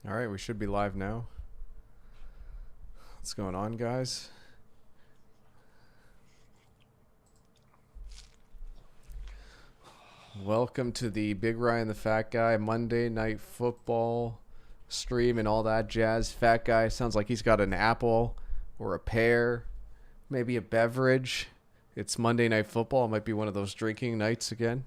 All right, we should be live now. What's going on, guys? Welcome to the Big Ryan the Fat Guy Monday Night Football stream and all that jazz. Fat Guy sounds like he's got an apple or a pear, maybe a beverage. It's Monday Night Football. It might be one of those drinking nights again.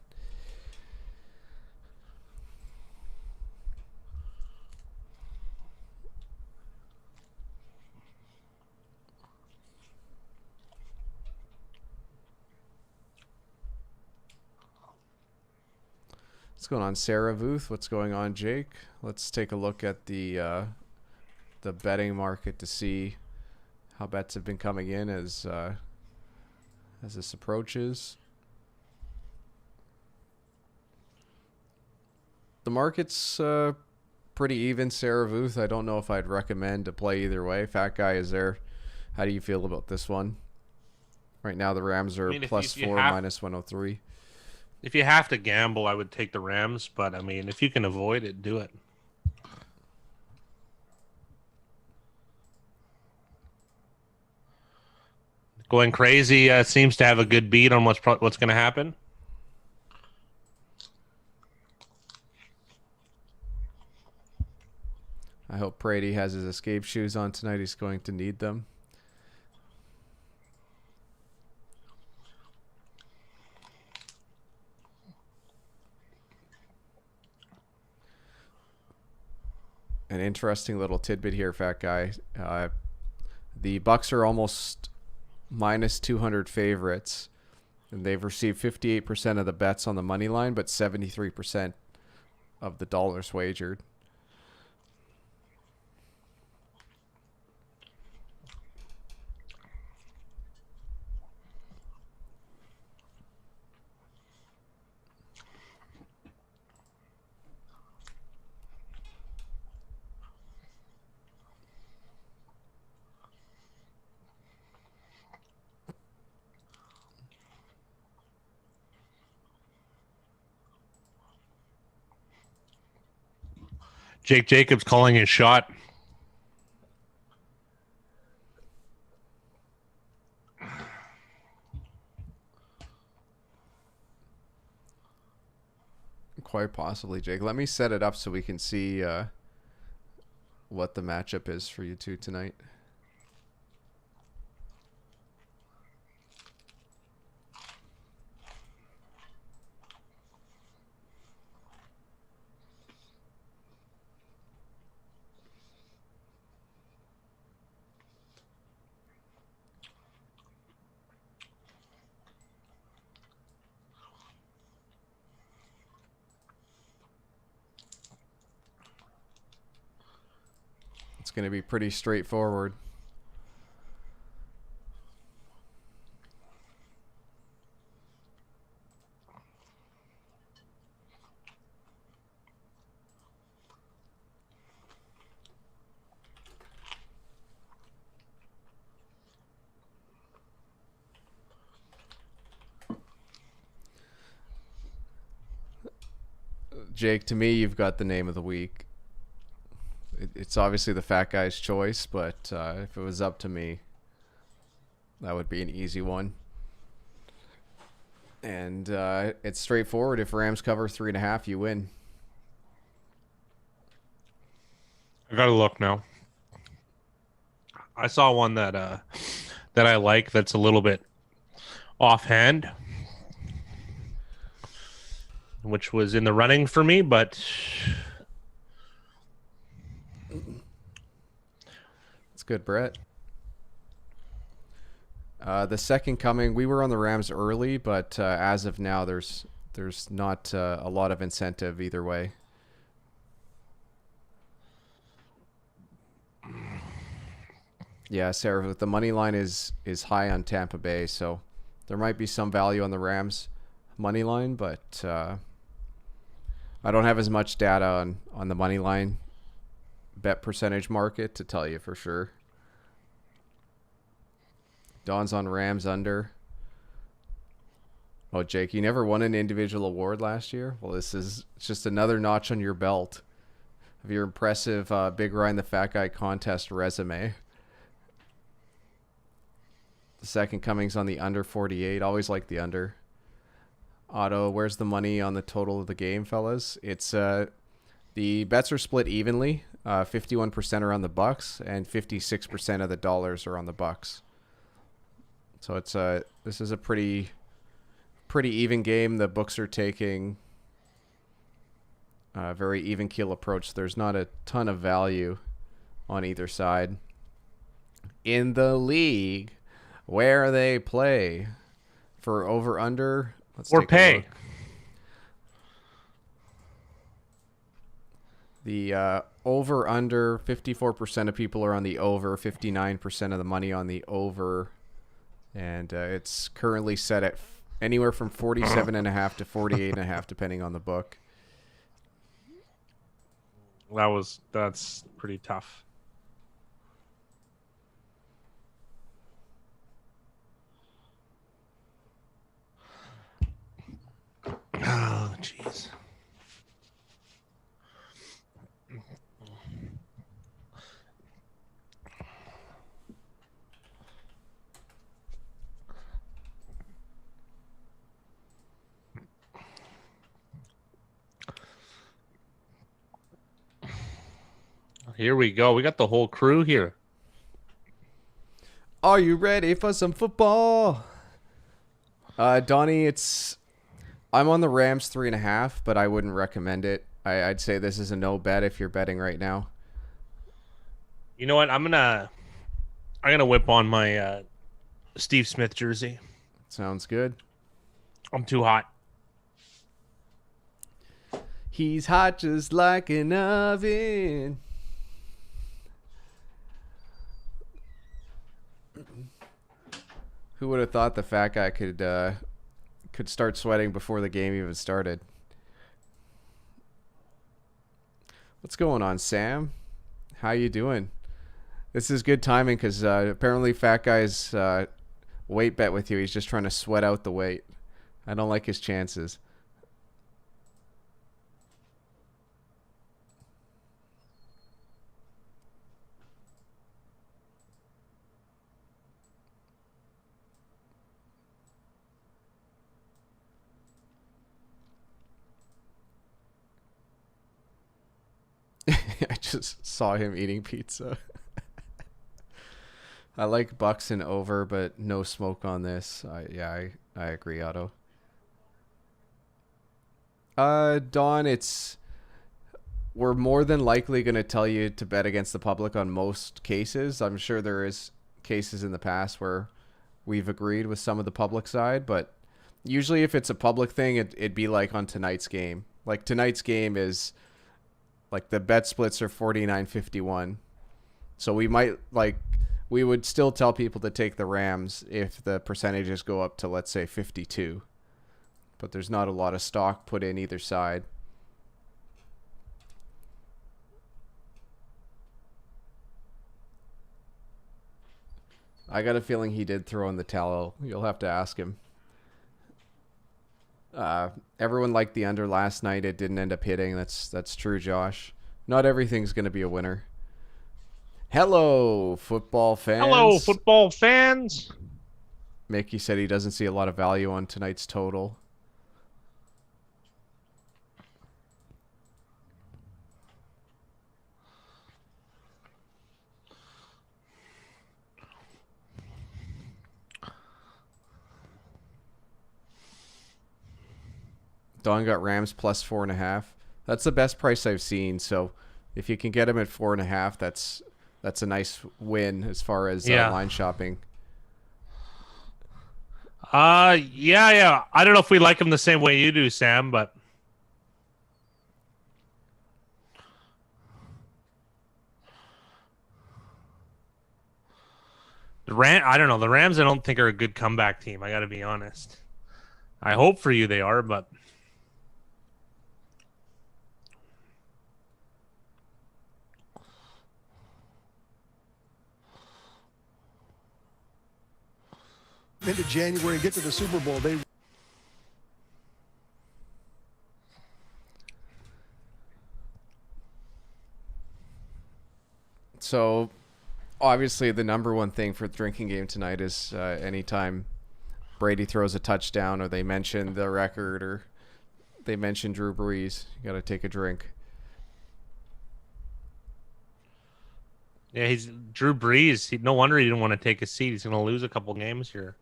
What's going on, Sarah Vuth? What's going on, Jake? Let's take a look at the betting market to see how bets have been coming in as this approaches. The market's pretty even, Sarah Vuth. I don't know if I'd recommend to play either way. Fat Guy is there. How do you feel about this one? Right now, the Rams are plus 4, minus 103. If you have to gamble, I would take the Rams, but I mean, if you can avoid it, do it. Going crazy seems to have a good beat on what's going to happen. I hope Brady has his escape shoes on tonight. He's going to need them. An interesting little tidbit here, Fat Guy. The Bucs are almost minus 200 favorites, and they've received 58% of the bets on the money line, but 73% of the dollars wagered. Jake Jacobs calling his shot. Quite possibly, Jake. Let me set it up so we can see what the matchup is for you two tonight. It's going to be pretty straightforward. Jake, to me, you've got the name of the week. It's obviously the Fat Guy's choice, but if it was up to me, that would be an easy one. And it's straightforward. If Rams cover 3.5, you win. I gotta look now. I saw one that I like that's a little bit offhand, which was in the running for me, but it's good, Brett. The second coming, we were on the Rams early, but as of now, there's not a lot of incentive either way. Yeah, Sarah, the money line is high on Tampa Bay, so there might be some value on the Rams money line, but I don't have as much data on the money line bet percentage market to tell you for sure. Don's on Rams under. Oh, Jake, you never won an individual award last year? Well, this is just another notch on your belt. of your impressive Big Ryan the Fat Guy contest resume. The second coming's on the under 48. Always like the under. Otto, where's the money on the total of the game, fellas? It's the bets are split evenly. 51% are on the Bucks, and 56% of the dollars are on the Bucks. So it's this is a pretty even game. The books are taking a very even keel approach. There's not a ton of value on either side. In the league where they play for over under, let's Or take pay. a look. The over under, 54% of people are on the over, 59% of the money on the over, and it's currently set at anywhere from 47.5 to 48.5 depending on the book. That's pretty tough. Oh, jeez. Here we go. We got the whole crew here. Are you ready for some football? Donnie, I'm on the Rams 3.5, but I wouldn't recommend it. I'd say this is a no bet if you're betting right now. You know what? I'm gonna whip on my Steve Smith jersey. Sounds good. I'm too hot. He's hot just like an oven. Who would have thought the Fat Guy could start sweating before the game even started? What's going on, Sam? How you doing? This is good timing because apparently Fat Guy's weight bet with you. He's just trying to sweat out the weight. I don't like his chances. I just saw him eating pizza. I like Bucks and over, but no smoke on this. I agree, Otto. Don, we're more than likely going to tell you to bet against the public on most cases. I'm sure there is cases in the past where we've agreed with some of the public side, but usually if it's a public thing, it'd be like on tonight's game. Like tonight's game is like the bet splits are 49-51. So we would still tell people to take the Rams if the percentages go up to, let's say, 52. But there's not a lot of stock put in either side. I got a feeling he did throw in the towel. You'll have to ask him. Everyone liked the under last night. It didn't end up hitting. That's true, Josh. Not everything's going to be a winner. Hello, football fans. Hello, football fans. Mickey said he doesn't see a lot of value on tonight's total. Don got Rams plus 4.5. That's the best price I've seen. So if you can get him at 4.5, that's a nice win as far as line shopping. Yeah. I don't know if we like him the same way you do, Sam, but I don't know. The Rams, I don't think are a good comeback team. I got to be honest. I hope for you they are, but into January and get to the Super Bowl, they So obviously the number one thing for the drinking game tonight is anytime Brady throws a touchdown or they mention the record or they mention Drew Brees, you got to take a drink. Yeah, he's Drew Brees. No wonder he didn't want to take a seat. He's going to lose a couple games here.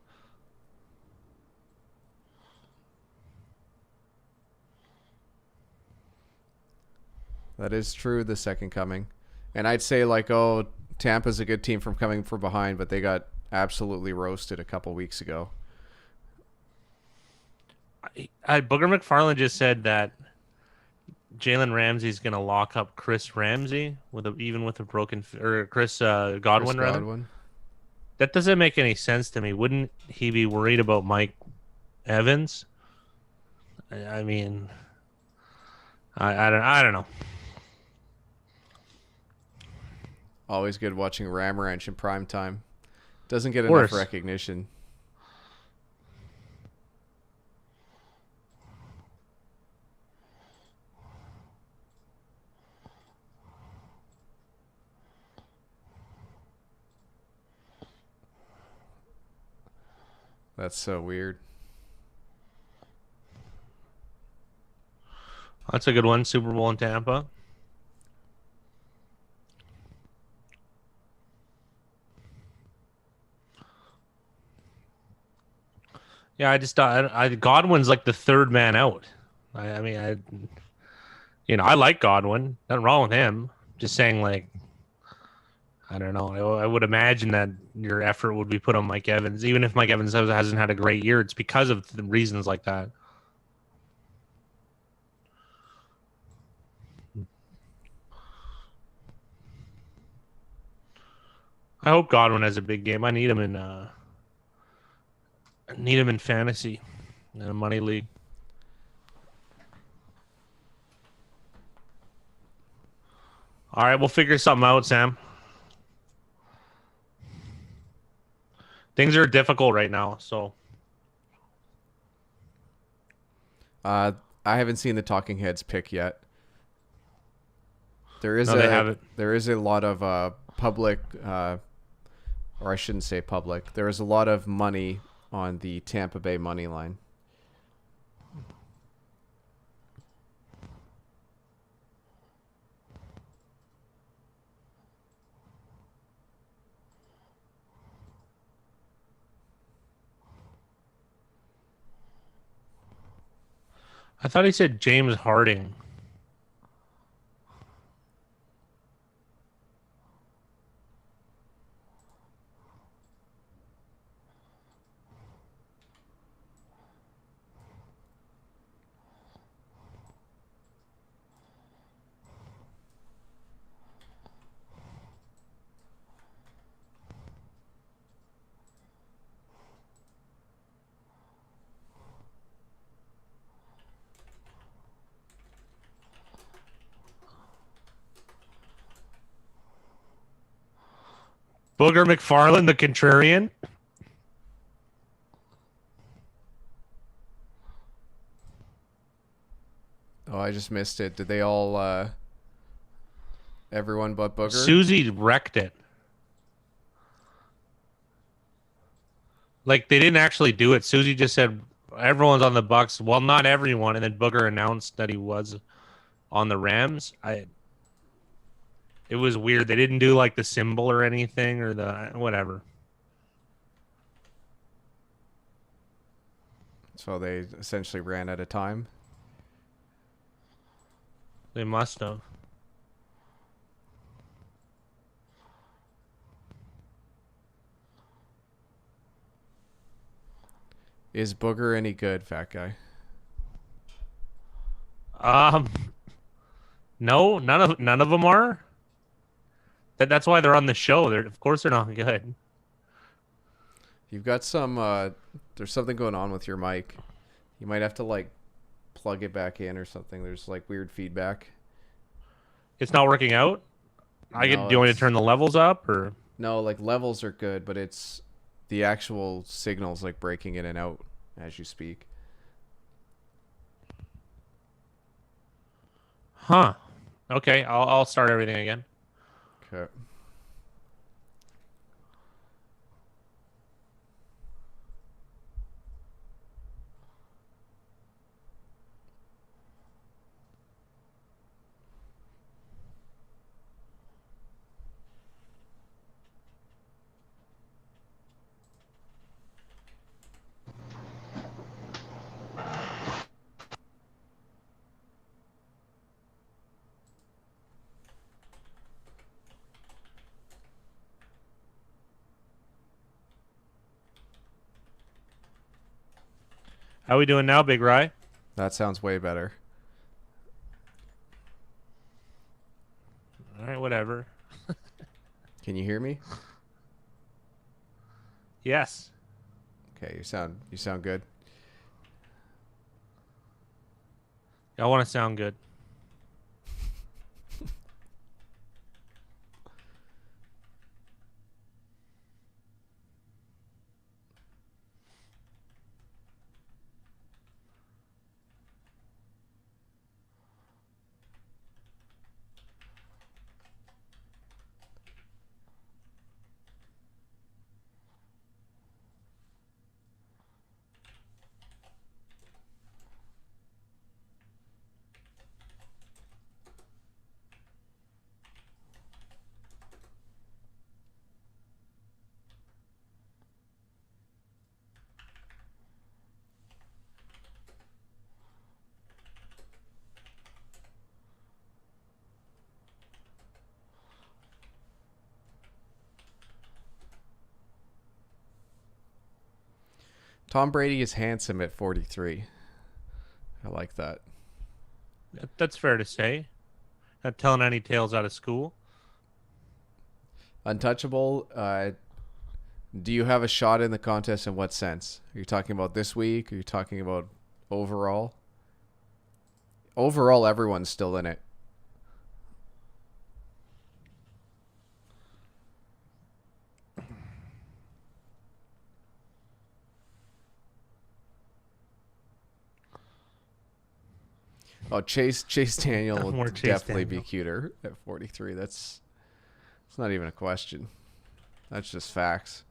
That is true, the second coming. And I'd say, Tampa's a good team from coming from behind, but they got absolutely roasted a couple weeks ago. Booger McFarland just said that Jalen Ramsey's going to lock up Chris Ramsey even with a broken or Chris Godwin Chris rather. Godwin. That doesn't make any sense to me. Wouldn't he be worried about Mike Evans? I mean, I don't know. Always good watching Ram Ranch in prime time. Doesn't get enough recognition. That's so weird. That's a good one. Super Bowl in Tampa. Yeah, I just thought Godwin's like the third man out. I like Godwin. Nothing wrong with him. Just saying, I don't know. I would imagine that your effort would be put on Mike Evans, even if Mike Evans hasn't had a great year. It's because of the reasons like that. I hope Godwin has a big game. I need him in fantasy in a money league. All right, we'll figure something out, Sam. Things are difficult right now, so. I haven't seen the Talking Heads pick yet. They haven't. There is a lot of public, or I shouldn't say public. There is a lot of money on the Tampa Bay money line. I thought he said James Harding. Booger McFarland, the contrarian. Oh, I just missed it. Did they all, everyone but Booger? Susie wrecked it. They didn't actually do it. Susie just said everyone's on the Bucks. Well, not everyone. And then Booger announced that he was on the Rams. It was weird. They didn't do the symbol or anything or the whatever. So they essentially ran out of time. They must have. Is Booger any good, fat guy? No, none of them are. That's why they're on the show. Of course they're not good. You've got some there's something going on with your mic. You might have to plug it back in or something. There's weird feedback. It's not working out? Do you want me to turn the levels up or? No, levels are good, but it's the actual signals breaking in and out as you speak. Huh. Okay, I'll start everything again. Okay. How we doing now, Big Rye? That sounds way better. All right, whatever. Can you hear me? Yes. Okay, you sound good. I want to sound good. Tom Brady is handsome at 43. I like that. That's fair to say. Not telling any tales out of school. Untouchable. Do you have a shot in the contest? In what sense? Are you talking about this week? Are you talking about overall? Overall, everyone's still in it. Oh, Chase Daniel will More Chase definitely Daniel. be cuter at 43. It's not even a question. That's just facts.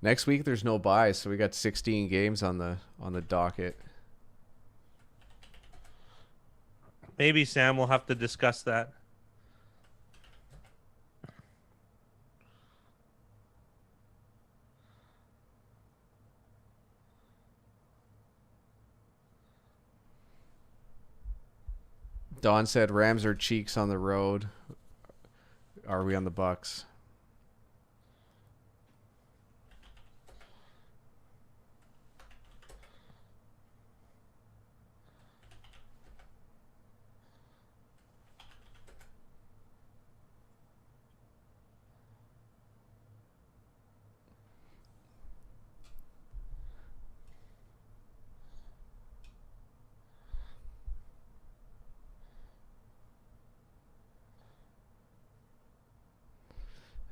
Next week there's no buys, so we got 16 games on the docket. Maybe Sam will have to discuss that. Don said Rams are cheeks on the road. Are we on the Bucks?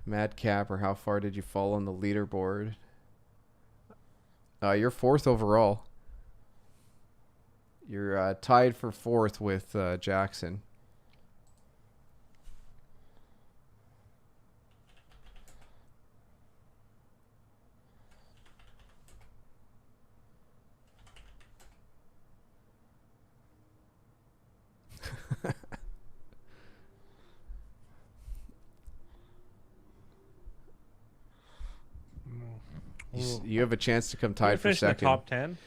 Madcap, or how far did you fall on the leaderboard? You're fourth overall. You're tied for fourth with Jackson. You have a chance to come tied for Finish in the second. top 10.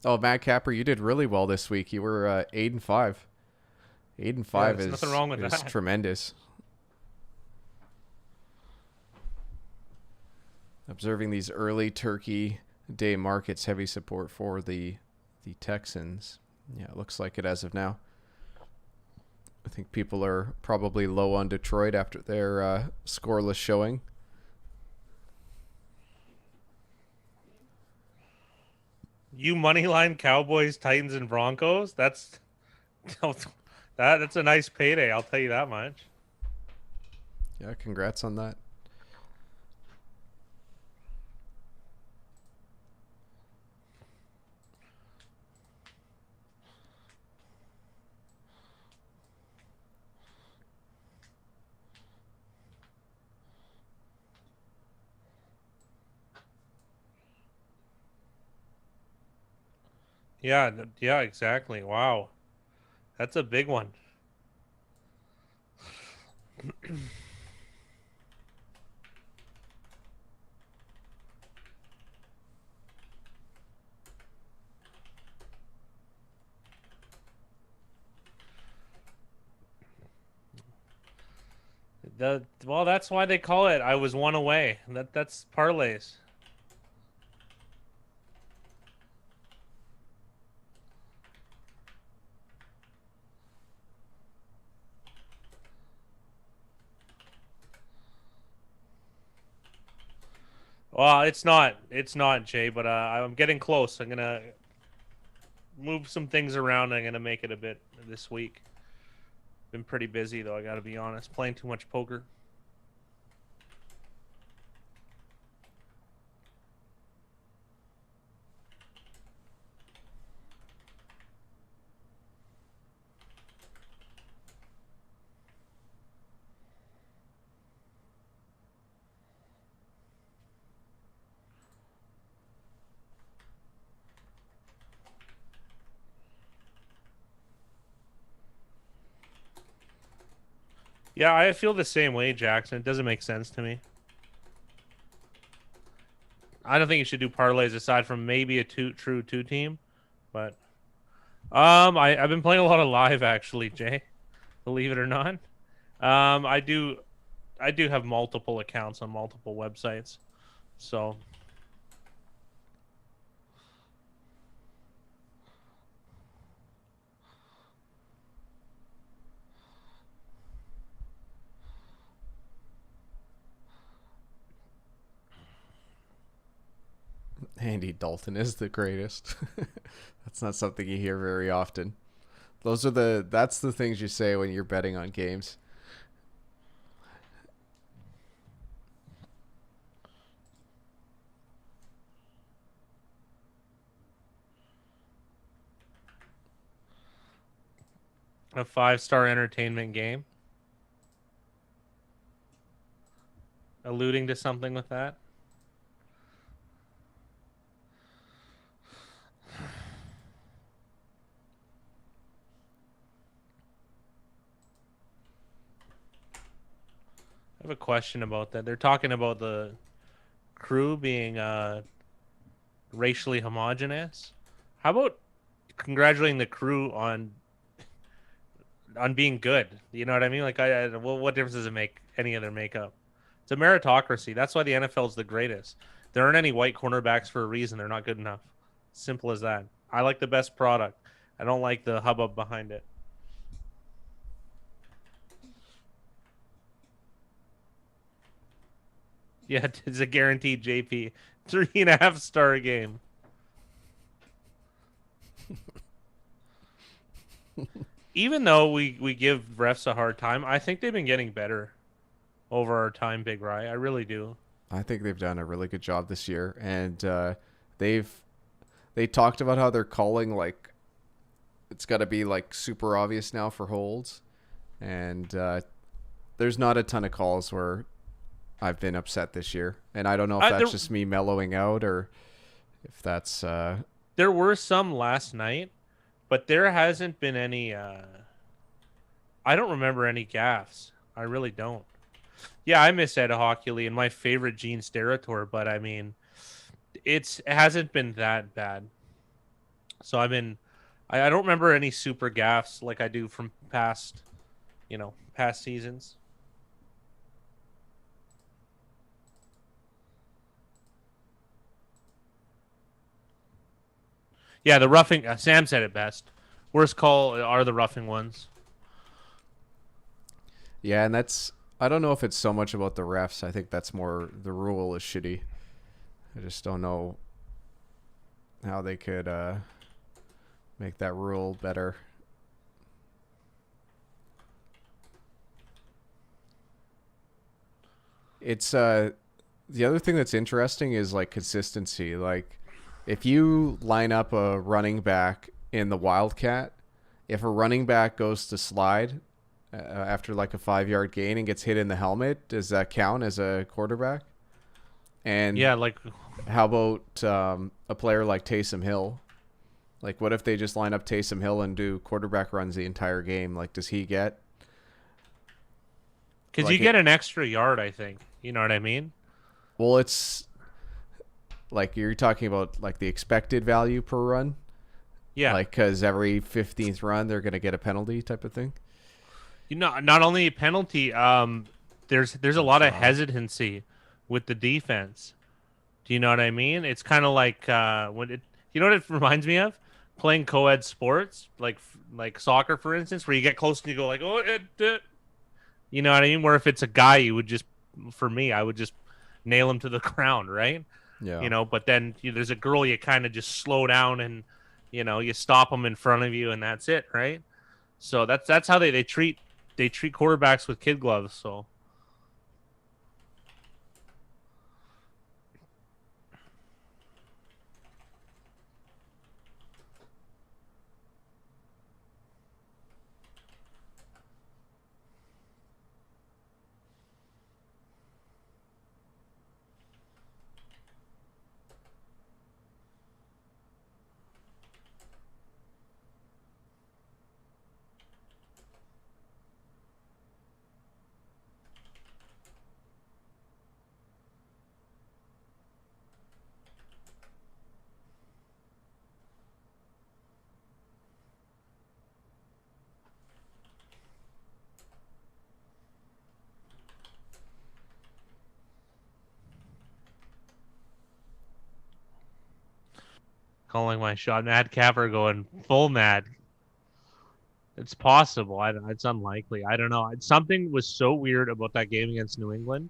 Oh, Matt Capper, you did really well this week. You were 8-5. 8-5 there's is nothing wrong with that. tremendous. Observing these early Turkey Day markets, heavy support for the Texans. Yeah, it looks like it as of now. I think people are probably low on Detroit after their scoreless showing. You moneyline Cowboys, Titans, and Broncos. That's a nice payday. I'll tell you that much. Yeah, congrats on that. Yeah, yeah, exactly. Wow. That's a big one. Well, that's why they call it I was one away. That's parlays. Well, it's not. It's not, Jay, but I'm getting close. I'm gonna move some things around. I'm gonna make it a bit this week. Been pretty busy though, I gotta be honest. Playing too much poker. Yeah, I feel the same way, Jackson. It doesn't make sense to me. I don't think you should do parlays aside from maybe a true two team, but I've been playing a lot of live actually, Jay. Believe it or not. I do have multiple accounts on multiple websites, so Andy Dalton is the greatest. That's not something you hear very often. That's the things you say when you're betting on games. a 5-star entertainment game. Alluding to something with that. I have a question about that. They're talking about the crew being racially homogenous. How about congratulating the crew on being good? You know what I mean? Like, what difference does it make any of their makeup? It's a meritocracy. That's why the NFL is the greatest. There aren't any white cornerbacks for a reason. They're not good enough. Simple as that. I like the best product. I don't like the hubbub behind it. Yeah, it's a guaranteed JP 3.5-star game. Even though we give refs a hard time, I think they've been getting better over our time, Big Rye. I really do. I think they've done a really good job this year, and they talked about how they're calling like it's got to be like super obvious now for holds, and there's not a ton of calls where I've been upset this year, and I don't know if that's just me mellowing out or if that's. There were some last night, but there hasn't been any. I don't remember any gaffes. I really don't. Yeah, I miss Ed Hockley and my favorite Gene Steratore, but I mean, it hasn't been that bad. So I don't remember any super gaffes like I do from past seasons. Yeah, the roughing. Sam said it best. Worst call are the roughing ones. Yeah, and I don't know if it's so much about the refs. I think that's more the rule is shitty. I just don't know how they could make that rule better. It's the other thing that's interesting is like consistency. Like if you line up a running back in the Wildcat, if a running back goes to slide after like a 5-yard gain and gets hit in the helmet, does that count as a quarterback? And yeah, like how about a player like Taysom Hill? Like, what if they just line up Taysom Hill and do quarterback runs the entire game? Like, does he get? Because Like you get an extra yard, I think. You know what I mean? Well, it's like you're talking about like the expected value per run. Yeah. Like, because every 15th run they're gonna get a penalty type of thing. Not only a penalty. There's a lot of hesitancy with the defense. Do you know what I mean? It's kind of like when it. You know what it reminds me of? Playing co-ed sports, like soccer, for instance, where you get close and you go like, oh, you know what I mean? Where if it's a guy, you would just, for me, I would just nail him to the ground, right? Yeah. You know, but then there's a girl, you kind of just slow down and, you stop them in front of you and that's it, right? So that's how they treat quarterbacks with kid gloves. So. Calling my shot. Mad Capper going full mad. It's possible. It's unlikely. I don't know. Something was so weird about that game against New England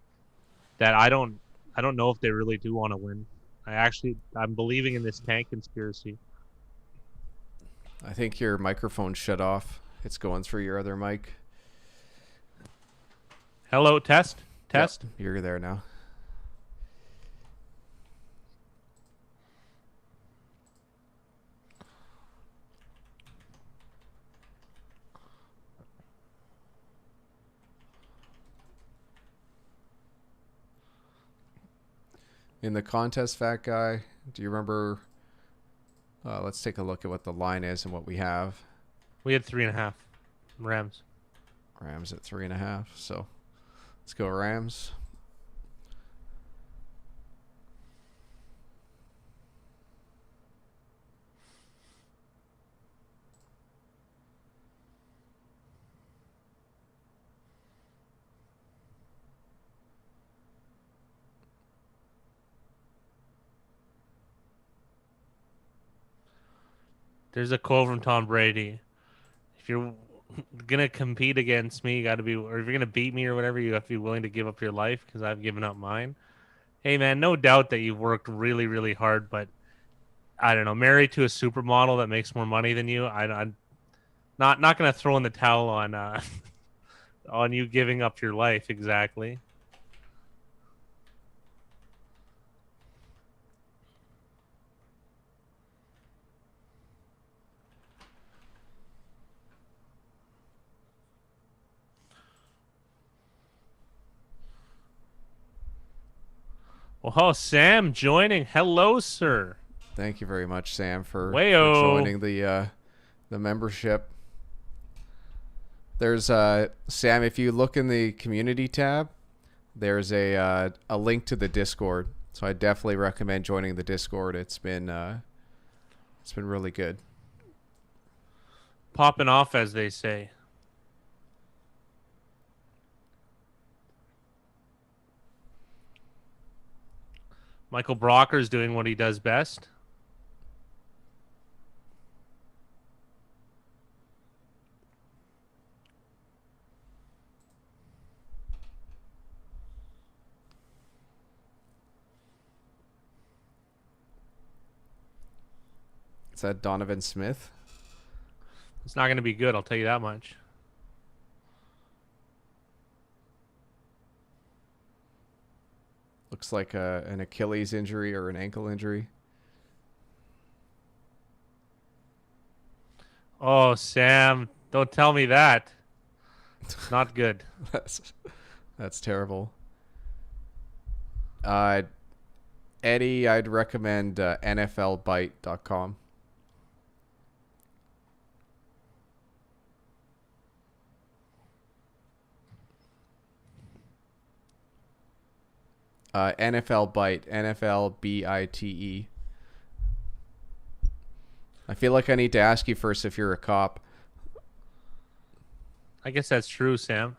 that I don't know if they really do want to win. I'm believing in this tank conspiracy. I think your microphone's shut off. It's going through your other mic. Hello, test. Yep, you're there now. In the contest, fat guy, do you remember? Let's take a look at what the line is and what we have. We had 3.5 Rams. Rams at 3.5. So let's go Rams. There's a quote from Tom Brady. If you're gonna compete against me, you got to be, or if you're gonna beat me or whatever, you have to be willing to give up your life because I've given up mine. Hey man, no doubt that you've worked really, really hard, but I don't know, married to a supermodel that makes more money than you, I'm not gonna throw in the towel on on you giving up your life exactly. Oh, Sam joining. Hello, sir. Thank you very much, Sam, for Wayo. joining the membership. There's Sam, if you look in the community tab, there's a link to the Discord. So I definitely recommend joining the Discord. It's been really good. Popping off, as they say. Michael Brocker's doing what he does best. Is that Donovan Smith? It's not going to be good, I'll tell you that much. Looks like an Achilles injury or an ankle injury. Oh, Sam, don't tell me that. Not good. That's terrible. Eddie, I'd recommend NFLbite.com. NFL Bite. NFLBITE. I feel like I need to ask you first if you're a cop. I guess that's true, Sam.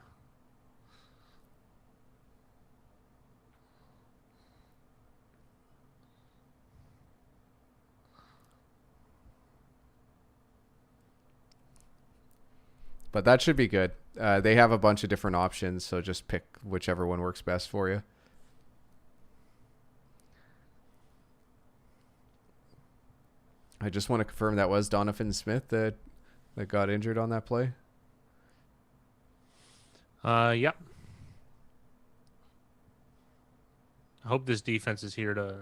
But that should be good. They have a bunch of different options, so just pick whichever one works best for you. I just want to confirm that was Donovan Smith that got injured on that play. Yep. I hope this defense is here to...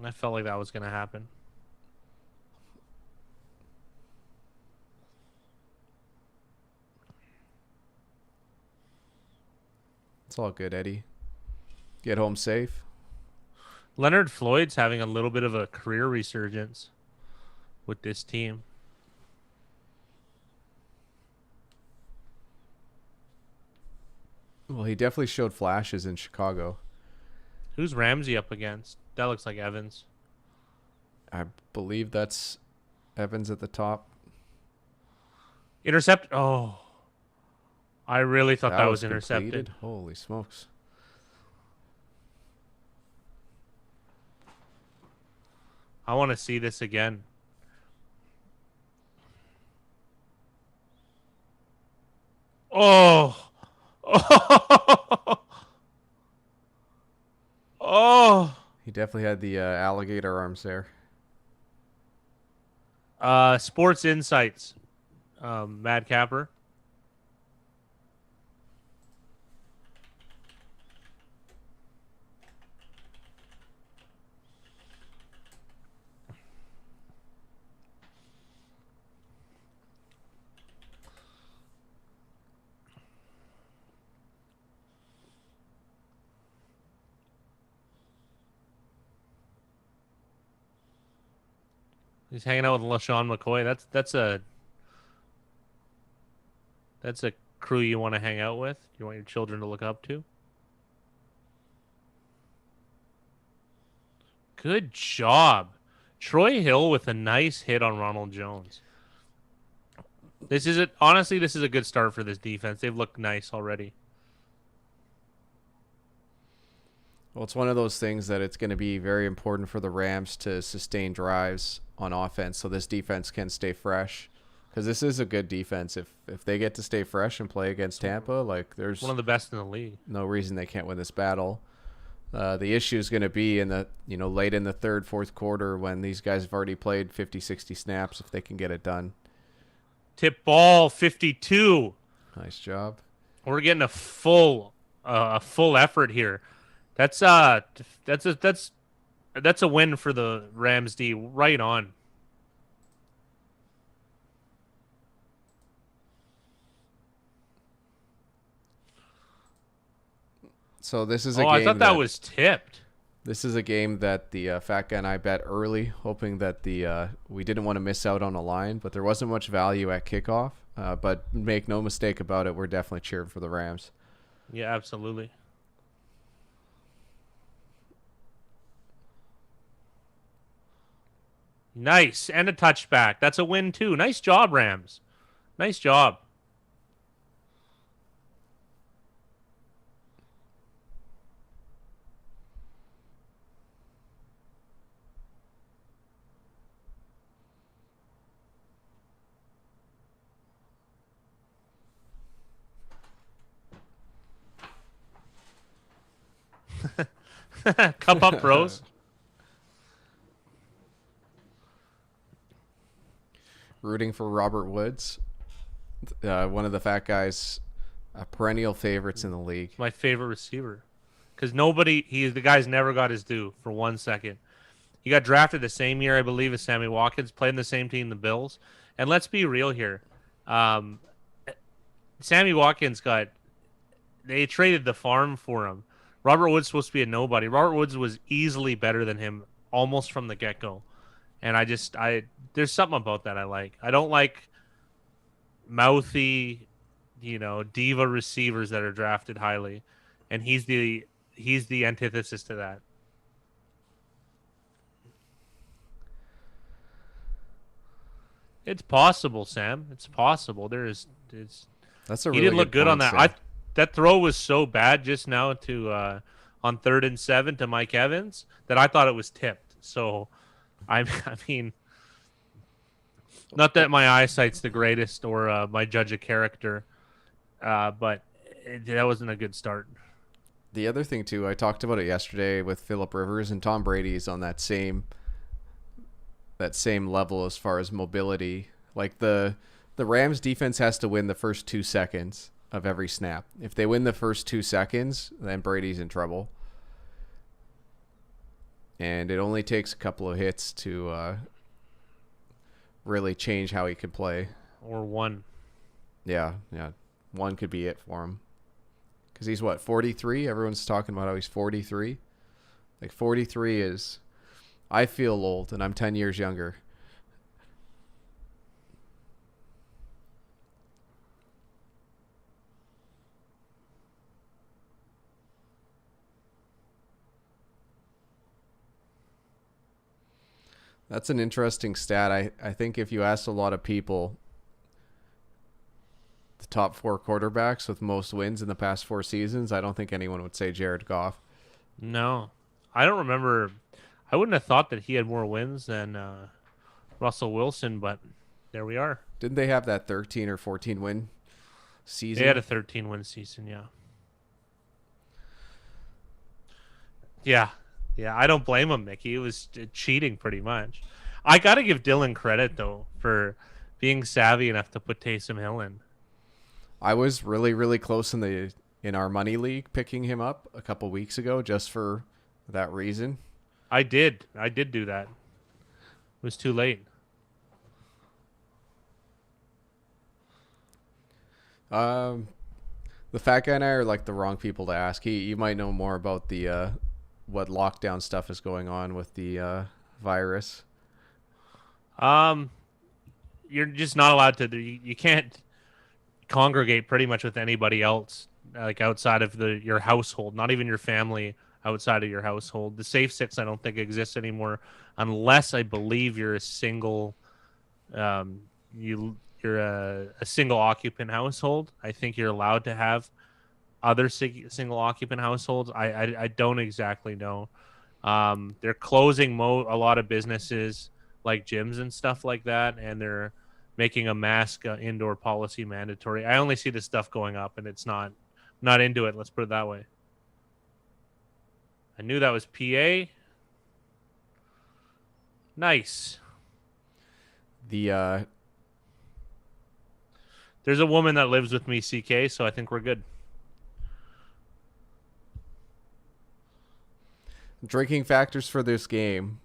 I felt like that was going to happen. It's all good, Eddie. Get home safe. Leonard Floyd's having a little bit of a career resurgence with this team. Well, he definitely showed flashes in Chicago. Who's Ramsey up against? That looks like Evans. I believe that's Evans at the top. Intercept. Oh. I really thought that was intercepted. Completed? Holy smokes. I want to see this again. Oh. Oh. Oh. He definitely had the alligator arms there. Sports Insights. Mad Capper. He's hanging out with LaShawn McCoy. That's a crew you want to hang out with. You want your children to look up to. Good job. Troy Hill with a nice hit on Ronald Jones. This is a good start for this defense. They've looked nice already. Well, it's one of those things that it's going to be very important for the Rams to sustain drives on offense so this defense can stay fresh. Because this is a good defense. If they get to stay fresh and play against Tampa, like there's one of the best in the league. No reason they can't win this battle. The issue is going to be in the late in the third, fourth quarter when these guys have already played 50, 60 snaps if they can get it done. Tip ball 52. Nice job. We're getting a full effort here. That's a win for the Rams D. Right on. So this is a game. I thought that was tipped. This is a game that the Fat Guy and I bet early, hoping that we didn't want to miss out on a line, but there wasn't much value at kickoff. But make no mistake about it, we're definitely cheering for the Rams. Yeah, absolutely. Nice. And a touchback. That's a win, too. Nice job, Rams. Nice job. Cup up, bros. Rooting for Robert Woods, one of the Fat Guys' perennial favorites in the league. My favorite receiver. Because the guy's never got his due for 1 second. He got drafted the same year, I believe, as Sammy Watkins, played in the same team, the Bills. And let's be real here. Sammy Watkins they traded the farm for him. Robert Woods supposed to be a nobody. Robert Woods was easily better than him almost from the get-go. And there's something about that I like. I don't like mouthy, diva receivers that are drafted highly, and he's the antithesis to that. It's possible, Sam. It's possible. That's a He really didn't look good good on point, that. Sam. That throw was so bad just now to on 3rd and 7 to Mike Evans that I thought it was tipped. So I mean, not that my eyesight's the greatest or my judge of character, but that wasn't a good start. The other thing too, I talked about it yesterday with Phillip Rivers, and Tom Brady's on that same level as far as mobility. Like the Rams defense has to win the first 2 seconds of every snap. If they win the first 2 seconds, then Brady's in trouble. And it only takes a couple of hits to really change how he can play. Or one. Yeah. One could be it for him. Because he's 43? Everyone's talking about how he's 43. Like 43 is... I feel old, and I'm 10 years younger. That's an interesting stat. I think if you asked a lot of people, the top 4 quarterbacks with most wins in the past 4 seasons, I don't think anyone would say Jared Goff. No. I don't remember. I wouldn't have thought that he had more wins than Russell Wilson, but there we are. Didn't they have that 13 or 14 win season? They had a 13-win season, yeah. Yeah, I don't blame him, Mickey. It was cheating pretty much. I got to give Dylan credit, though, for being savvy enough to put Taysom Hill in. I was really, really close in our money league picking him up a couple weeks ago just for that reason. I did do that. It was too late. The fat guy and I are like the wrong people to ask. You might know more about the what lockdown stuff is going on with the virus. You're just not allowed to. You can't congregate pretty much with anybody else, like outside of your household. Not even your family outside of your household. The Safe Six, I don't think exists anymore, unless I believe you're a single. You're a single occupant household. I think you're allowed to have other single occupant households. I don't exactly know. They're closing a lot of businesses like gyms and stuff like that, and they're making a mask indoor policy mandatory. I only see this stuff going up, and it's not into it. Let's put it that way. I knew that was PA. Nice. The There's a woman that lives with me, CK, so I think we're good. drinking factors for this game.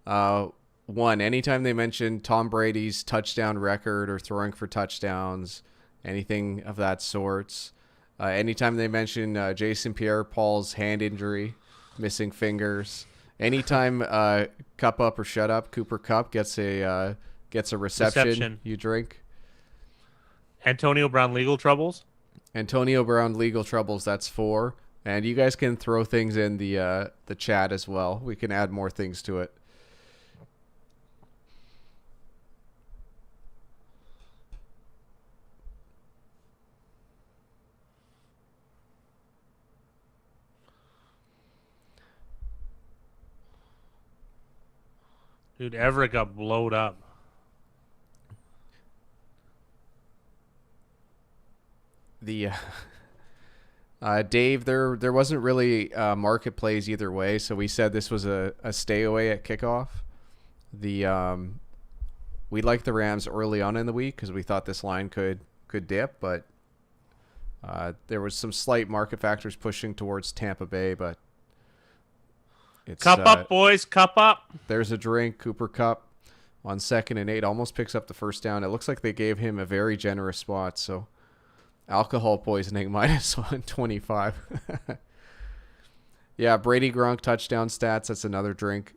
One, anytime they mention Tom Brady's touchdown record or throwing for touchdowns, anything of that sorts. Anytime they mention Jason Pierre-Paul's hand injury, missing fingers. Anytime Cup Up or Shut Up, Cooper Kupp gets a reception, you drink. Antonio Brown legal troubles. Antonio Brown legal troubles, that's 4. And you guys can throw things in the chat as well. We can add more things to it. Dude, Everett got blowed up. The Dave, there wasn't really market plays either way, so we said this was a stay away at kickoff. We liked the Rams early on in the week because we thought this line could dip, but there was some slight market factors pushing towards Tampa Bay, but it's Cup up, boys, cup up. There's a drink. Cooper Kupp on 2nd and 8 almost picks up the first down. It looks like they gave him a very generous spot, so alcohol poisoning minus 125. Yeah, Brady Gronk touchdown stats. That's another drink.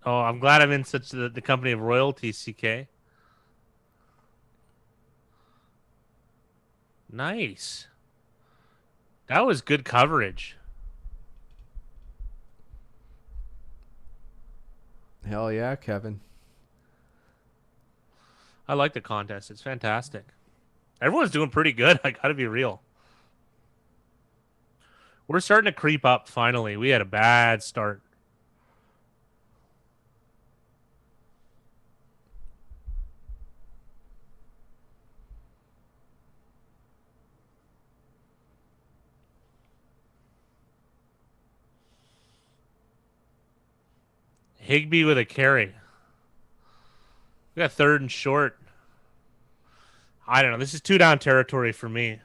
Oh, I'm glad I'm in such the company of royalty, CK. Nice. That was good coverage. Hell yeah, Kevin. I like the contest. It's fantastic. Everyone's doing pretty good. I gotta be real. We're starting to creep up finally. We had a bad start. Higby with a carry. We got third and short. I don't know. This is 2 down territory for me.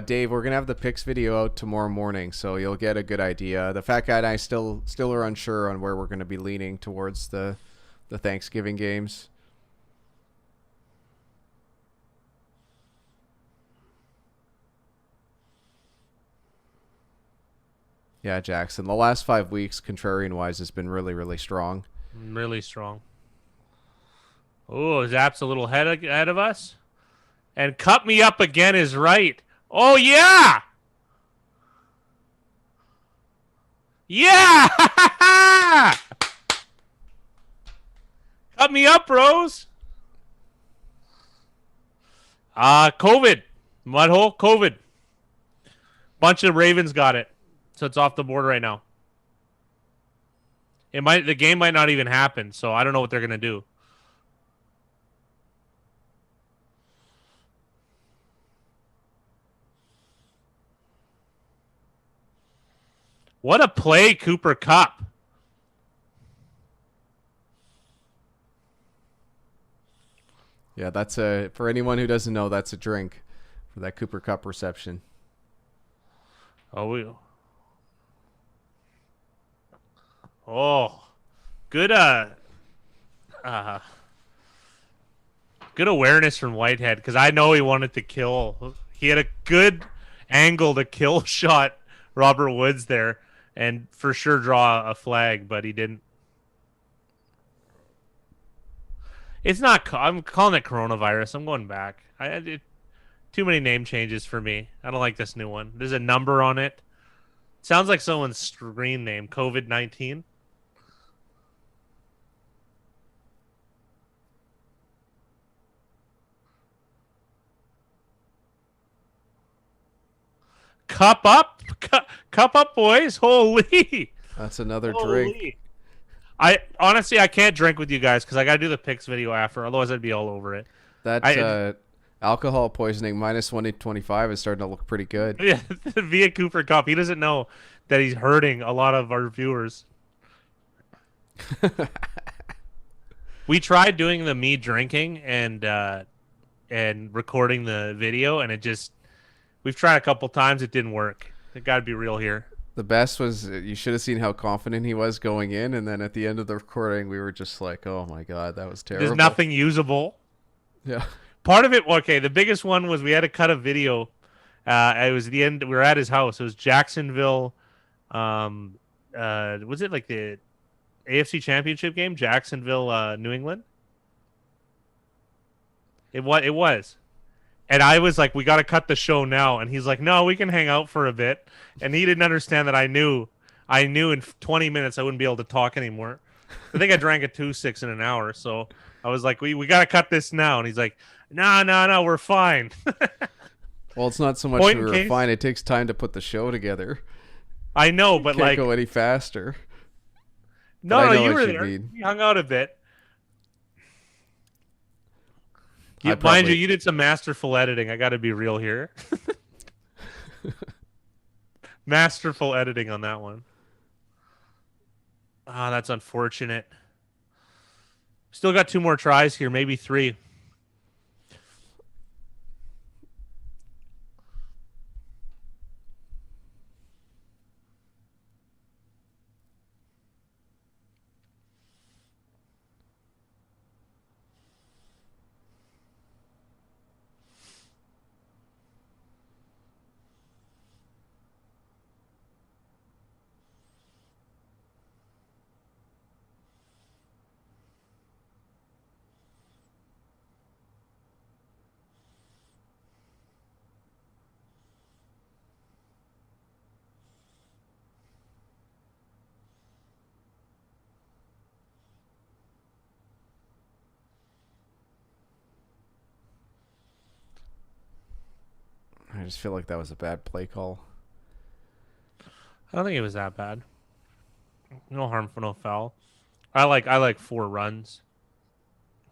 Dave, we're gonna have the picks video out tomorrow morning, so you'll get a good idea. The Fat Guy and I still are unsure on where we're gonna be leaning towards the Thanksgiving games. Yeah, Jackson. The last 5 weeks, contrarian wise, has been really, really strong. Really strong. Oh, Zap's a little ahead of us. And cut me up again is right. Oh, yeah! Yeah! Cut me up, bros. COVID. Mudhole, COVID. Bunch of Ravens got it. So it's off the board right now. The game might not even happen, so I don't know what they're gonna do. What a play, Cooper Kupp. Yeah, that's for anyone who doesn't know, that's a drink for that Cooper Kupp reception. Oh, good good awareness from Whitehead, because I know he wanted to kill. He had a good angle to kill shot Robert Woods there, and for sure draw a flag, but he didn't. It's not. I'm calling it coronavirus. I'm going back. Too many name changes for me. I don't like this new one. There's a number on it. Sounds like someone's screen name. COVID-19. Cup up, cup up, boys! Holy, that's another holy. drink. I honestly I can't drink with you guys because I got to do the picks video after. Otherwise, I'd be all over it. That alcohol poisoning minus 125 is starting to look pretty good. Yeah, via Cooper Kupp. He doesn't know that he's hurting a lot of our viewers. We tried doing the me drinking and recording the video, and we've tried a couple times. It didn't work. It got to be real here. The best was you should have seen how confident he was going in, and then at the end of the recording, we were just like, "Oh my god, that was terrible." There's nothing usable. Yeah. Part of it, okay. The biggest one was we had to cut a video. It was the end. We were at his house. It was Jacksonville. Was it like the AFC Championship game? Jacksonville, New England. It was. And I was like, we got to cut the show now. And he's like, no, we can hang out for a bit. And he didn't understand that I knew in 20 minutes I wouldn't be able to talk anymore. I think I drank a 2-6 in an hour. So I was like, we got to cut this now. And he's like, no, we're fine. Well, it's not so much we were fine. It takes time to put the show together. I know, but can't go any faster. No, you were there. We hung out a bit. Mind you, you did some masterful editing. I got to be real here. Masterful editing on that one. Ah, that's unfortunate. Still got 2 more tries here, maybe 3. just feel like that was a bad play call. I don't think it was that bad. No harm for no foul. I like 4 runs.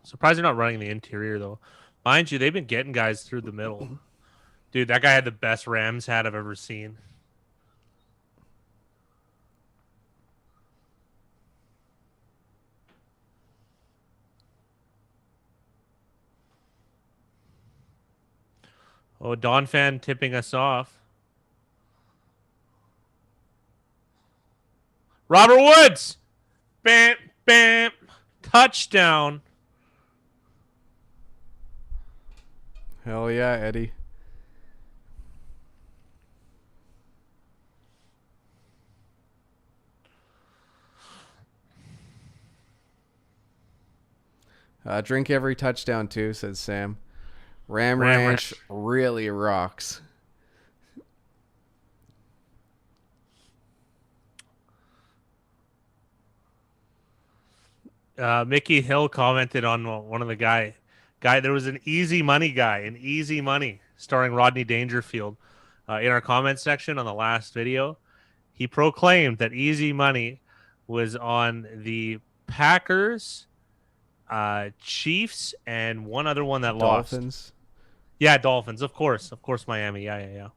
Surprised they're not running the interior though. Mind you, they've been getting guys through the middle. Dude, that guy had the best Rams hat I've ever seen. Oh, Don fan tipping us off. Robert Woods! Bam, bam. Touchdown. Hell yeah, Eddie. Drink every touchdown too, said Sam. Ram Ranch really rocks. Mickey Hill commented on one of the guy. There was an easy money guy, starring Rodney Dangerfield, in our comment section on the last video. He proclaimed that easy money was on the Packers, Chiefs, and one other one that lost. Dolphins. Yeah, Dolphins, of course, Miami. Yeah.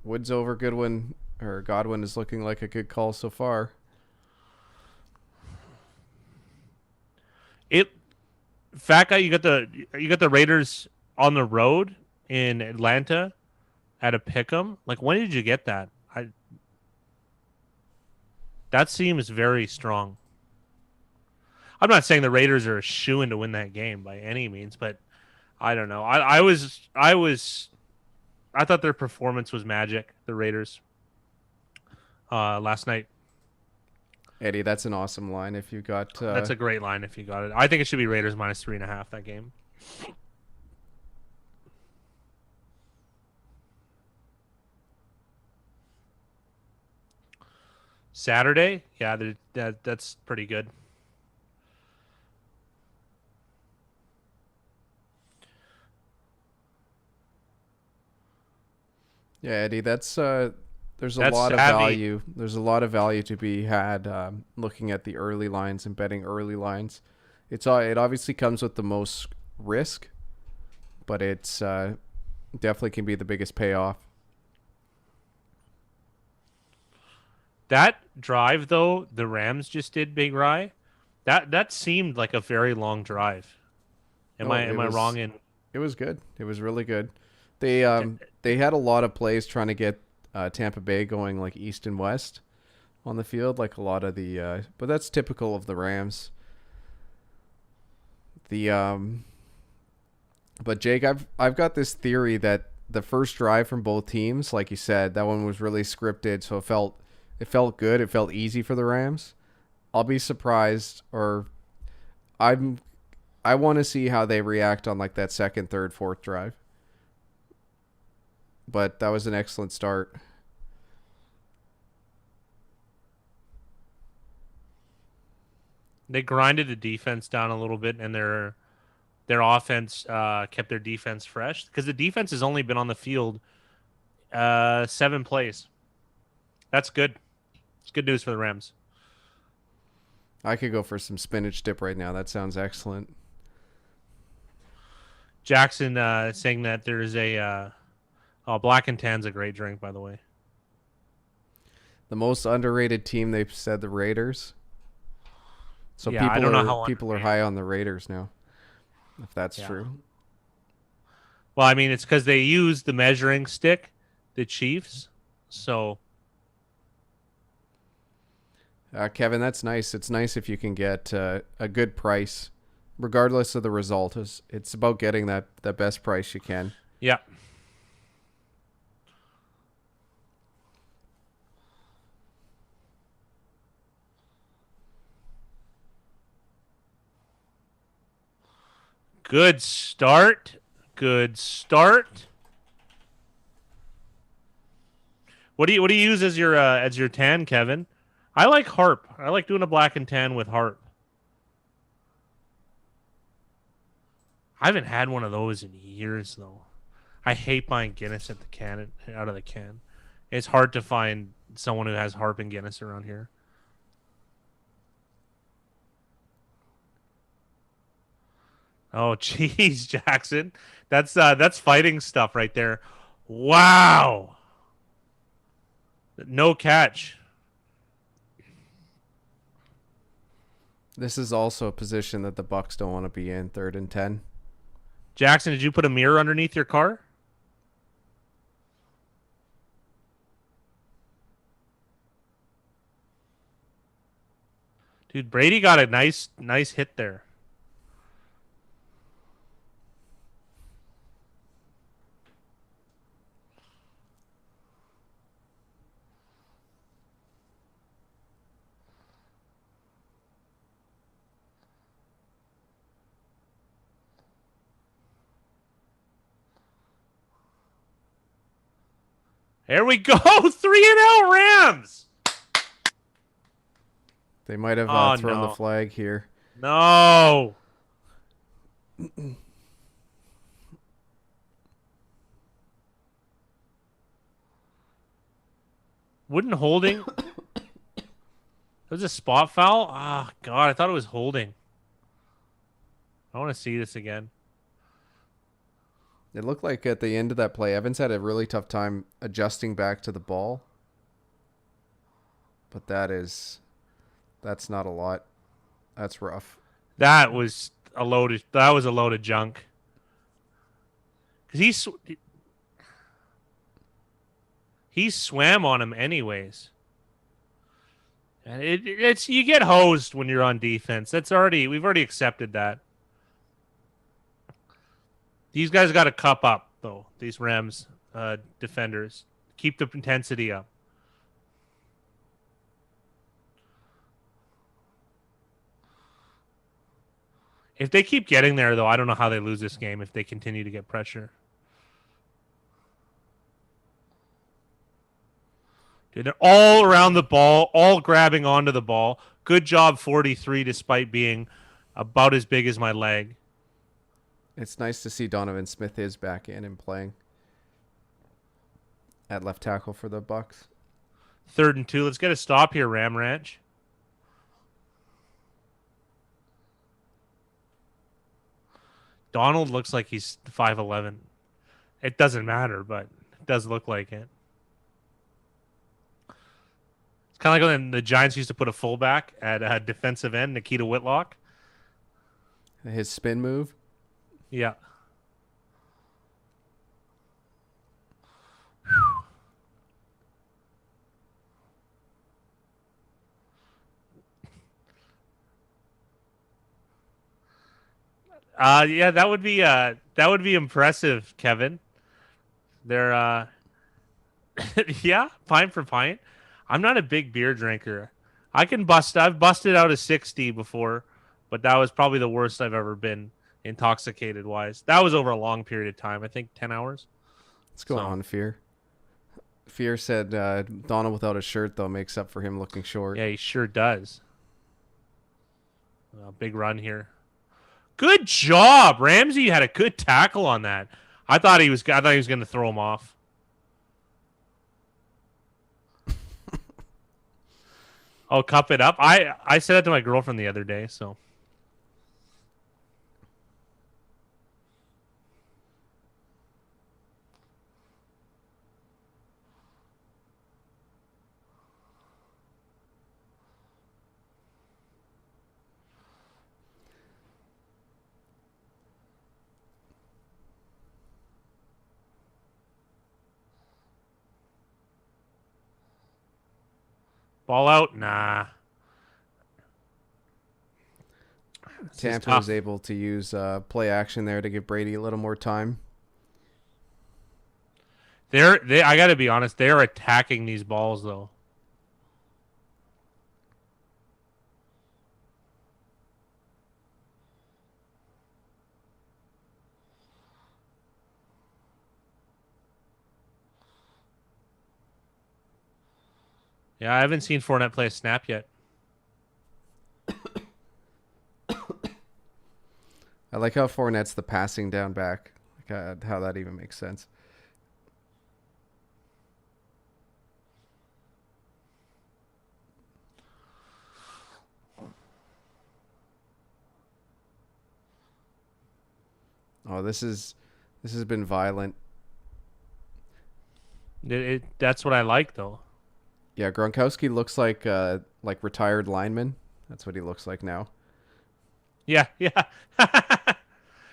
Woods over Goodwin or Godwin is looking like a good call so far. Fat guy, you got the Raiders on the road in Atlanta at a pick'em. Like, when did you get that? That seems very strong. I'm not saying the Raiders are a shoo-in to win that game by any means, but I don't know. I thought their performance was magic, the Raiders, last night. Eddie, that's an awesome line if you got... That's a great line if you got it. I think it should be Raiders minus 3.5 that game. Saturday? Yeah, that's pretty good. Yeah, Eddie, that's there's a lot of savvy. value. There's a lot of value to be had looking at the early lines and betting early lines. It obviously comes with the most risk, but it's definitely can be the biggest payoff. That drive though, the Rams just did, Big Rye. That seemed like a very long drive. Am I wrong in? It was good. It was really good. They had a lot of plays trying to get Tampa Bay going like east and west on the field, like a lot of the but that's typical of the Rams. But Jake, I've got this theory that the first drive from both teams, like you said, that one was really scripted, so it felt good, it felt easy for the Rams. I'll be surprised, or I want to see how they react on like that second, third, fourth drive. But that was an excellent start. They grinded the defense down a little bit, and their offense kept their defense fresh because the defense has only been on the field 7 plays. That's good. It's good news for the Rams. I could go for some spinach dip right now. That sounds excellent. Jackson saying that there's a black and tan's a great drink, by the way. The most underrated team, they've said, the Raiders. So yeah, I don't know how people are high on the Raiders now, if that's true. Well, I mean, it's because they use the measuring stick, the Chiefs. So, Kevin, that's nice. It's nice if you can get a good price, regardless of the result. It's about getting that best price you can. Yeah. Good start. What do you use as your tan, Kevin? I like Harp. I like doing a black and tan with Harp. I haven't had one of those in years, though. I hate buying Guinness at the can out of the can. It's hard to find someone who has Harp and Guinness around here. Oh, jeez, Jackson. That's fighting stuff right there. Wow. No catch. This is also a position that the Bucks don't want to be in, 3rd and 10. Jackson, did you put a mirror underneath your car? Dude, Brady got a nice hit there. There we go. 3-0 Rams. They might have thrown the flag here. No. Wouldn't holding. It was a spot foul? Ah, God, I thought it was holding. I want to see this again. It looked like at the end of that play, Evans had a really tough time adjusting back to the ball. But that's not a lot. That's rough. That was a load of junk. Because he swam on him anyways. And it's you get hosed when you're on defense. We've already accepted that. These guys got to cup up though. These Rams defenders, keep the intensity up. If they keep getting there though, I don't know how they lose this game if they continue to get pressure. Dude, they're all around the ball, all grabbing onto the ball. Good job, 43, despite being about as big as my leg. It's nice to see Donovan Smith is back in and playing at left tackle for the Bucks. 3rd and 2. Let's get a stop here, Ram Ranch. Donald looks like he's 5'11". It doesn't matter, but it does look like it. It's kind of like when the Giants used to put a fullback at defensive end, Nikita Whitlock. His spin move. Yeah. Yeah, that would be impressive, Kevin. They're yeah, pint for pint. I'm not a big beer drinker. I've busted out a 60 before, but that was probably the worst I've ever been intoxicated wise. That was over a long period of time. I think 10 hours. What's going on, Fear? Fear said Donald without a shirt, though, makes up for him looking short. Yeah, he sure does. Big run here. Good job. Ramsey had a good tackle on that. I thought he was going to throw him off. Oh, cup it up. I said that to my girlfriend the other day, so. Ball out? Nah. Tampa was able to use play action there to give Brady a little more time. I got to be honest, they're attacking these balls, though. Yeah, I haven't seen Fournette play a snap yet. I like how Fournette's the passing down back. Like how that even makes sense. Oh, this has been violent. That's what I like, though. Yeah, Gronkowski looks like retired lineman. That's what he looks like now. Yeah, yeah.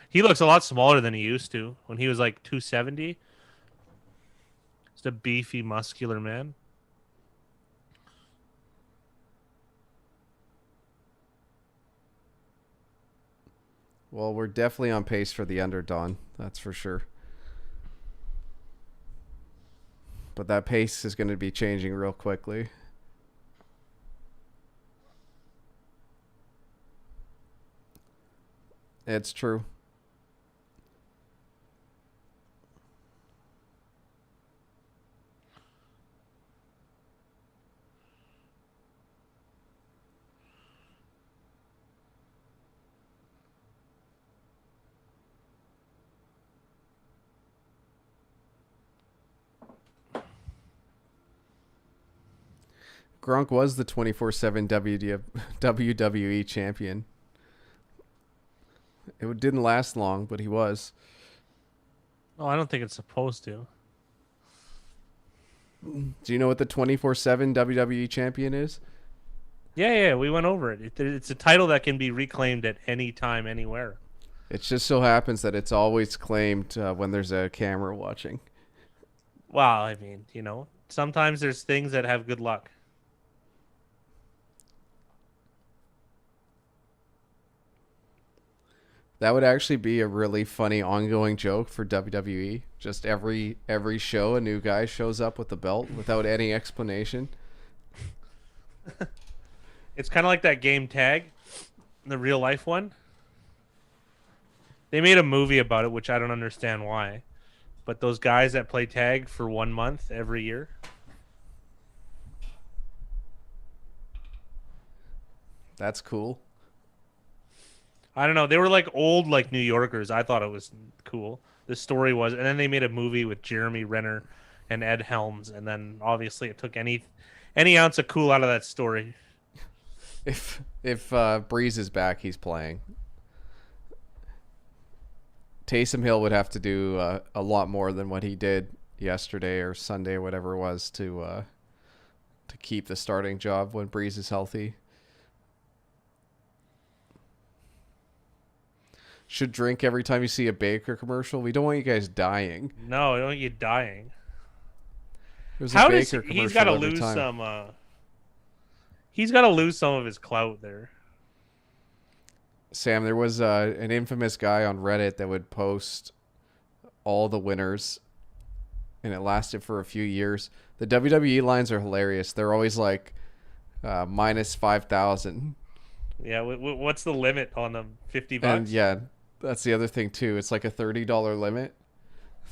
He looks a lot smaller than he used to when he was like 270. Just a beefy, muscular man. Well, we're definitely on pace for the under, Don. That's for sure. But that pace is going to be changing real quickly. It's true. Gronk was the 24/7 WWE champion. It didn't last long, but he was. Oh, I don't think it's supposed to. Do you know what the 24/7 WWE champion is? Yeah, we went over it. It's a title that can be reclaimed at any time, anywhere. It just so happens that it's always claimed when there's a camera watching. Well, I mean, sometimes there's things that have good luck. That would actually be a really funny ongoing joke for WWE. Just every show, a new guy shows up with the belt without any explanation. It's kind of like that game Tag, the real life one. They made a movie about it, which I don't understand why. But those guys that play tag for 1 month every year. That's cool. I don't know. They were like old, like New Yorkers. I thought it was cool. The story was, and then they made a movie with Jeremy Renner and Ed Helms, and then obviously it took any ounce of cool out of that story. If Breeze is back, he's playing. Taysom Hill would have to do a lot more than what he did yesterday or Sunday or whatever it was to keep the starting job when Breeze is healthy. Should drink every time you see a Baker commercial. We don't want you guys dying. No, I don't want you dying. There's How a does Baker he's got to lose time. some? He's got to lose some of his clout there. Sam, there was an infamous guy on Reddit that would post all the winners, and it lasted for a few years. The WWE lines are hilarious. They're always like minus 5,000. Yeah, what's the limit on them? $50? And yeah, that's the other thing too. It's like a $30 limit.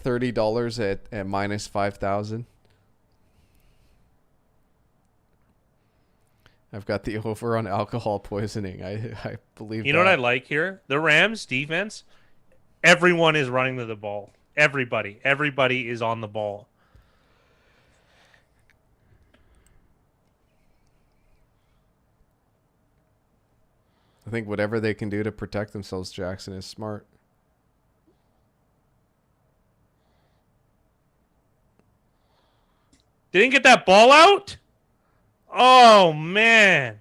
$30 at minus 5,000. I've got the over on alcohol poisoning. I believe. You know what I like here? The Rams defense. Everyone is running to the ball. Everybody is on the ball. I think whatever they can do to protect themselves, Jackson, is smart. They didn't get that ball out? Oh, man.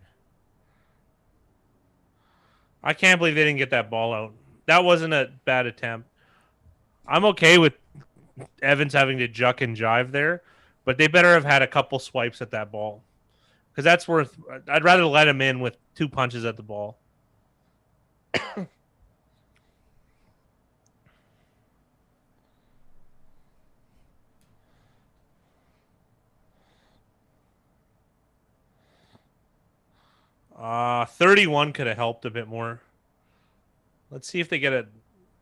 I can't believe they didn't get that ball out. That wasn't a bad attempt. I'm okay with Evans having to juck and jive there, but they better have had a couple swipes at that ball. Because that's worth... I'd rather let him in with 2 punches at the ball. 31 could have helped a bit more. Let's see if they get it.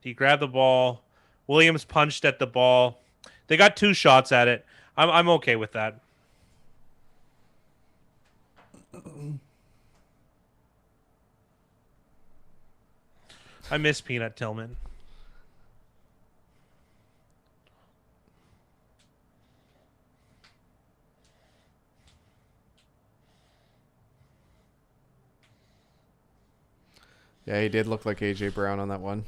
He grabbed the ball. Williams punched at the ball. They got 2 shots at it. I'm okay with that. I miss Peanut Tillman. Yeah, he did look like AJ Brown on that one.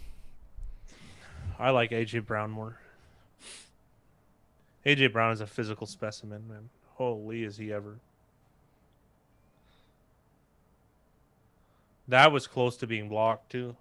I like AJ Brown more. AJ Brown is a physical specimen, man. Holy, is he ever. That was close to being blocked, too.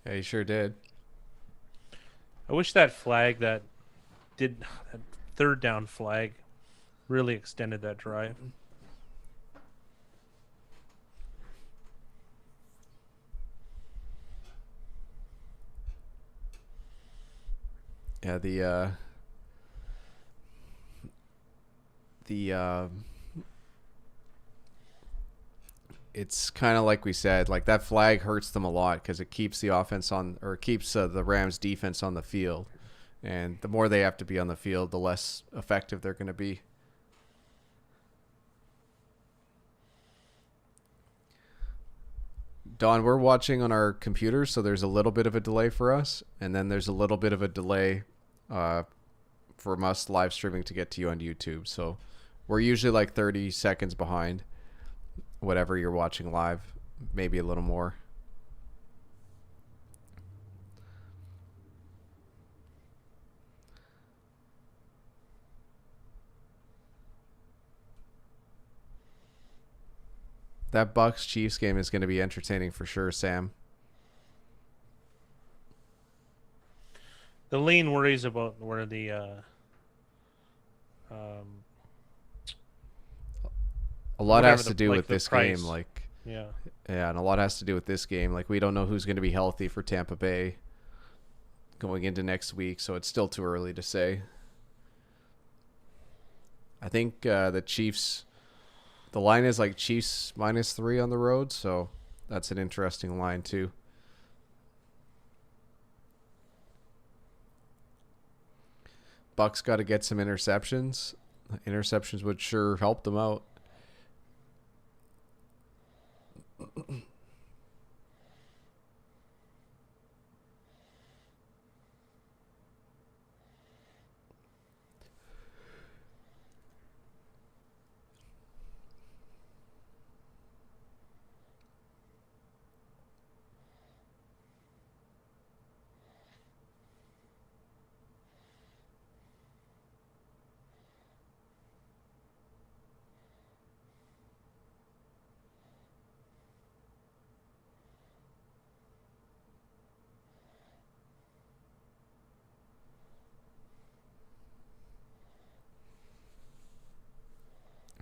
Yeah, he sure did. I wish that flag that third down flag really extended that drive. Yeah, it's kind of like we said, like that flag hurts them a lot because it keeps the offense on, or it keeps the Rams defense on the field. And the more they have to be on the field, the less effective they're going to be. Don, we're watching on our computer, so there's a little bit of a delay for us, and then there's a little bit of a delay from us live streaming to get to you on YouTube. So we're usually like 30 seconds behind whatever you're watching live, maybe a little more. That Bucks Chiefs game is going to be entertaining for sure, Sam. The lean worries about where the a lot whatever has to the- do like with the this price. game, like yeah. yeah, and a lot has to do with this game. Like we don't know who's going to be healthy for Tampa Bay going into next week, so it's still too early to say. I think the Chiefs, the line is like Chiefs -3 on the road, so that's an interesting line too. Bucks got to get some interceptions. Interceptions would sure help them out.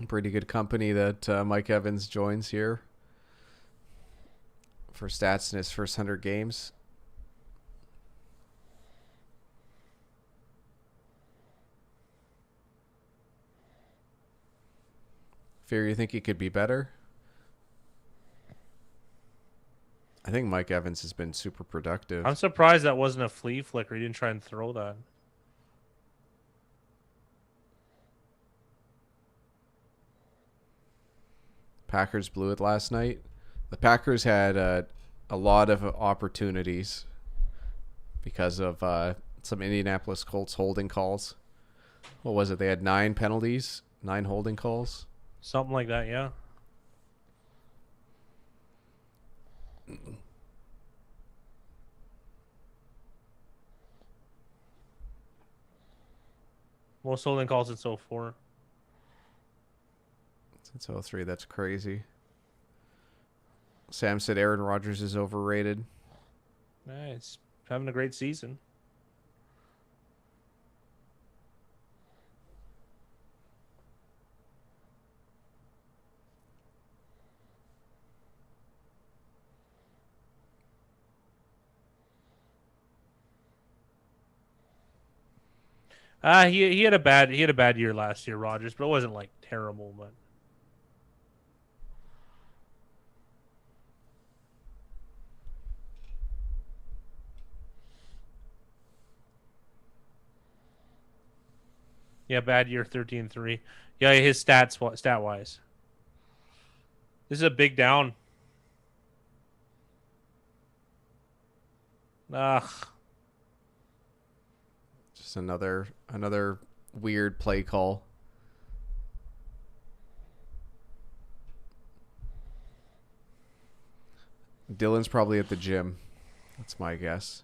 Pretty good company that Mike Evans joins here for stats in his first 100 games. Fear you think he could be better? I think Mike Evans has been super productive. I'm surprised that wasn't a flea flicker. He didn't try and throw that. Packers blew it last night. The Packers had a lot of opportunities because of some Indianapolis Colts holding calls. What was it? They had 9 penalties, 9 holding calls. Something like that, yeah. Most holding calls in so far. Since '03, that's crazy. Sam said Aaron Rodgers is overrated. Nice. Having a great season. He had a bad year last year, Rodgers, but it wasn't like terrible, but yeah, bad year 13-3. Yeah, his stat wise. This is a big down. Ugh. Just another weird play call. Dylan's probably at the gym. That's my guess.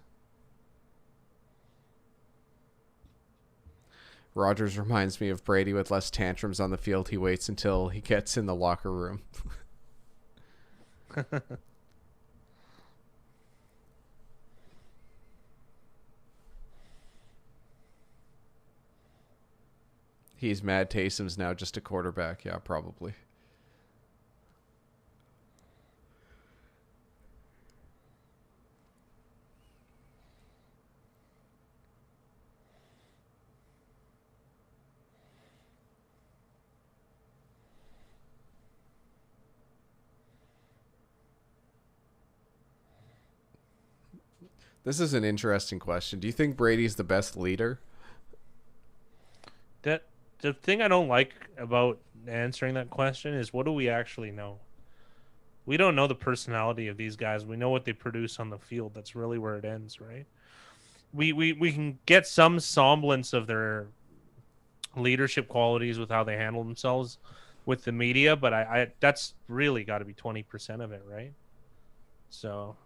Rodgers reminds me of Brady with less tantrums on the field. He waits until he gets in the locker room. He's mad Taysom's now just a quarterback. Yeah, probably. This is an interesting question. Do you think Brady's the best leader? The thing I don't like about answering that question is, what do we actually know? We don't know the personality of these guys. We know what they produce on the field. That's really where it ends, right? We can get some semblance of their leadership qualities with how they handle themselves with the media, but I that's really got to be 20% of it, right? So,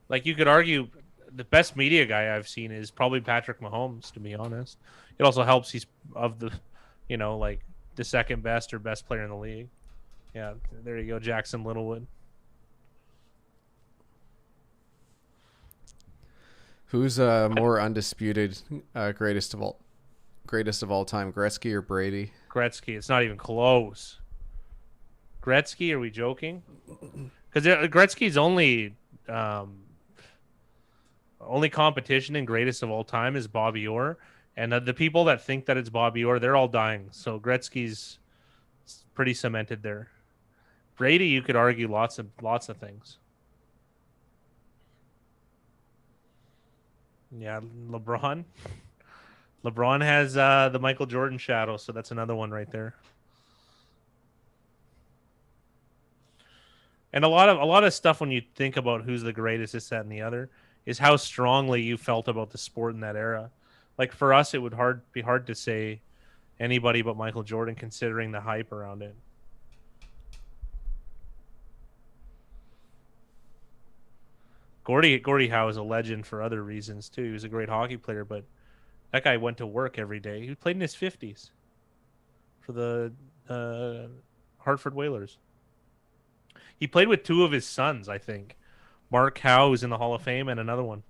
like, you could argue the best media guy I've seen is probably Patrick Mahomes, to be honest. It also helps he's of the, like the second best or best player in the league. Yeah, there you go, Jackson Littlewood. Who's more undisputed greatest of all time, Gretzky or Brady? Gretzky. It's not even close. Gretzky? Are we joking? Because Gretzky's only competition in greatest of all time is Bobby Orr, and the people that think that it's Bobby Orr, they're all dying. So Gretzky's pretty cemented there. Brady, you could argue lots of things. Yeah, LeBron. LeBron has the Michael Jordan shadow, so that's another one right there. And a lot of stuff when you think about who's the greatest, this, that, and the other, is how strongly you felt about the sport in that era. Like, for us, it would be hard to say anybody but Michael Jordan, considering the hype around it. Gordie Howe is a legend for other reasons too. He was a great hockey player, but that guy went to work every day. He played in his 50s for the Hartford Whalers. He played with two of his sons, I think. Mark Howe, who's in the Hall of Fame, and another one.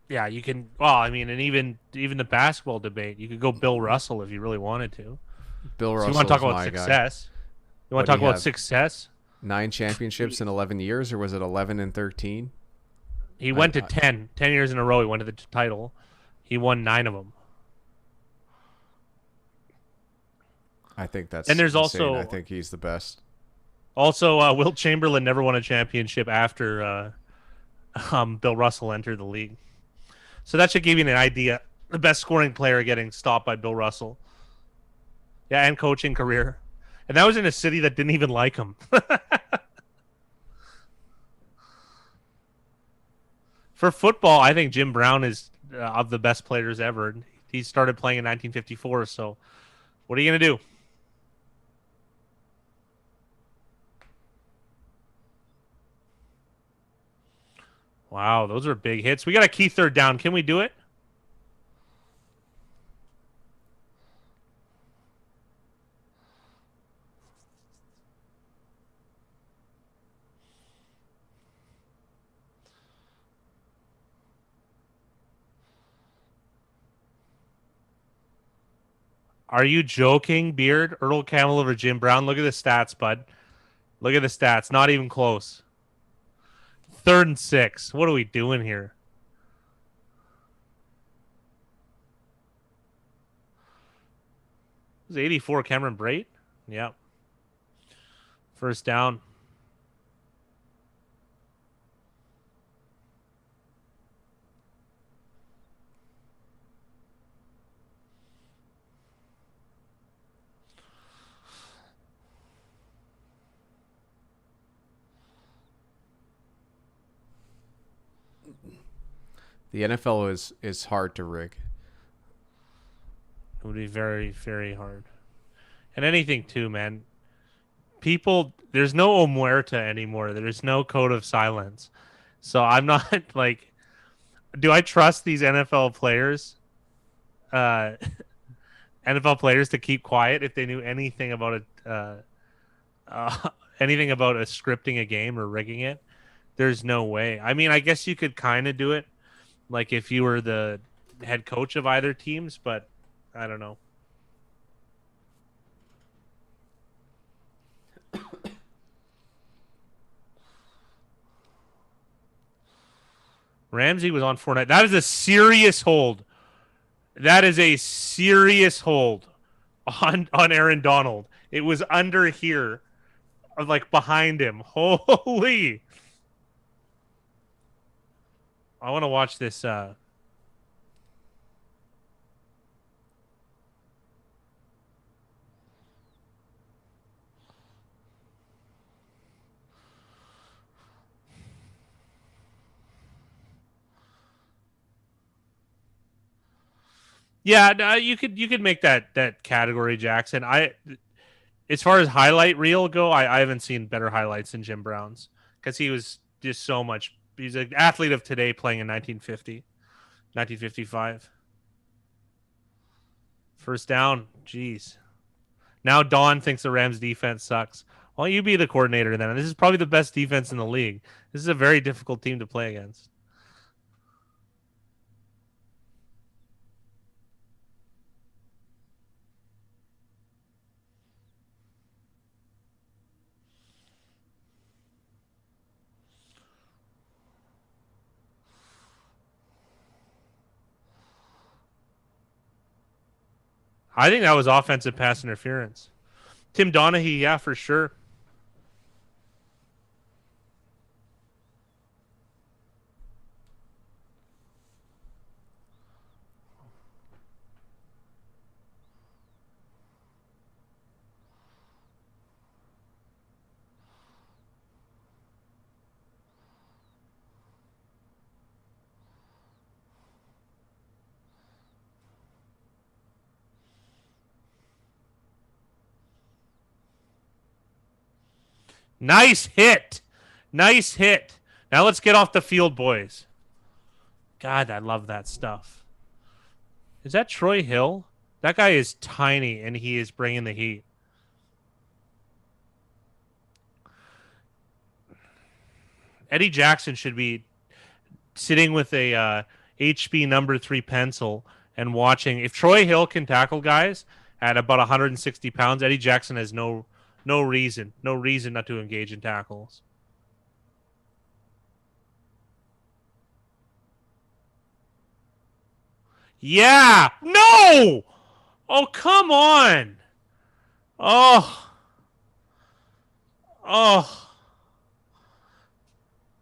Yeah, you can. Well, I mean, and even the basketball debate, you could go Bill Russell if you really wanted to. Bill Russell. You want to talk about success? You want to talk about success? 9 championships in 11 years, or was it 11 and 13? He went to 10 years in a row. He went to the title. He won 9 of them. I think that's. And there's insane. also. I think he's the best. Also, Wilt Chamberlain never won a championship after Bill Russell entered the league. So that should give you an idea. The best scoring player getting stopped by Bill Russell. Yeah, and coaching career. And that was in a city that didn't even like him. For football, I think Jim Brown is of the best players ever. He started playing in 1954, so what are you going to do? Wow, those are big hits. We got a key third down. Can we do it? Are you joking, Beard? Earl Campbell over Jim Brown. Look at the stats, bud. Look at the stats. Not even close. 3rd and 6. What are we doing here? This is 84 Cameron Brate. Yep. First down. The NFL is hard to rig. It would be very, very hard. And anything too, man. People, there's no omerta anymore. There's no code of silence. So I'm not like, do I trust these NFL players? NFL players to keep quiet if they knew anything about anything about a scripting a game or rigging it? There's no way. I mean, I guess you could kind of do it, like if you were the head coach of either teams, but I don't know. Ramsey was on Fournette. That is a serious hold. That is a serious hold on Aaron Donald. It was under here, like behind him. Holy! I want to watch this. Yeah, no, you could make that category, Jackson. As far as highlight reel go, I haven't seen better highlights than Jim Brown's because he was just so much. He's an athlete of today playing in 1950, 1955. First down. Jeez. Now Don thinks the Rams defense sucks. Why don't you be the coordinator then? This is probably the best defense in the league. This is a very difficult team to play against. I think that was offensive pass interference. Tim Donaghy, yeah, for sure. Nice hit. Nice hit. Now let's get off the field, boys. God, I love that stuff. Is that Troy Hill? That guy is tiny, and he is bringing the heat. Eddie Jackson should be sitting with a HB #3 pencil and watching. If Troy Hill can tackle guys at about 160 pounds, Eddie Jackson has no reason not to engage in tackles. Yeah! No! Oh, come on! Oh. Oh.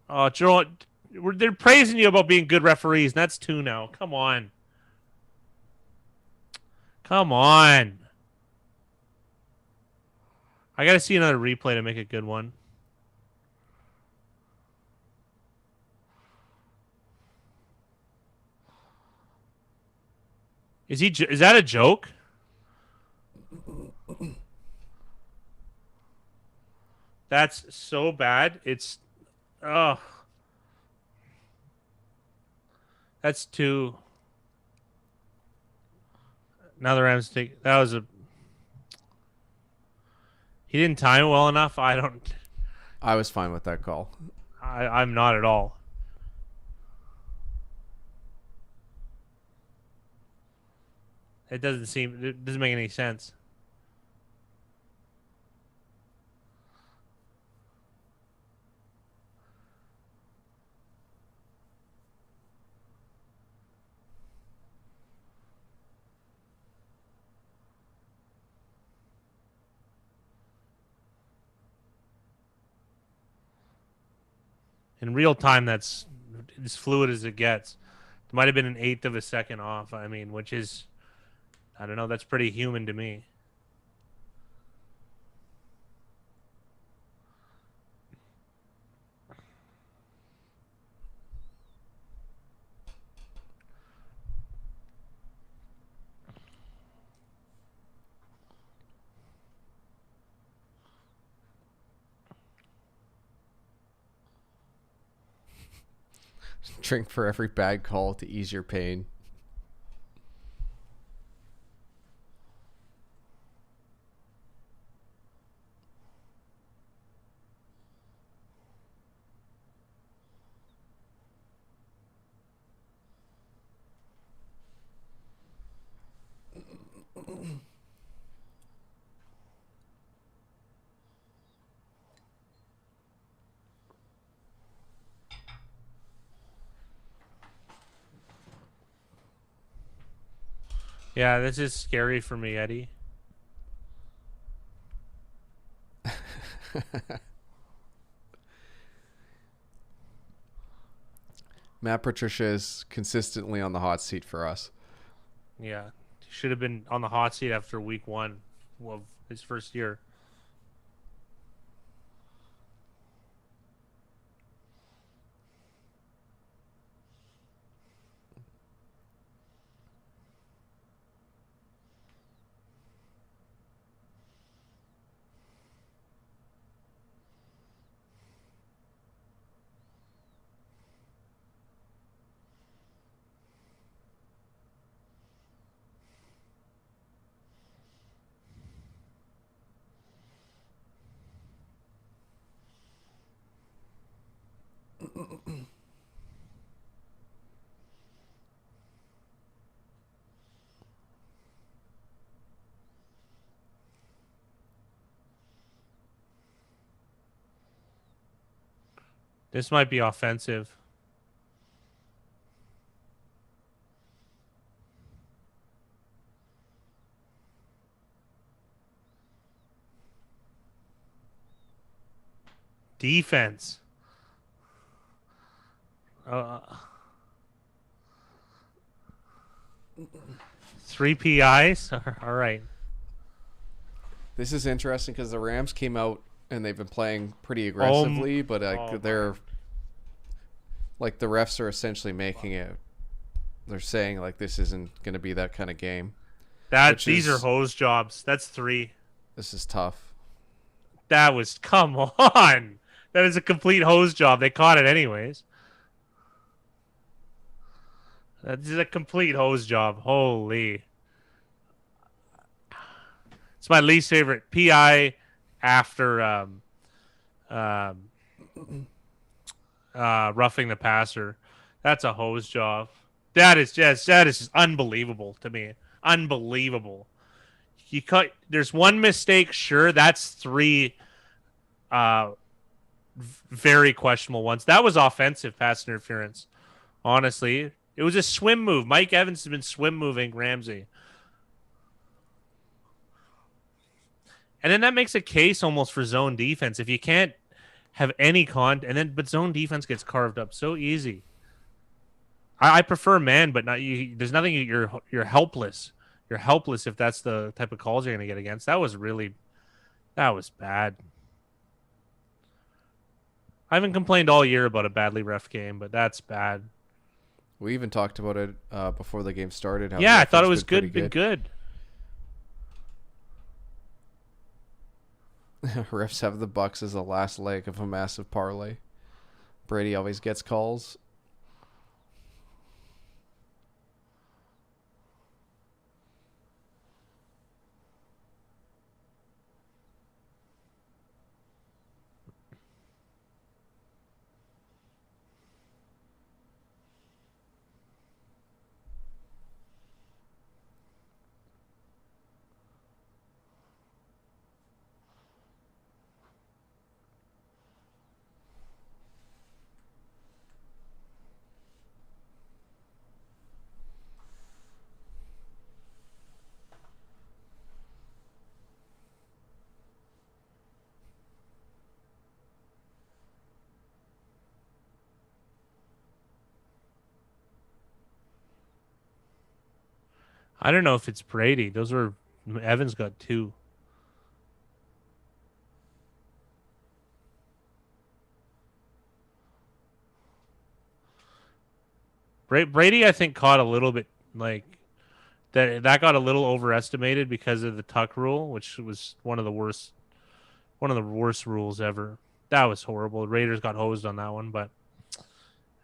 Oh, Joe, they're praising you about being good referees, and that's 2 now. Come on. Come on. I got to see another replay to make a good one. Is that a joke? That's so bad. It's That's two. Now the Rams take. That was a. He didn't time it well enough. I don't. I was fine with that call. I'm not at all. It doesn't seem. It doesn't make any sense. In real time, that's as fluid as it gets. It might have been an eighth of a second off. I mean, which is, I don't know. That's pretty human to me. Drink for every bad call to ease your pain. Yeah, this is scary for me, Eddie. Matt Patricia is consistently on the hot seat for us. Yeah, he should have been on the hot seat after week 1 of his first year. This might be offensive. Defense. 3 PIs? All right. This is interesting because the Rams came out and they've been playing pretty aggressively, but they're like the refs are essentially making it. They're saying like this isn't going to be that kind of game. These are hose jobs. That's 3. This is tough. Come on. That is a complete hose job. They caught it anyways. That is a complete hose job. Holy. It's my least favorite PI after roughing the passer. That's a hose job. That is just unbelievable to me. Unbelievable. There's one mistake, sure. That's 3 very questionable ones. That was offensive pass interference. Honestly, it was a swim move. Mike Evans has been swim moving Ramsey. And then that makes a case almost for zone defense. If you can't have any but zone defense gets carved up so easy. I prefer man, but not you. There's nothing. You're helpless. You're helpless if that's the type of calls you're going to get against. That was bad. I haven't complained all year about a badly ref game, but that's bad. We even talked about it before the game started. Yeah, I thought it was good. Been good. Refs have the Bucks as the last leg of a massive parlay. Brady always gets calls. I don't know if it's Brady. Those were Evans got 2. Brady, I think, caught a little bit like that got a little overestimated because of the tuck rule, which was one of the worst rules ever. That was horrible. The Raiders got hosed on that one, but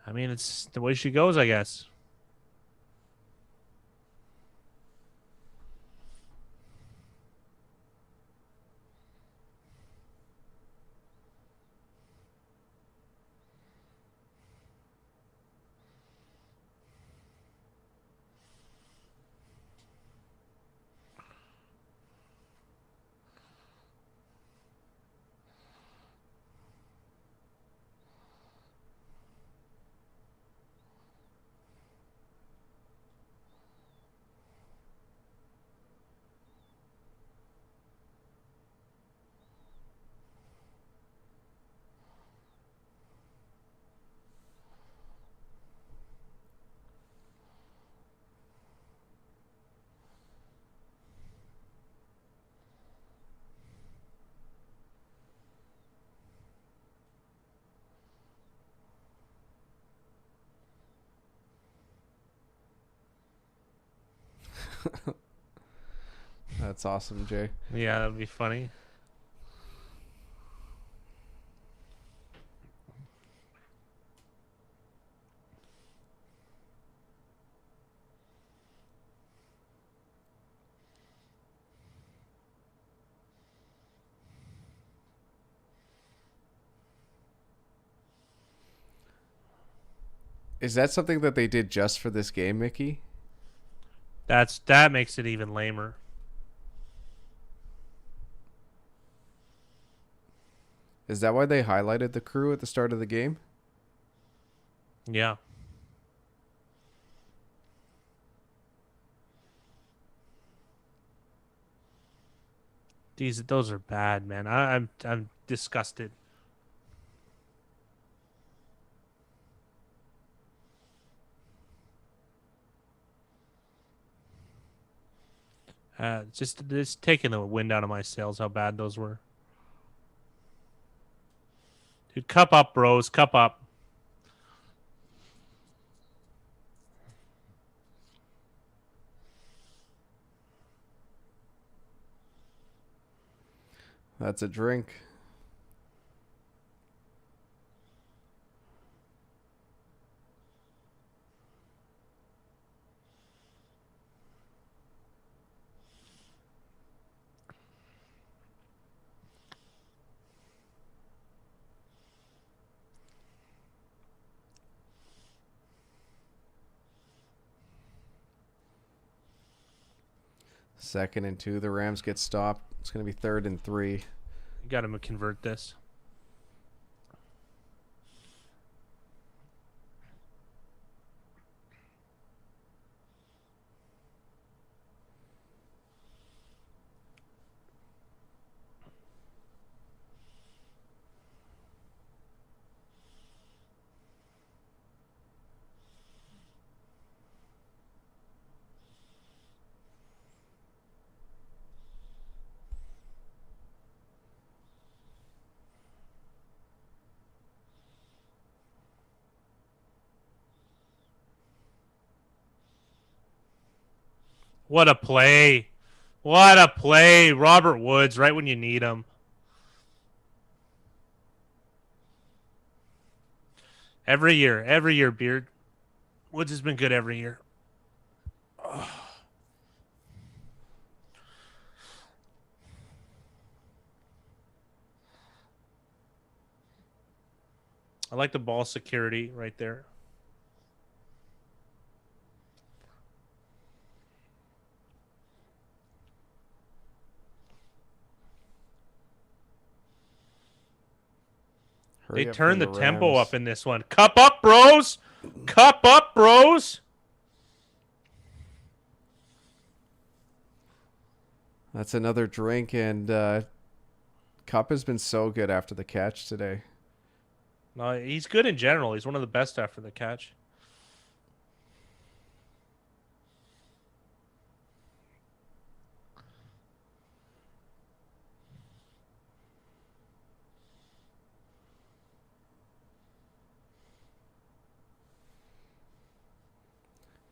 I mean, it's the way she goes, I guess. That's awesome, Jay. Yeah, that'd be funny. Is that something that they did just for this game, Mickey? That makes it even lamer. Is that why they highlighted the crew at the start of the game? Yeah. Those are bad, man. I'm disgusted. Just taking the wind out of my sails. How bad those were. Dude, cup up, bros. Cup up. That's a drink. Second and 2. The Rams get stopped. It's going to be 3rd and 3. You got to convert this. What a play. What a play. Robert Woods, right when you need him. Every year, Beard. Woods has been good every year. Oh. I like the ball security right there. They turned the tempo up in this one. Cup up, bros. Cup up, bros. That's another drink, and Cup has been so good after the catch today. No, he's good in general. He's one of the best after the catch.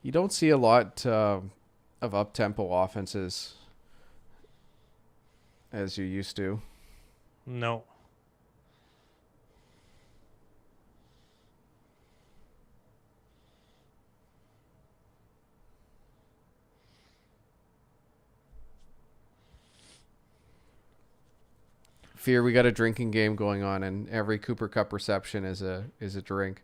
You don't see a lot of up-tempo offenses as you used to. No. Fear we got a drinking game going on, and every Cooper Cup reception is a drink.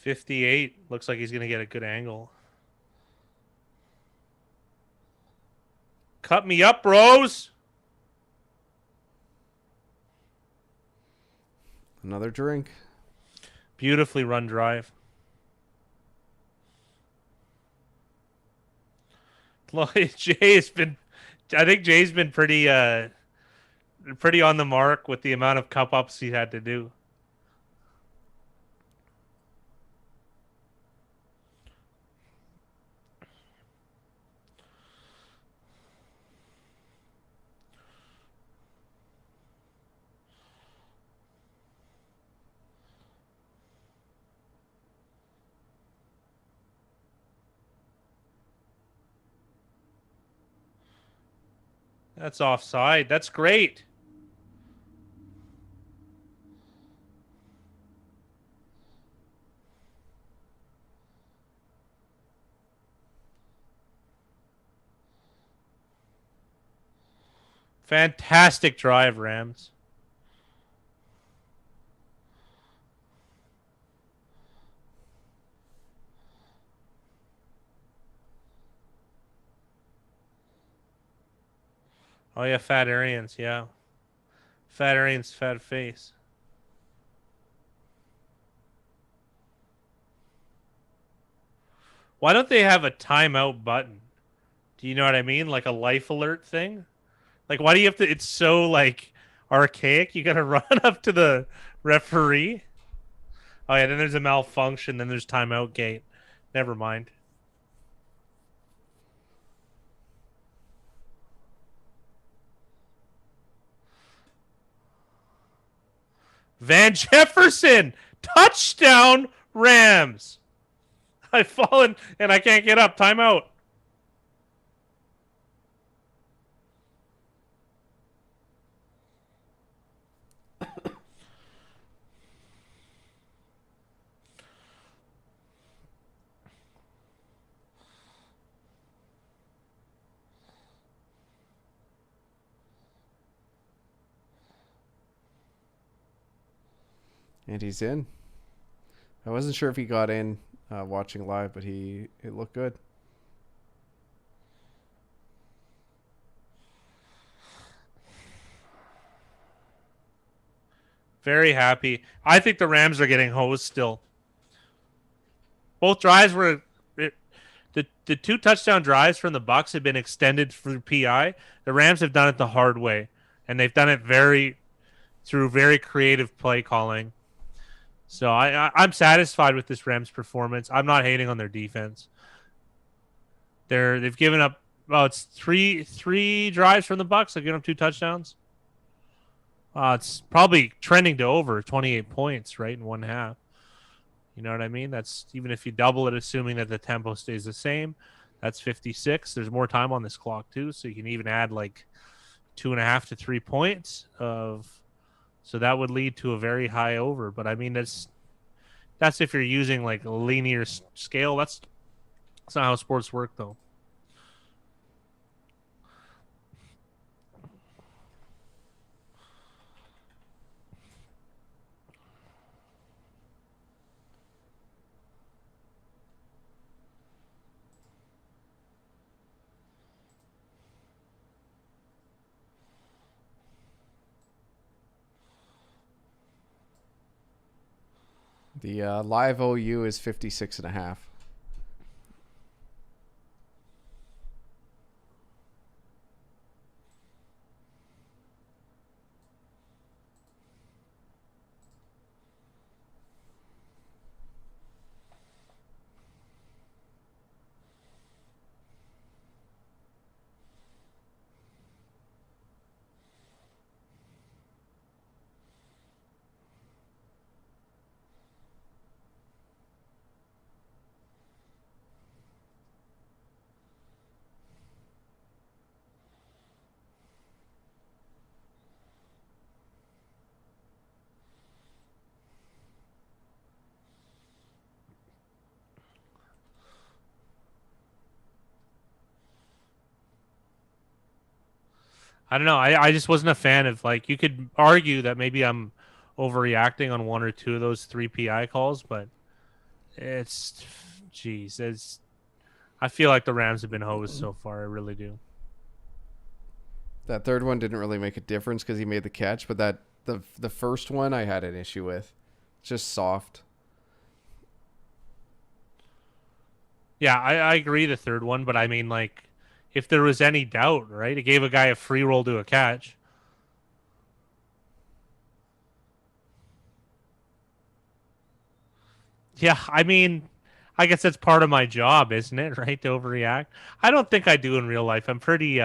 $58. Looks like he's going to get a good angle. Cut me up, bros. Another drink. Beautifully run drive. Look, Jay's been. I think Jay's been pretty on the mark with the amount of cup ups he had to do. That's offside. That's great. Fantastic drive, Rams. Oh, yeah, fat Arians, yeah. Fat Arians, fat face. Why don't they have a timeout button? Do you know what I mean? Like a life alert thing? Like, why do you have to? It's so, like, archaic. You got to run up to the referee. Oh, yeah, then there's a malfunction. Then there's timeout gate. Never mind. Van Jefferson, touchdown, Rams. I've fallen and I can't get up. Timeout. And he's in. I wasn't sure if he got in watching live, but it looked good. Very happy. I think the Rams are getting hosed still. Both drives were the two touchdown drives from the Bucs have been extended through PI. The Rams have done it the hard way, and they've done it through very creative play calling. So I'm satisfied with this Rams performance. I'm not hating on their defense. They've given up. Well, it's three drives from the Bucs. They've given up 2 touchdowns. It's probably trending to over 28 points, right, in one half. You know what I mean? That's even if you double it, assuming that the tempo stays the same, that's 56. There's more time on this clock too, so you can even add like 2.5 to 3 points of. So that would lead to a very high over. But I mean, that's if you're using like a linear scale. That's not how sports work, though. The live OU is 56.5. I don't know. I just wasn't a fan of, like, you could argue that maybe I'm overreacting on one or two of those 3 PI calls, but it's, geez, I feel like the Rams have been hosed so far. I really do. That third one didn't really make a difference because he made the catch, but the first one I had an issue with. Just soft. Yeah, I agree the third one, but I mean, like, if there was any doubt, right? It gave a guy a free roll to a catch. Yeah, I mean, I guess that's part of my job, isn't it? Right, to overreact. I don't think I do in real life. I'm pretty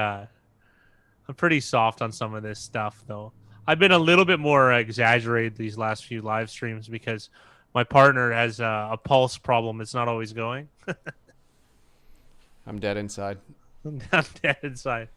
soft on some of this stuff, though. I've been a little bit more exaggerated these last few live streams because my partner has a pulse problem. It's not always going. I'm dead inside. I'm dead inside.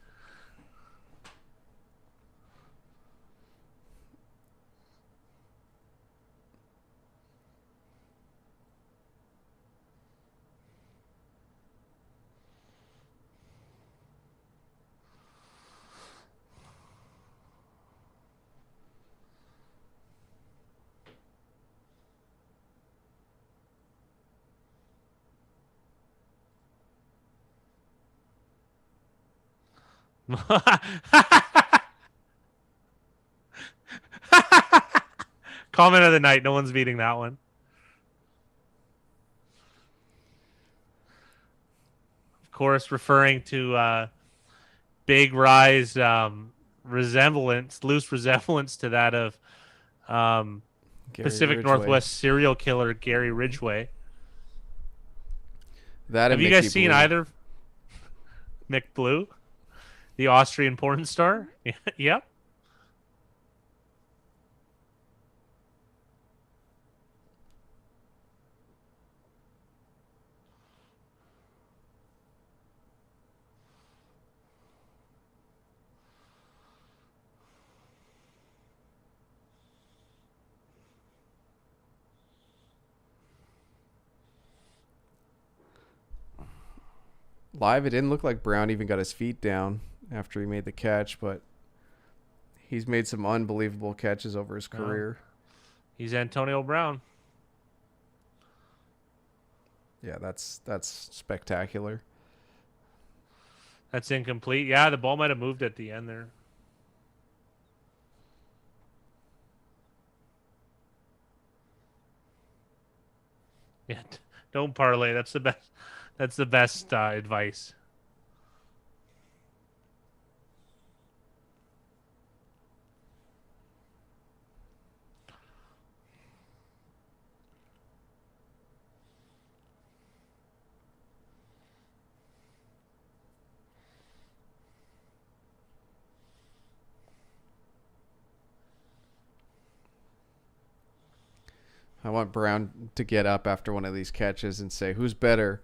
Comment of the night. No one's beating that one. Of course, referring to Big Rise loose resemblance to that of Gary Pacific Ridgway. Northwest serial killer Gary Ridgway. That Have and you Mickey guys seen Blue. either? Mick Blue, the Austrian porn star? Yep. Live, it didn't look like Brown even got his feet down after he made the catch, but he's made some unbelievable catches over his career. He's Antonio Brown. Yeah, that's spectacular. That's incomplete. Yeah, the ball might have moved at the end there. Yeah, don't parlay. That's the best. That's the best advice. I want Brown to get up after one of these catches and say, "Who's better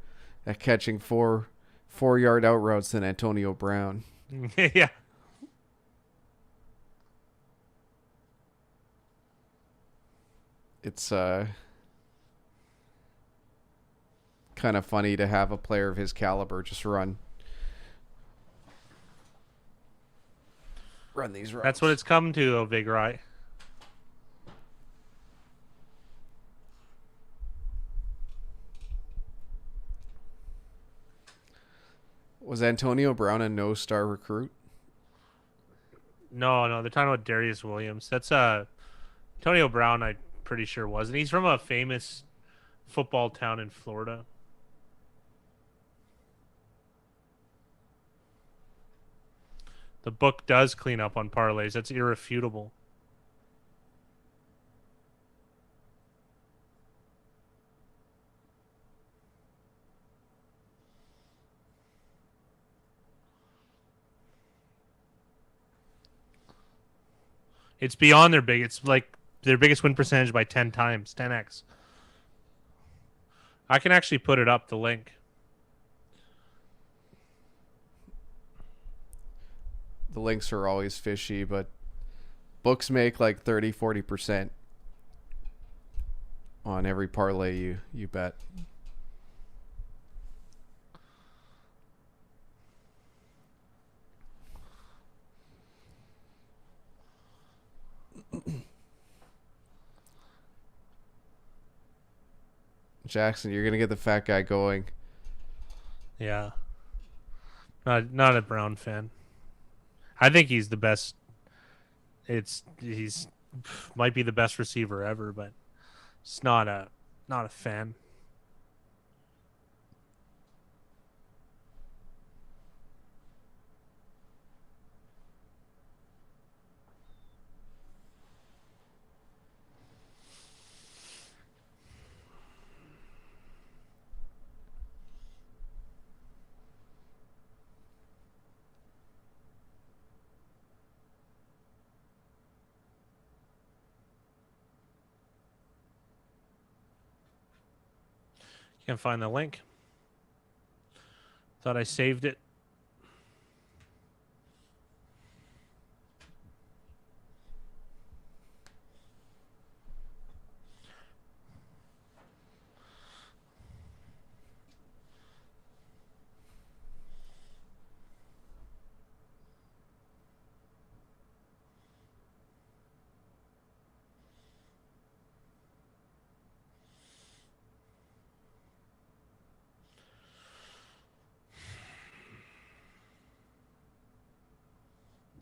at catching 4-yard out routes than Antonio Brown?" Yeah. It's kind of funny to have a player of his caliber just run these routes. That's what it's come to, though, Big Right. Was Antonio Brown a no-star recruit? No, they're talking about Darius Williams. That's Antonio Brown. I'm pretty sure wasn't. He's from a famous football town in Florida. The book does clean up on parlays. That's irrefutable. It's beyond their big. It's like their biggest win percentage by 10 times, 10x. I can actually put it up, the link. The links are always fishy, but books make like 30-40% on every parlay you bet. Jackson, you're gonna get the fat guy going. Yeah. Not a Brown fan. I think he's the best. He's might be the best receiver ever, but it's not a fan. Can't find the link. Thought I saved it.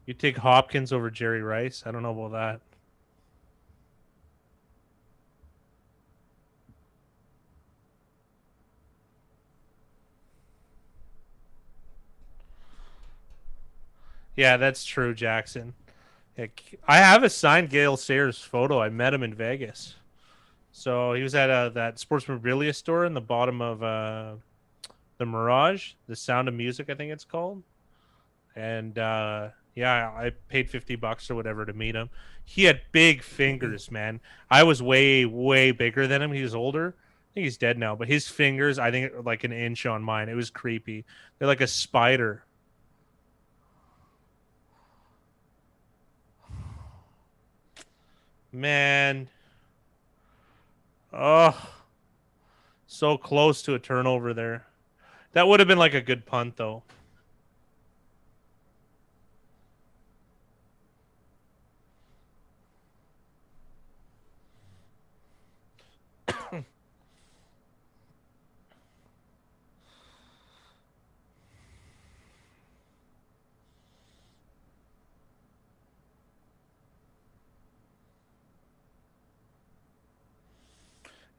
You take Hopkins over Jerry Rice? I don't know about that. Yeah, that's true, Jackson. I have a signed Gale Sayers photo. I met him in Vegas. So he was at that sports memorabilia store in the bottom of the Mirage, the Sound of Music, I think it's called. And yeah, I paid $50 or whatever to meet him. He had big fingers, man. I was way, way bigger than him. He was older. I think he's dead now, but his fingers, I think, are like an inch on mine. It was creepy. They're like a spider. Man. Oh, so close to a turnover there. That would have been like a good punt, though.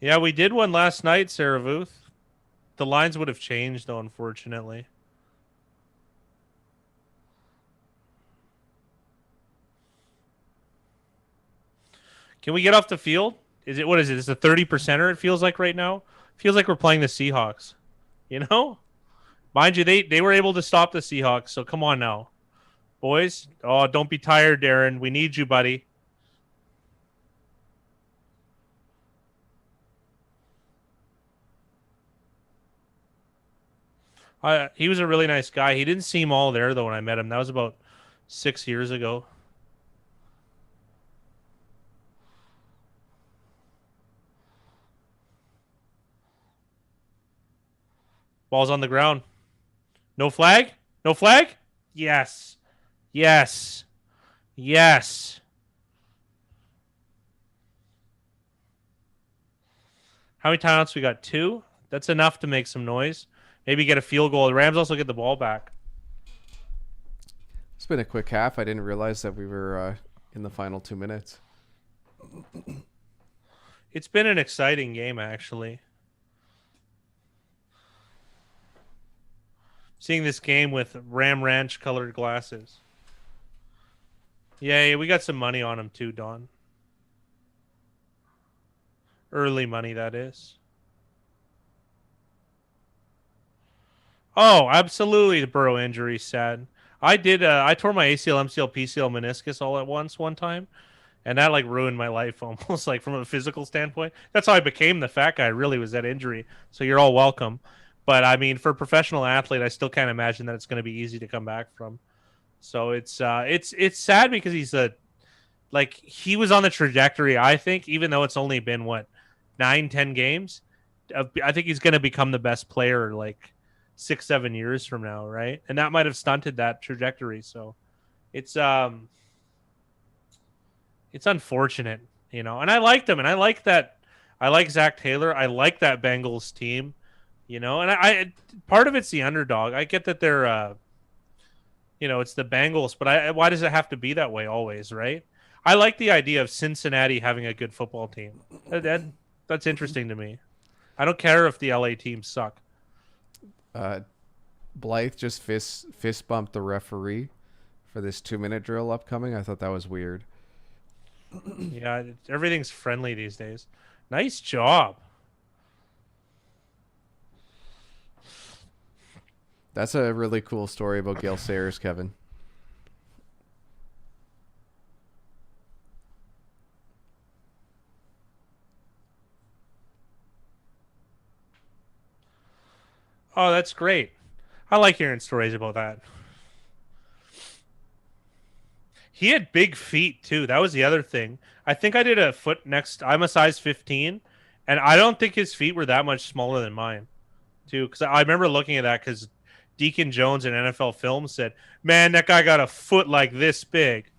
Yeah, we did one last night, Saravuth. The lines would have changed, though, unfortunately. Can we get off the field? What is it? It's a 30%er, it feels like right now. Feels like we're playing the Seahawks. You know? Mind you, they were able to stop the Seahawks, so come on now. Boys, oh, don't be tired, Darren. We need you, buddy. He was a really nice guy. He didn't seem all there, though, when I met him. That was about 6 years ago. Ball's on the ground. No flag? No flag? Yes. Yes. Yes. How many timeouts we got? 2? That's enough to make some noise. Maybe get a field goal. The Rams also get the ball back. It's been a quick half. I didn't realize that we were in the final 2 minutes. It's been an exciting game, actually. Seeing this game with Ram Ranch colored glasses. Yeah, we got some money on him too, Don. Early money, that is. Oh, absolutely. The Burrow injury, sad. I tore my ACL, MCL, PCL, meniscus all at once one time, and that like ruined my life almost, like from a physical standpoint. That's how I became the fat guy. Really, was that injury. So you're all welcome. But I mean, for a professional athlete, I still can't imagine that it's going to be easy to come back from. So it's sad because he was on the trajectory. I think, even though it's only been 9-10 games, I think he's going to become the best player like 6-7 years from now, right? And that might have stunted that trajectory. So it's unfortunate, you know. And I liked him, and I like that. I like Zach Taylor. I like that Bengals team, and I part of it's the underdog. I get that they're, it's the Bengals, but why does it have to be that way always, right? I like the idea of Cincinnati having a good football team. That's interesting to me. I don't care if the LA teams suck. Blythe just fist bumped the referee for this 2-minute drill upcoming. I thought that was weird. Yeah, everything's friendly these days. Nice job. That's a really cool story about Gale Sayers, Kevin. Oh, that's great. I like hearing stories about that. He had big feet too. That was the other thing. I think I did a foot next. I'm a size 15, and I don't think his feet were that much smaller than mine, too. Because I remember looking at that because Deacon Jones in NFL Films said, "Man, that guy got a foot like this big."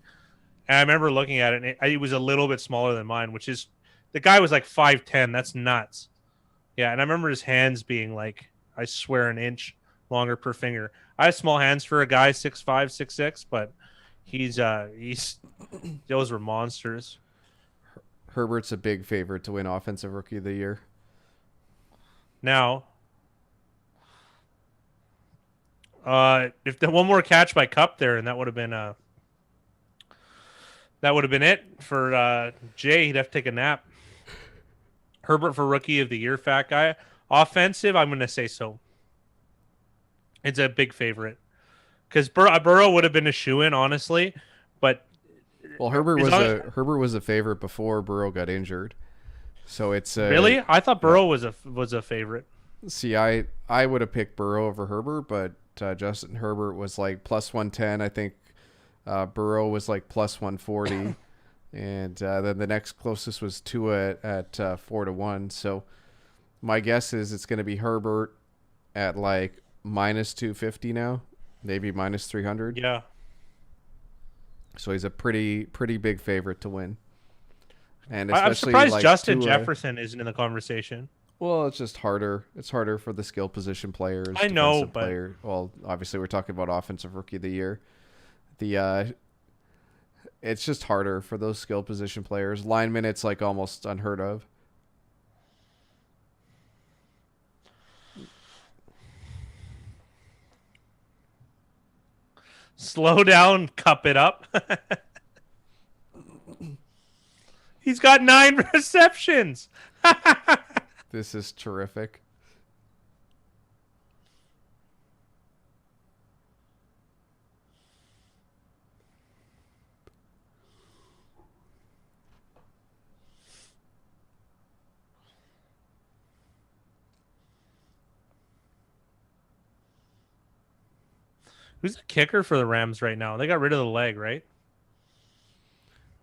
And I remember looking at it, and it was a little bit smaller than mine, which is the guy was like 5'10". That's nuts. Yeah, and I remember his hands being like, I swear, an inch longer per finger. I have small hands for a guy 6'5", 6'6", but he's those were monsters. Herbert's a big favorite to win Offensive Rookie of the Year. Now, if the one more catch by Cup there, and that would have been it for Jay. He'd have to take a nap. Herbert for Rookie of the Year, fat guy. Offensive, I'm going to say so. It's a big favorite because Burrow would have been a shoo-in, honestly, but Herbert was a favorite before Burrow got injured, so it's really. I thought Burrow was a favorite. See, I would have picked Burrow over Herbert, but Justin Herbert was like plus 110. I think Burrow was like plus 140, and then the next closest was Tua at 4-1. So my guess is it's going to be Herbert at like minus 250 now, maybe minus 300. Yeah. So he's a pretty big favorite to win. And especially I'm surprised like Justin Tua, Jefferson isn't in the conversation. Well, it's just harder. It's harder for the skill position players. I know, defensive player. Well, obviously we're talking about Offensive Rookie of the Year. It's just harder for those skill position players. Linemen, it's like almost unheard of. Slow down, cup it up. He's got 9 receptions. This is terrific. Who's the kicker for the Rams right now? They got rid of the leg, right?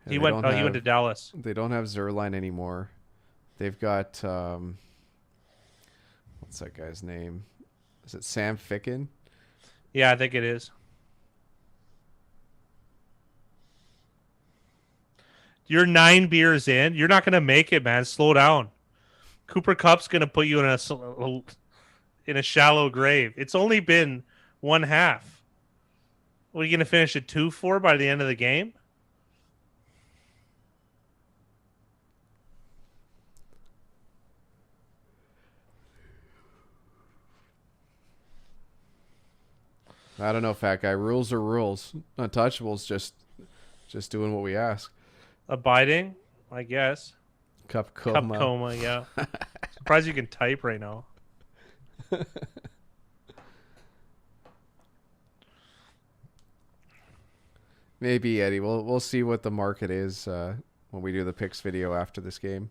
And He went to Dallas. They don't have Zerline anymore. They've got what's that guy's name? Is it Sam Ficken? Yeah, I think it is. You're 9 beers in. You're not gonna make it, man. Slow down. Cooper Kupp's gonna put you in a shallow grave. It's only been one half. What, are you gonna finish at 2-4 by the end of the game? I don't know, fat guy. Rules are rules. Untouchables just doing what we ask. Abiding, I guess. Cup coma. Cup coma, yeah. Surprised you can type right now. Maybe, Eddie. We'll see what the market is when we do the picks video after this game.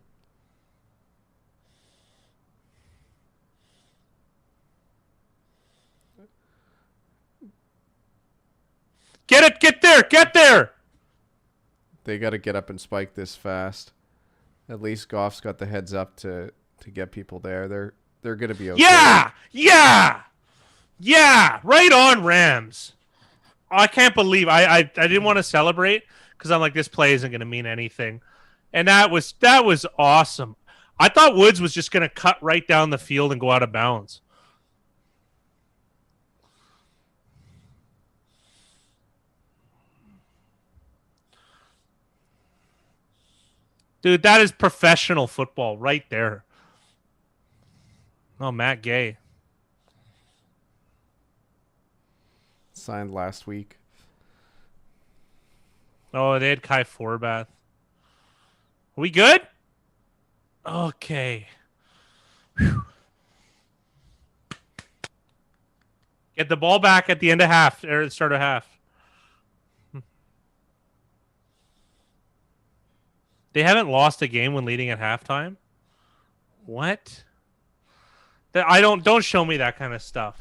Get it! Get there! Get there! They got to get up and spike this fast. At least Goff's got the heads up to get people there. They're going to be okay. Yeah! Yeah! Yeah! Right on, Rams. I can't believe I didn't want to celebrate because I'm like, this play isn't going to mean anything. And that was awesome. I thought Woods was just going to cut right down the field and go out of bounds. Dude, that is professional football right there. Oh, Matt Gay. Signed last week. Oh, they had Kai Forbath. Are we good? Okay. Whew. Get the ball back at the end of half, or the start of half. They haven't lost a game when leading at halftime. What? Don't show me that kind of stuff.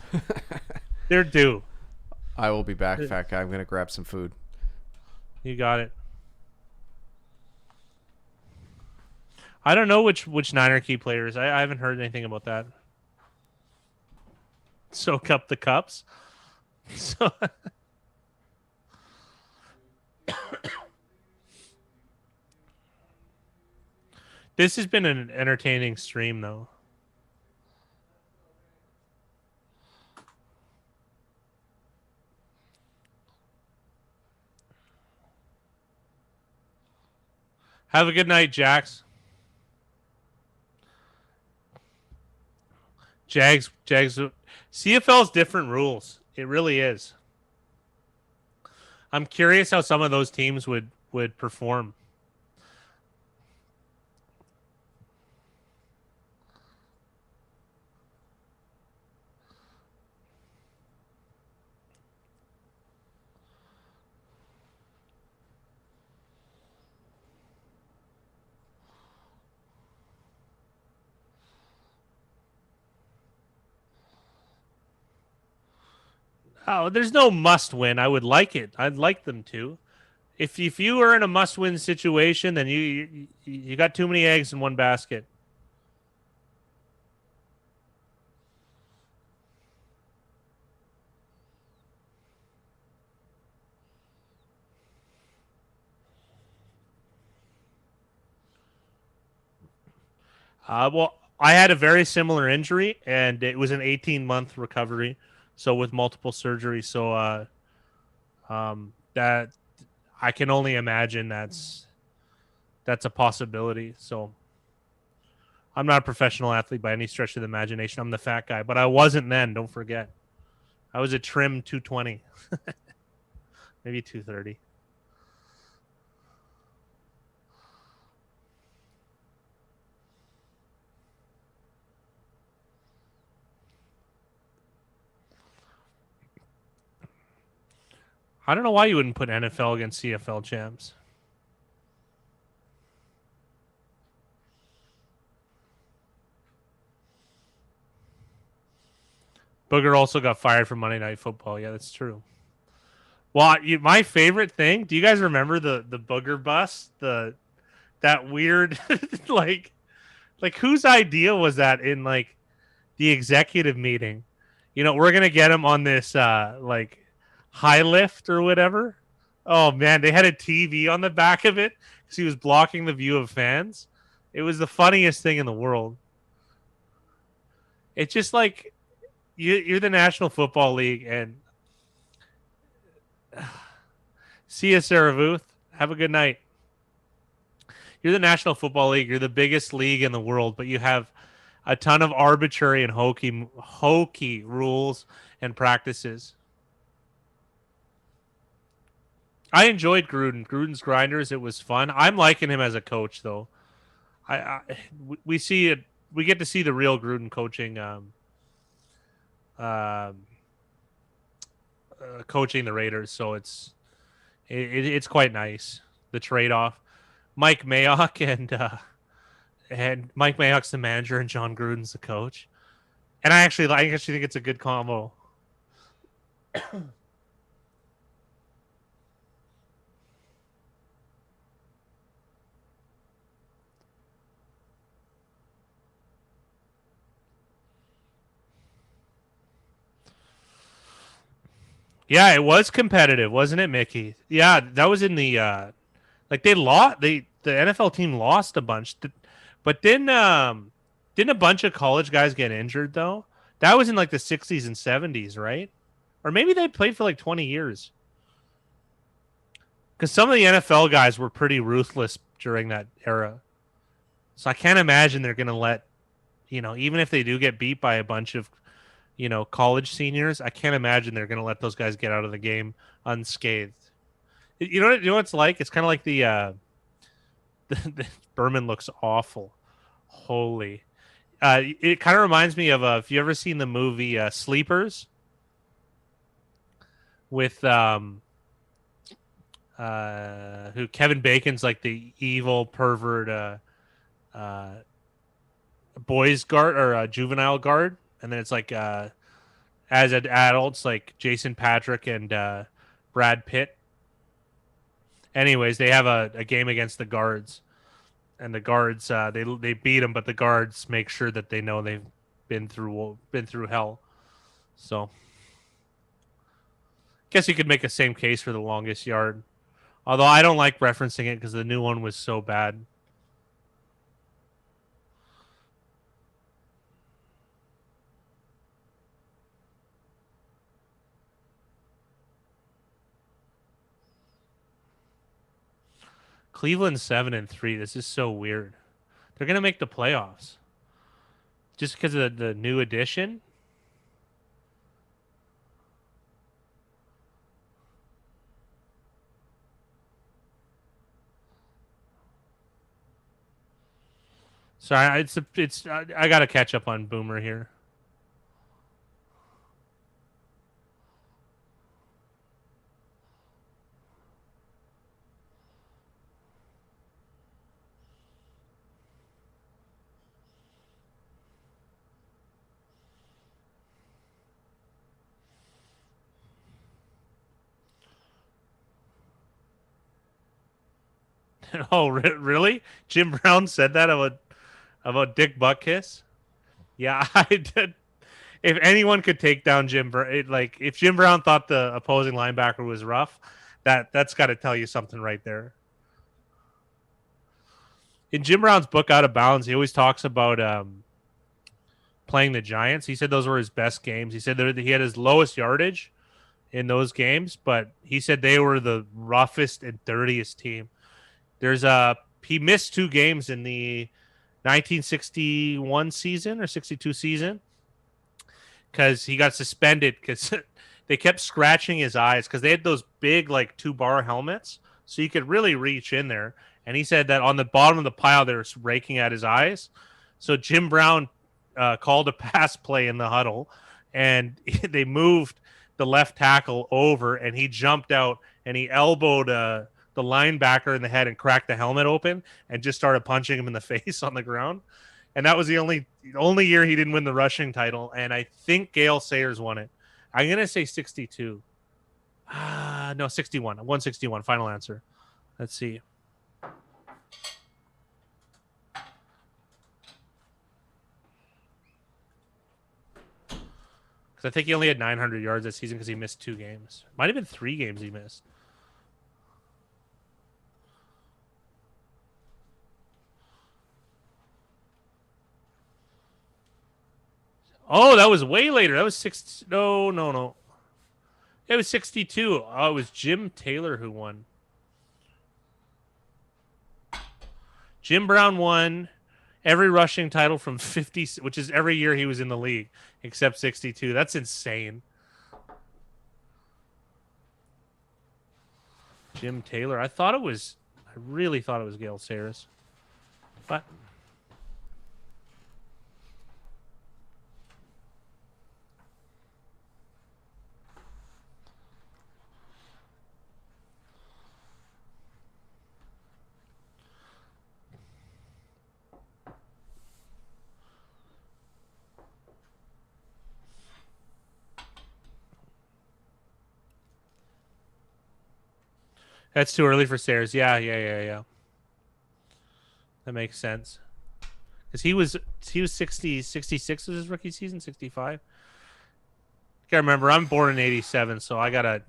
They're due. I will be back, fat guy. I'm gonna grab some food. You got it. I don't know which Niner key players. I haven't heard anything about that. Soak up the cups. So this has been an entertaining stream, though. Have a good night, Jax. Jags. CFL's different rules. It really is. I'm curious how some of those teams would perform. Oh, there's no must win. I would like it. I'd like them to. If you are in a must win situation, then you got too many eggs in one basket. Well, I had a very similar injury, and it was an 18-month recovery. So with multiple surgeries, so that I can only imagine that's a possibility. So I'm not a professional athlete by any stretch of the imagination. I'm the fat guy, but I wasn't then. Don't forget, I was a trim 220, maybe 230. I don't know why you wouldn't put NFL against CFL champs. Booger also got fired from Monday Night Football. Yeah, that's true. Well, my favorite thing. Do you guys remember the Booger bus? That weird like whose idea was that in like the executive meeting? You know, we're gonna get him on this like high lift or whatever. Oh man, they had a TV on the back of it because he was blocking the view of fans. It was the funniest thing in the world. It's just like you're the National Football League, and see you, Sarah Vuth. Have a good night. You're the National Football League. You're the biggest league in the world, but you have a ton of arbitrary and hokey rules and practices. I enjoyed Gruden. Gruden's Grinders. It was fun. I'm liking him as a coach, though. We see it. We get to see the real Gruden coaching. Coaching the Raiders, so it's quite nice. The trade off. Mike Mayock and Mike Mayock's the manager and John Gruden's the coach. And I actually think it's a good combo. Yeah, it was competitive, wasn't it, Mickey? Yeah, that was in the like they lost. The NFL team lost a bunch, But didn't a bunch of college guys get injured though? That was in like the 60s and 70s, right? Or maybe they played for like 20 years. Because some of the NFL guys were pretty ruthless during that era. So I can't imagine they're going to let, even if they do get beat by a bunch of, college seniors, I can't imagine they're going to let those guys get out of the game unscathed. You know what it's like? It's kind of like the Berman looks awful. Holy. It kind of reminds me of, if you ever seen the movie Sleepers with who Kevin Bacon's like the evil pervert boys guard or juvenile guard, and then it's like as adults like Jason Patrick and Brad Pitt. Anyways, they have a game against the guards, and the guards they beat them, but the guards make sure that they know they've been through hell. So, guess you could make the same case for The Longest Yard, although I don't like referencing it because the new one was so bad. Cleveland 7-3. This is so weird. They're gonna make the playoffs just because of the new addition. Sorry, I gotta catch up on Boomer here. Oh, really? Jim Brown said that about Dick Buckiss? Yeah, I did. If anyone could take down Jim Brown, like if Jim Brown thought the opposing linebacker was rough, that's got to tell you something right there. In Jim Brown's book Out of Bounds, he always talks about playing the Giants. He said those were his best games. He said that he had his lowest yardage in those games, but he said they were the roughest and dirtiest team. He missed 2 games in the 1961 season or 62 season because he got suspended because they kept scratching his eyes because they had those big like 2-bar helmets, so you could really reach in there. And he said that on the bottom of the pile they were raking at his eyes. So Jim Brown called a pass play in the huddle, and they moved the left tackle over, and he jumped out and he elbowed the linebacker in the head and cracked the helmet open and just started punching him in the face on the ground. And that was the only year he didn't win the rushing title. And I think Gale Sayers won it. I'm going to say 62. No, 61. 161. Final answer. Let's see. Because I think he only had 900 yards this season because he missed 2 games. Might have been 3 games he missed. Oh, that was way later. That was 6. No. It was 62. Oh, it was Jim Taylor who won. Jim Brown won every rushing title from 50, which is every year he was in the league, except 62. That's insane. Jim Taylor. I really thought it was Gale Sayers. But that's too early for Sayers. Yeah. That makes sense. Because he was 60, 66 was his rookie season, 65. Can't remember. I'm born in 87, so I got a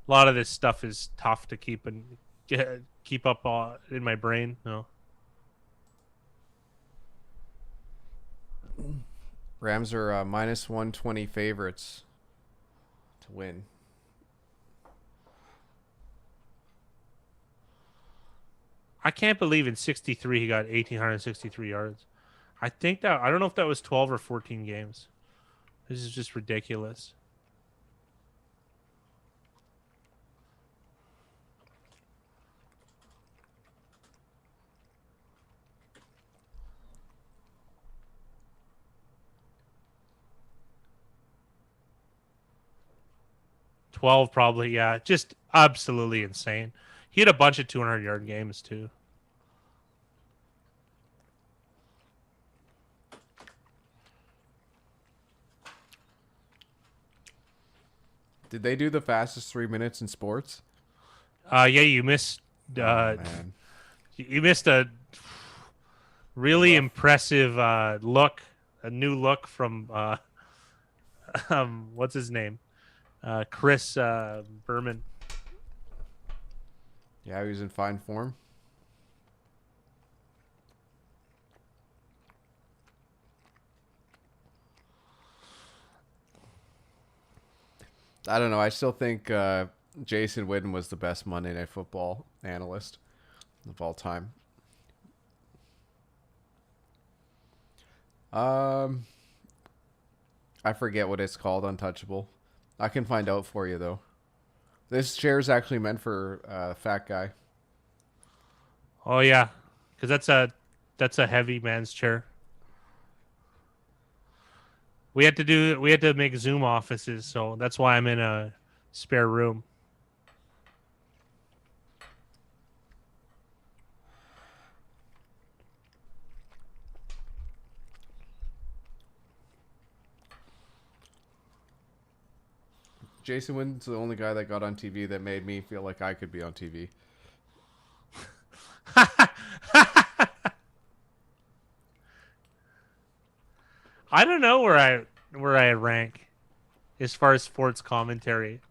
lot of this stuff is tough to keep up in my brain. No. Rams are minus 120 favorites to win. I can't believe in 63 he got 1,863 yards. I don't know if that was 12 or 14 games. This is just ridiculous. $12 probably, yeah. Just absolutely insane. He had a bunch of 200-yard games too. Did they do the fastest 3 minutes in sports? Yeah, you missed. Man. You missed a really impressive look, a new look from what's his name, Chris Berman. Yeah, he was in fine form. I don't know. I still think Jason Witten was the best Monday Night Football analyst of all time. I forget what it's called, Untouchable. I can find out for you, though. This chair is actually meant for a fat guy. Oh yeah, because that's a heavy man's chair. We had to make Zoom offices, so that's why I'm in a spare room. Jason Witten's the only guy that got on TV that made me feel like I could be on TV. I don't know where I rank as far as sports commentary.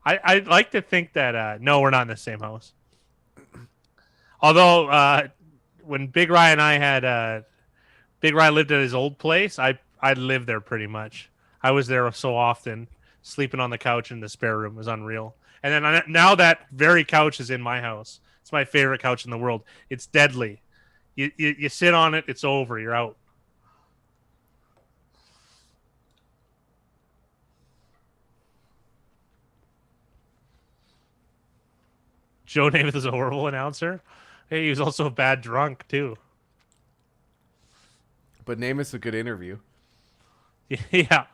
I'd like to think that no, we're not in the same house. Although when Big Ryan and I had Big Ryan lived at his old place, I lived there pretty much. I was there so often, sleeping on the couch in the spare room. It was unreal. And then now that very couch is in my house. It's my favorite couch in the world. It's deadly. You sit on it, it's over. You're out. Joe Namath is a horrible announcer. Hey, he was also a bad drunk too. But Namath's a good interview. Yeah.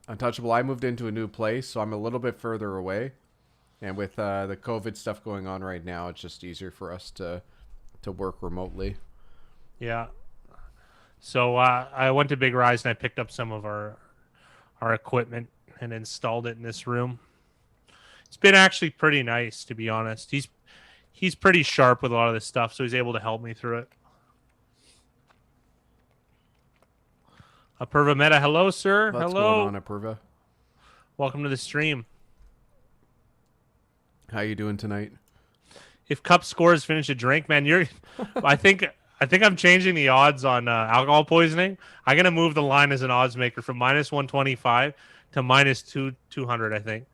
Untouchable, I moved into a new place, so I'm a little bit further away. And with the COVID stuff going on right now, it's just easier for us to work remotely. Yeah. So I went to Big Rise and I picked up some of our equipment and installed it in this room. It's been actually pretty nice, to be honest. He's pretty sharp with a lot of this stuff, so he's able to help me through it. Apurva Meta, hello, sir. What's hello. going on, Apurva? Welcome to the stream. How you doing tonight? If Cup scores finish a drink, man, I think I'm changing the odds on alcohol poisoning. I'm gonna move the line as an odds maker from minus 125 to minus 200. I think.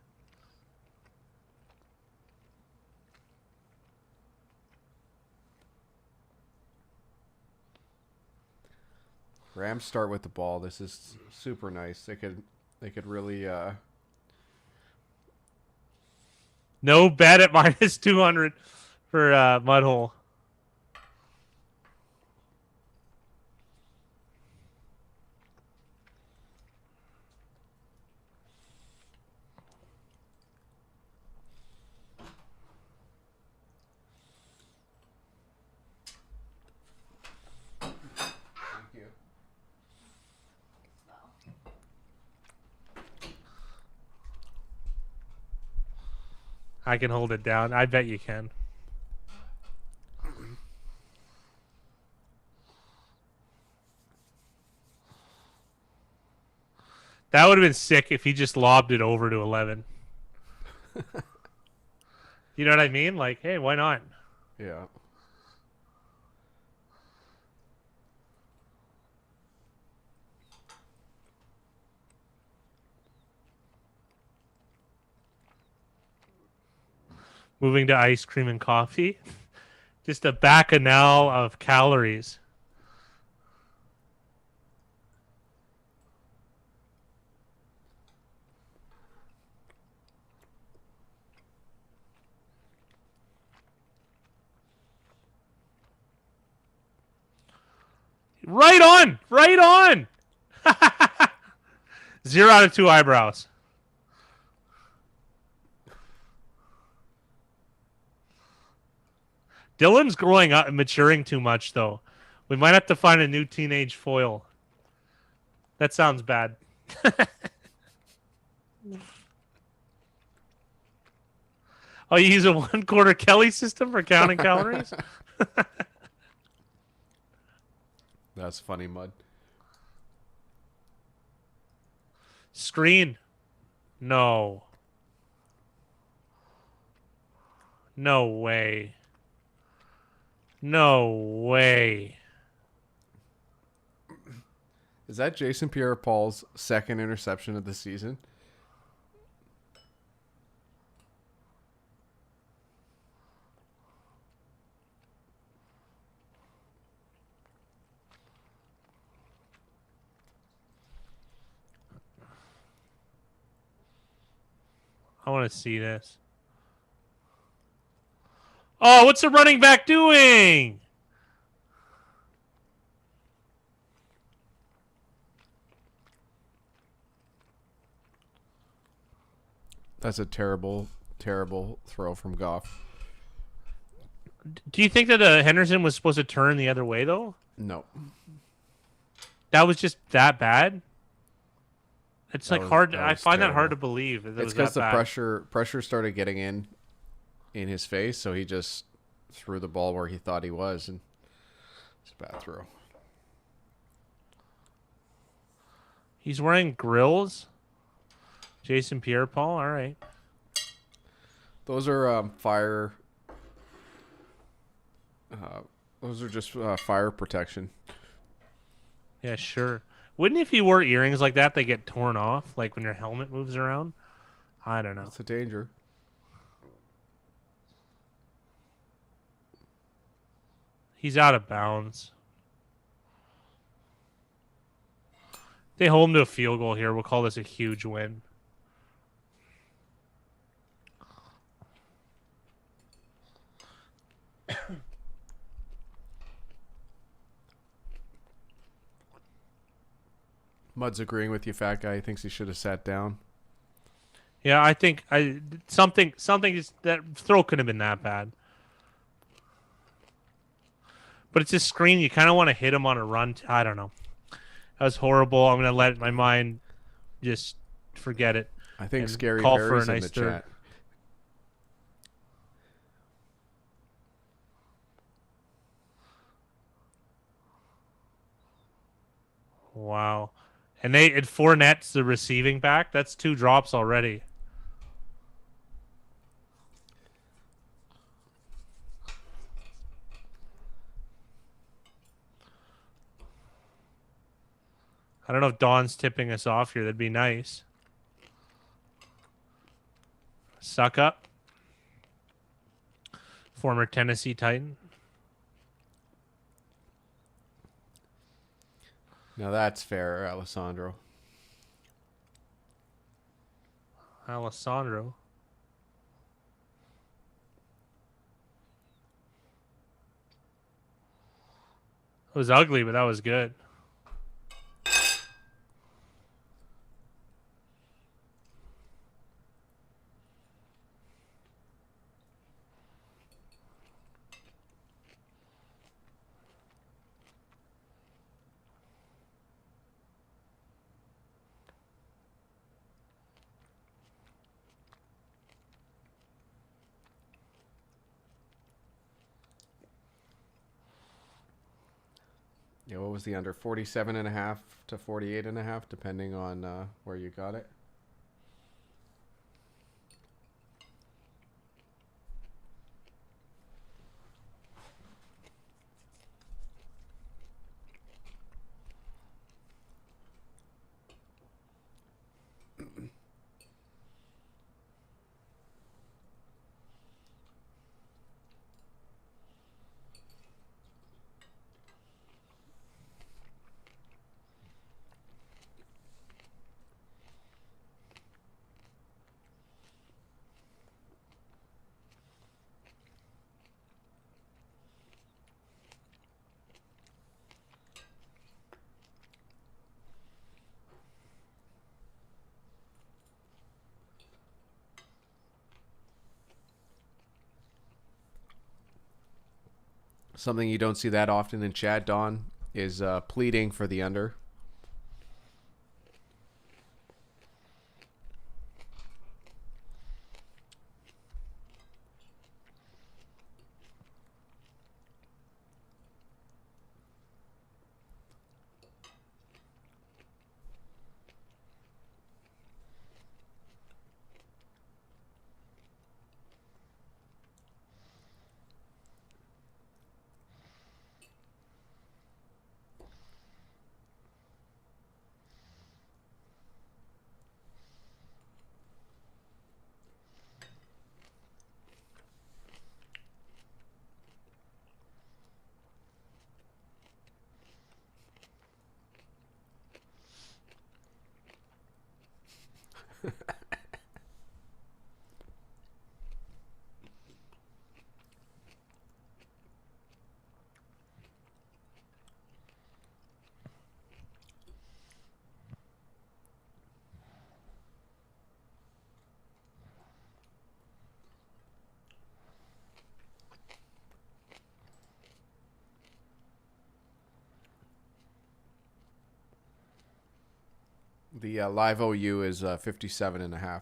Rams start with the ball. This is super nice. They could really No bet at minus 200 for Mudhole. I can hold it down. I bet you can. That would have been sick if he just lobbed it over to 11. You know what I mean? Like, hey, why not? Yeah. Moving to ice cream and coffee. Just a bacchanal of calories. Right on! Right on! 0 out of 2 eyebrows. Dylan's growing up and maturing too much, though. We might have to find a new teenage foil. That sounds bad. Oh, you use a 1/4 Kelly system for counting calories? That's funny, Mud. Screen. No. No way. No way. Is that Jason Pierre-Paul's second interception of the season? I want to see this. Oh, what's the running back doing? That's a terrible, terrible throw from Goff. Do you think that Henderson was supposed to turn the other way, though? No. That was just that bad? It's That like was- hard. that I was find that terrible. hard to believe. That it It's was because that the bad. pressure started getting in his face, so he just threw the ball where he thought he was, and it's a bad throw. He's wearing grills. Jason Pierre-Paul. All right. Those are fire. Those are just fire protection. Yeah, sure. Wouldn't if you wore earrings like that, they get torn off, like when your helmet moves around? I don't know. It's a danger. He's out of bounds. If they hold him to a field goal here, we'll call this a huge win. Mud's agreeing with you, fat guy. He thinks he should have sat down. Yeah, I think something that throw couldn't have been that bad. But it's a screen. You kind of want to hit him on a run. I don't know. That was horrible. I'm gonna let my mind just forget it. I think And Scary call for Harry's a in nice the third. chat. Wow. And Fournette's the receiving back. That's 2 drops already. I don't know if Don's tipping us off here. That'd be nice. Suck up. Former Tennessee Titan. Now that's fair, Alessandro. Alessandro. It was ugly, but that was good. Yeah, what was the under? 47.5 to 48.5, depending on where you got it. Something you don't see that often in chat, Don, is pleading for the under. The live OU is 57.5.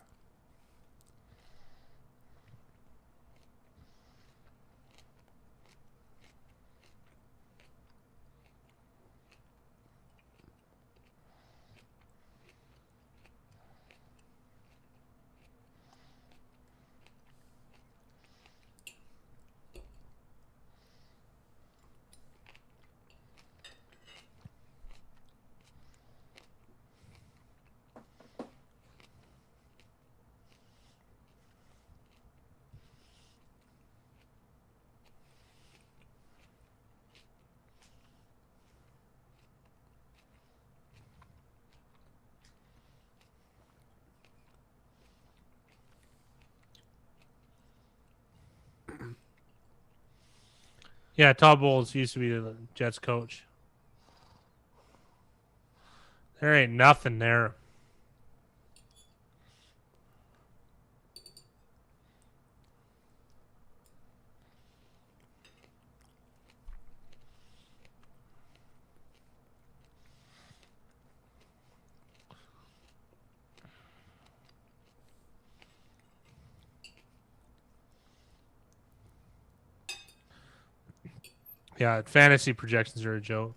Yeah, Todd Bowles used to be the Jets coach. There ain't nothing there. Yeah, fantasy projections are a joke.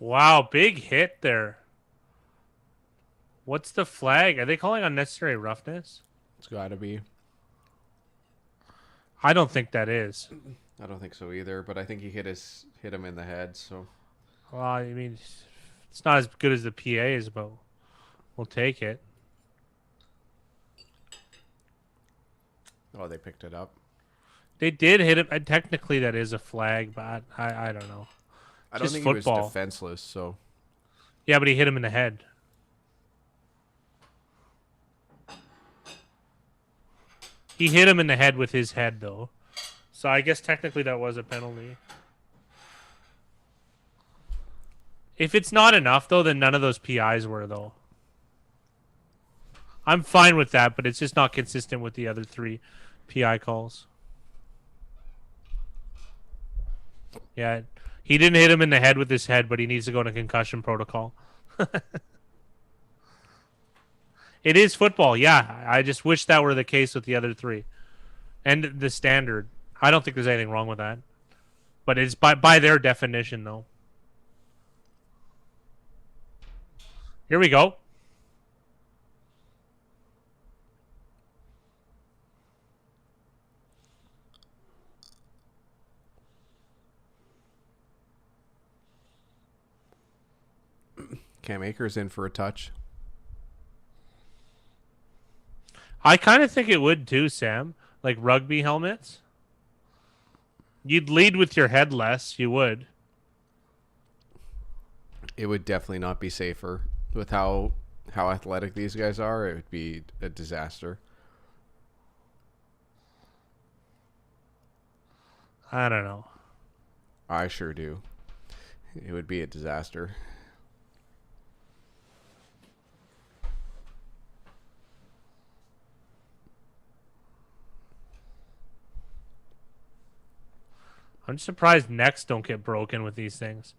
Wow, big hit there. What's the flag? Are they calling unnecessary roughness? It's got to be. I don't think that is. I don't think so either, but I think he hit him in the head. So Well, I mean, it's not as good as the PA's, but we'll take it. oh, they picked it up. They did hit him. Technically, that is a flag, but I don't know. I don't Just think football. he was defenseless. So Yeah, but he hit him in the head. He hit him in the head with his head, though. So I guess technically that was a penalty. If it's not enough, though, then none of those PIs were, though. I'm fine with that, but it's just not consistent with the other 3 PI calls. Yeah, he didn't hit him in the head with his head, but he needs to go into concussion protocol. It is football, yeah. I just wish that were the case with the other 3. And the standard. I don't think there's anything wrong with that. But it's by their definition, though. Here we go. Cam Akers in for a touch. I kind of think it would too, Sam. Like rugby helmets. You'd lead with your head less. You would. It would definitely not be safer with how athletic these guys are. It would be a disaster. I don't know. I sure do. It would be a disaster. I'm just surprised necks don't get broken with these things.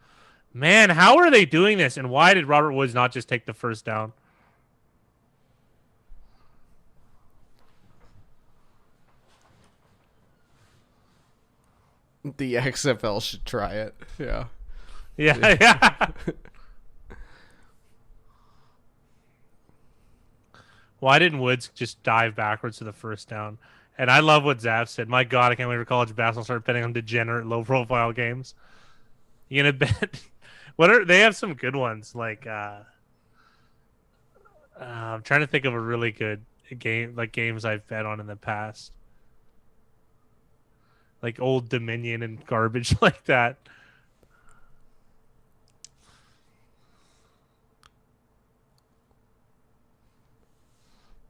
Man, how are they doing this? And why did Robert Woods not just take the first down? The XFL should try it. Yeah. Yeah, yeah. Why didn't Woods just dive backwards to the first down? And I love what Zav said. My God, I can't wait for college basketball to start betting on degenerate, low-profile games. You gonna bet? They have some good ones. Like I'm trying to think of a really good game, like games I've bet on in the past, like Old Dominion and garbage like that.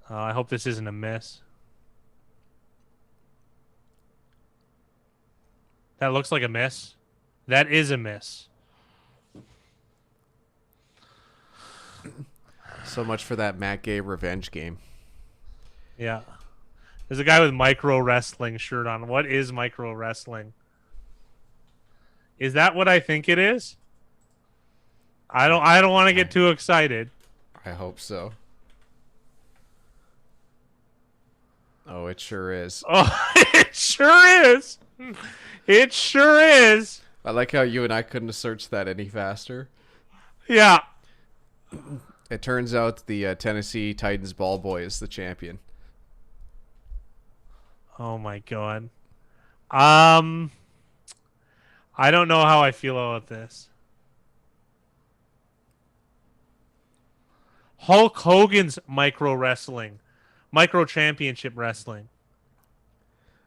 I hope this isn't a miss. That looks like a miss. That is a miss. So much for that Matt Gay revenge game. Yeah. There's a guy with micro wrestling shirt on. What is micro wrestling? Is that what I think it is? I don't want to get too excited. I hope so. Oh, it sure is. Oh, it sure is. It sure is. I like how you and I couldn't have searched that any faster. Yeah. It turns out the Tennessee Titans ball boy is the champion. Oh my God. I don't know how I feel about this. Hulk Hogan's micro wrestling. Micro championship wrestling.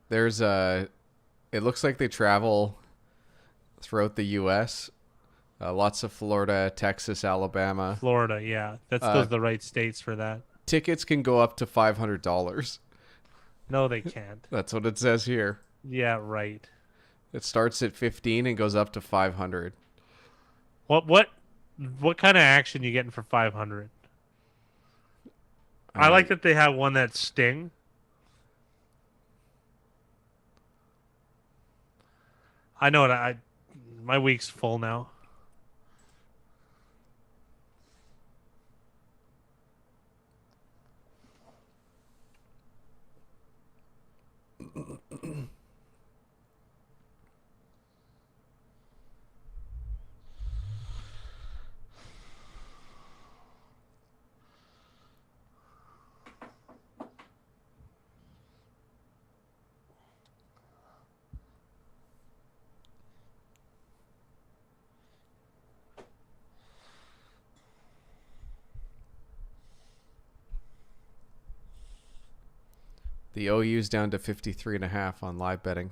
There's it looks like they travel throughout the U.S. Lots of Florida, Texas, Alabama. Florida, yeah. That's those are the right states for that. Tickets can go up to $500. No, they can't. That's what it says here. Yeah, right. It starts at 15 and goes up to 500. What kind of action you getting for 500? I like that they have one that Sting. I know that my week's full now. The OU's down to 53.5 on live betting.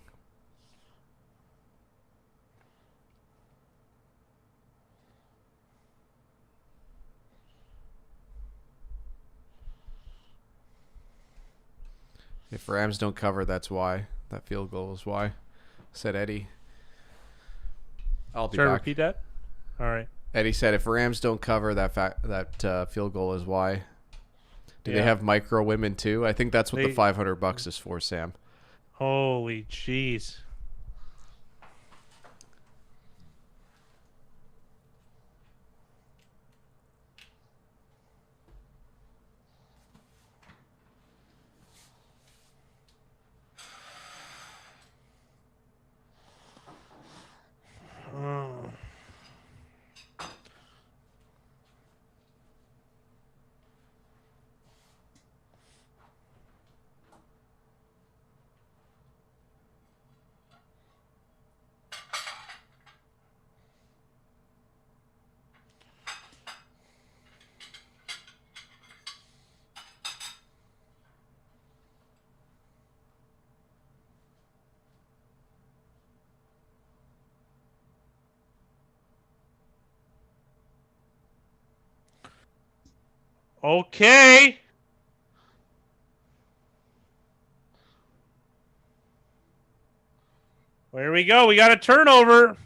If Rams don't cover, that's why. That field goal is why, said Eddie. I'll be Sorry, back. repeat that? All right. Eddie said if Rams don't cover, that field goal is why. Do they have micro women too? I think that's what the $500 is for, Sam. Holy jeez. Okay. There we go. We got a turnover.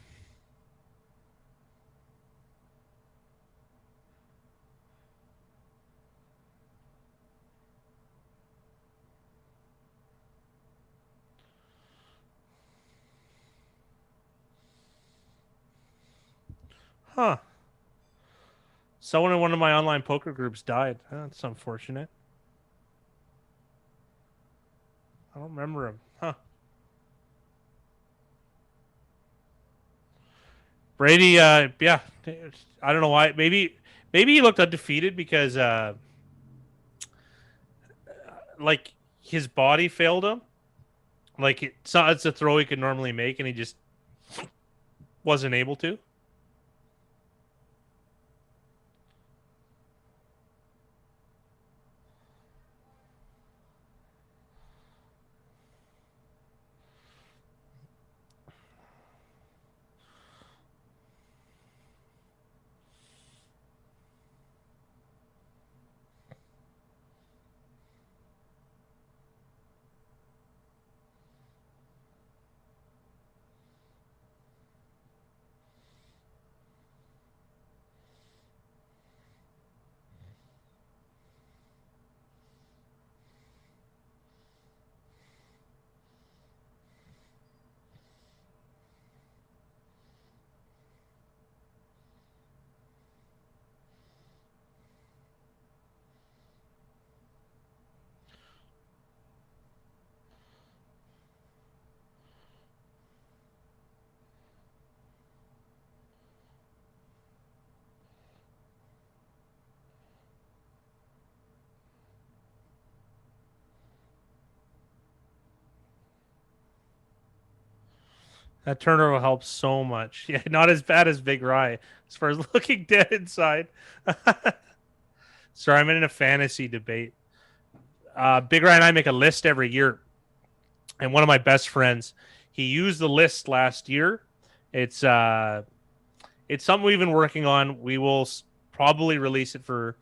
Huh. Someone in one of my online poker groups died. That's unfortunate. I don't remember him. Huh. Brady, yeah. I don't know why. Maybe he looked undefeated because like his body failed him. Like it's a throw he could normally make and he just wasn't able to. That turnover helps so much. Yeah, not as bad as Big Rye as far as looking dead inside. Sorry, I'm in a fantasy debate. Big Rye and I make a list every year. And one of my best friends, he used the list last year. It's something we've been working on. We will probably release it for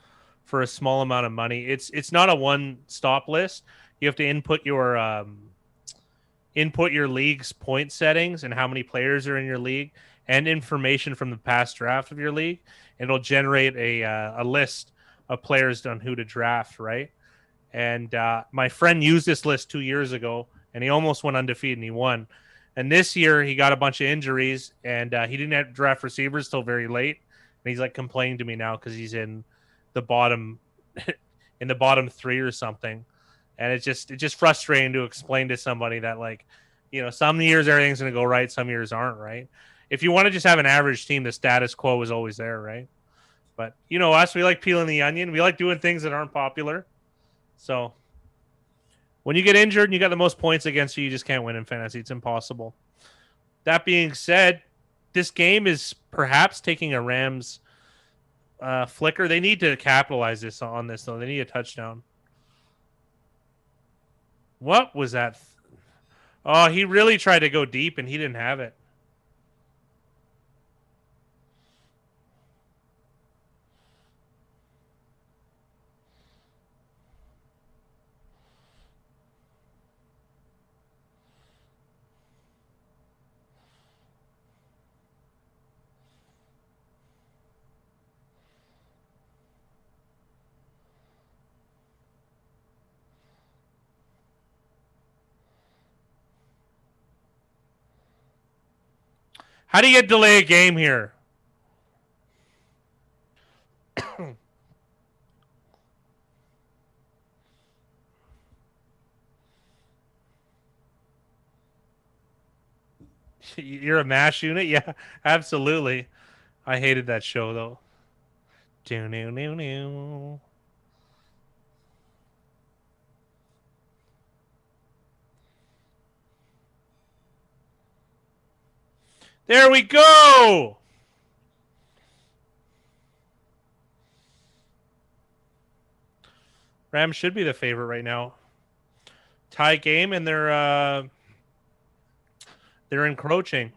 a small amount of money. It's not a one-stop list. You have to input your league's point settings and how many players are in your league and information from the past draft of your league. And it'll generate a list of players on who to draft, right? And my friend used this list 2 years ago, and he almost went undefeated, and he won. And this year, he got a bunch of injuries, and he didn't have draft receivers till very late. And he's like complaining to me now because he's in the bottom in the bottom three or something. And it's just frustrating to explain to somebody that, like, you know, some years everything's going to go right, some years aren't, right? If you want to just have an average team, the status quo is always there, right? But, you know, us, we like peeling the onion. We like doing things that aren't popular. So when you get injured and you got the most points against you, you just can't win in fantasy. It's impossible. That being said, this game is perhaps taking a Rams flicker. They need to capitalize on this, though. They need a touchdown. What was that? Oh, he really tried to go deep and he didn't have it. How do you delay a game here? You're a MASH unit? Yeah, absolutely. I hated that show, though. There we go! Rams should be the favorite right now. Tie game, and they're encroaching.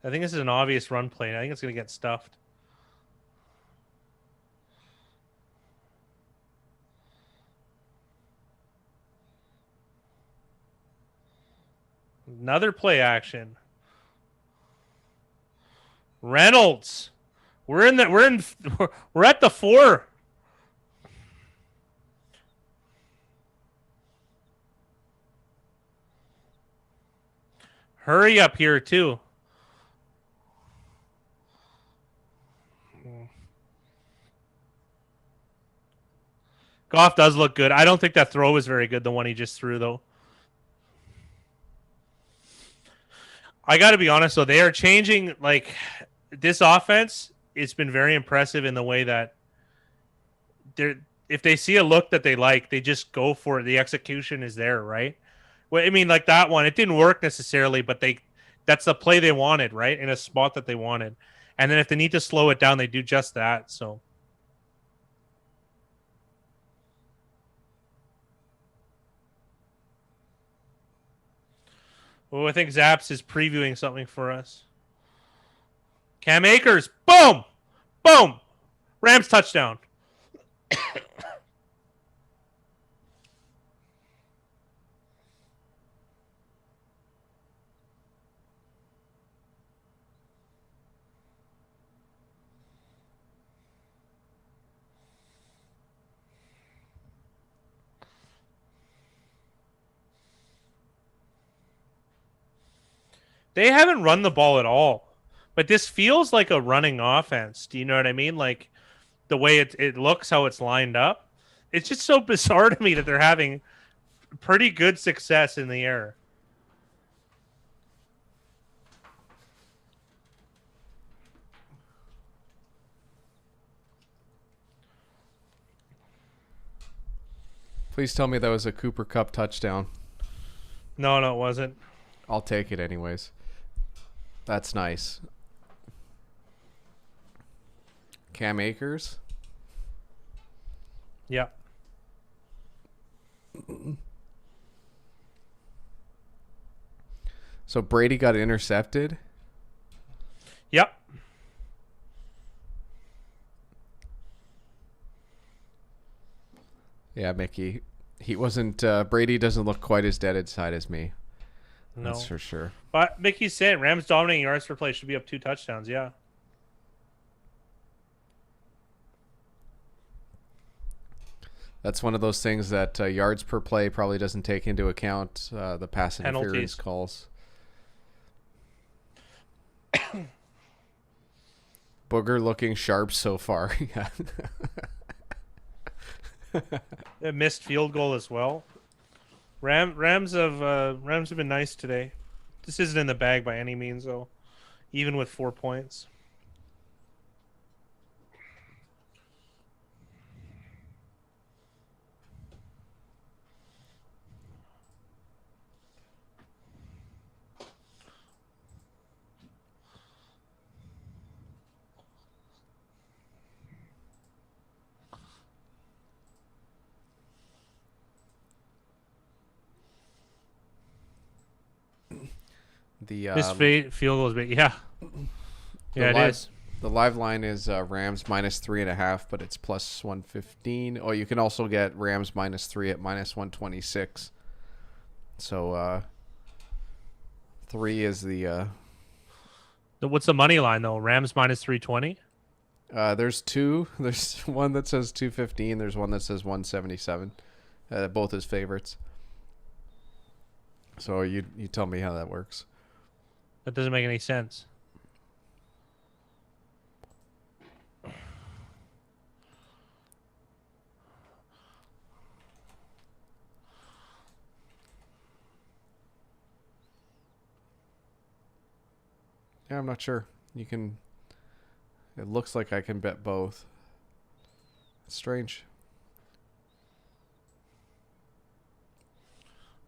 I think this is an obvious run play. I think it's going to get stuffed. Another play action. Reynolds. We're at the 4. Hurry up here too. Goff does look good. I don't think that throw was very good, the one he just threw, though. I got to be honest, though. They are changing, like, this offense. It's been very impressive in the way that if they see a look that they like, they just go for it. The execution is there, right? Well, I mean, like that one, it didn't work necessarily, but that's the play they wanted, right? In a spot that they wanted. And then if they need to slow it down, they do just that. So. Oh, I think Zaps is previewing something for us. Cam Akers. Boom! Boom! Rams touchdown. They haven't run the ball at all. But this feels like a running offense. Do you know what I mean? Like the way it looks, how it's lined up. It's just so bizarre to me that they're having pretty good success in the air. Please tell me that was a Cooper Kupp touchdown. No, it wasn't. I'll take it anyways. That's nice. Cam Akers? Yeah. So Brady got intercepted? Yep. Yeah, Mickey. He wasn't. Brady doesn't look quite as dead inside as me. No. That's for sure. But Mickey's saying Rams dominating yards per play should be up 2 touchdowns. Yeah. That's one of those things that yards per play probably doesn't take into account the pass interference calls. Booger looking sharp so far. Yeah. A missed field goal as well. Rams have been nice today. This isn't in the bag by any means, though. Even with 4 points. The This field goal is big. Yeah. Yeah, it is. The live line is Rams -3.5, but it's +115. Oh, you can also get Rams -3 at -126. So 3 is the. What's the money line though? Rams -320. There's two. There's one that says 215. There's one that says 177. Both his favorites. So you tell me how that works. That doesn't make any sense. Yeah, I'm not sure. You can. It looks like I can bet both. It's strange.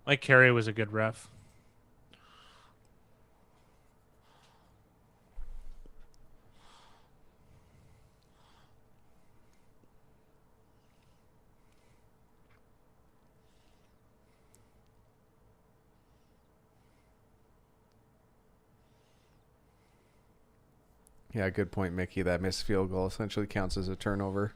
Mike Carey was a good ref. Yeah, good point, Mickey. That missed field goal essentially counts as a turnover.